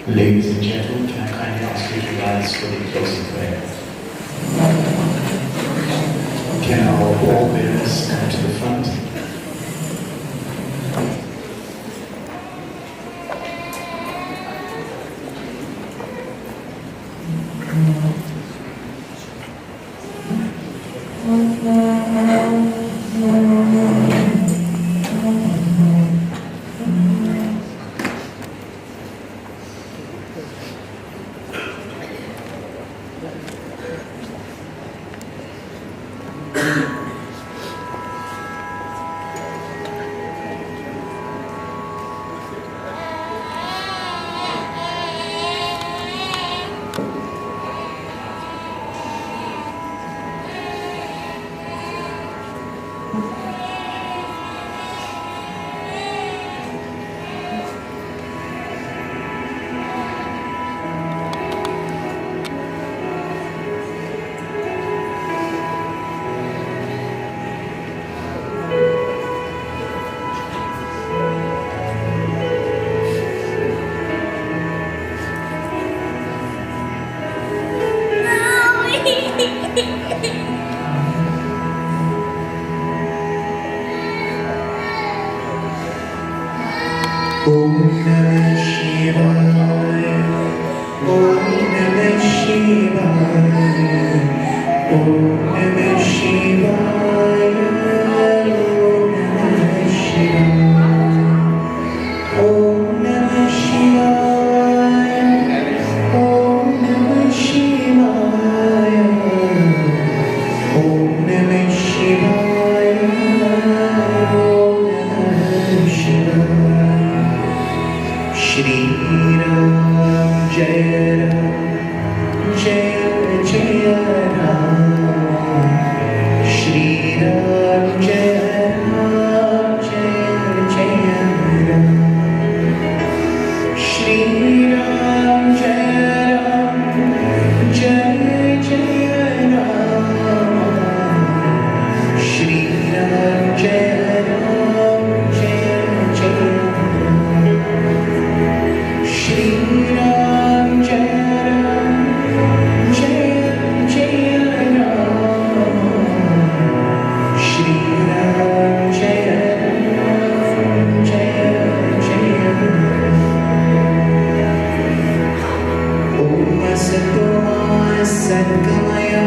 Ladies and gentlemen, can I kindly ask you to rise for the closing prayer? Can our pallbearers come to the front? Om Namah Shivaya, Om Namah Shivaya, Om Namah Shivaya, Om Namah Shivaya, Om Namah Shivaya, Om Namah Shivaya, Om Namah Shivaya. Shri Ram Jaya Ram Jaya Jaya Ram, Shri Ram Jaya Ram Jaya Jaya Ram, Shri Ram Jaya Ram Jaya Jaya Ram, Shri Ram Jaya Ram Jaya Jaya Ram, Shri Ram Jaya Ram Jaya Jaya Ram, Shri Ram Jaya Ram Jaya Jaya Ram. Om Sato Satgamaya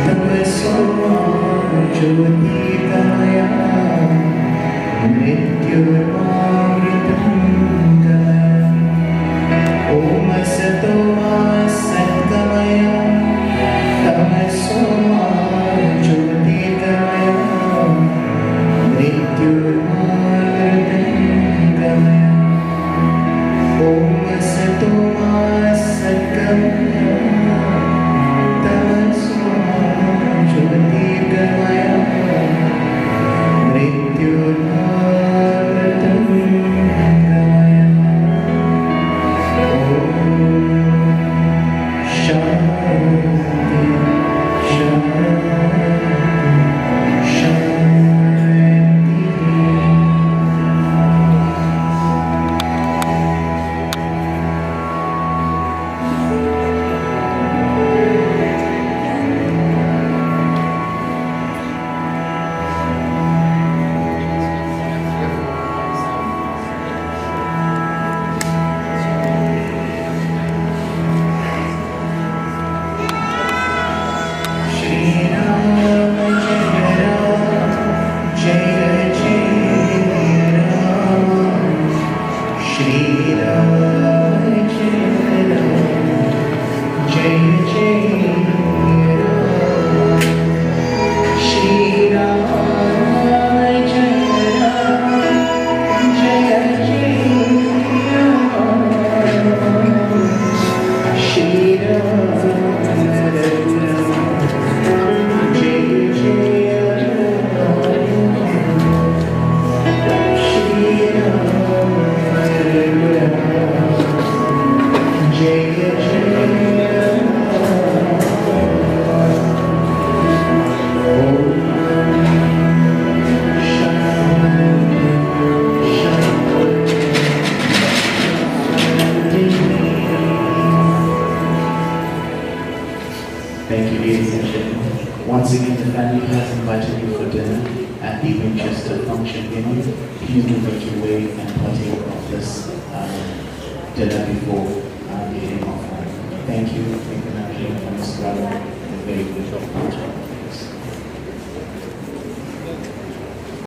Tamasoma Jyotirgamaya Mrityurmamritangamaya. Om Sato Satgamaya Tamasoma Jyotirgamaya Mrityurmamritangamaya. Om Sato Satgamaya Tamasoma Jyotirgamaya Mrityurmamritangamaya. ladies and gentlemen. Once again, the family has invited you for dinner at the Winchester Function Venue. Please do make your way and partake of this dinner before the evening of. Thank you. Thank you, Mr. Brother. Very good.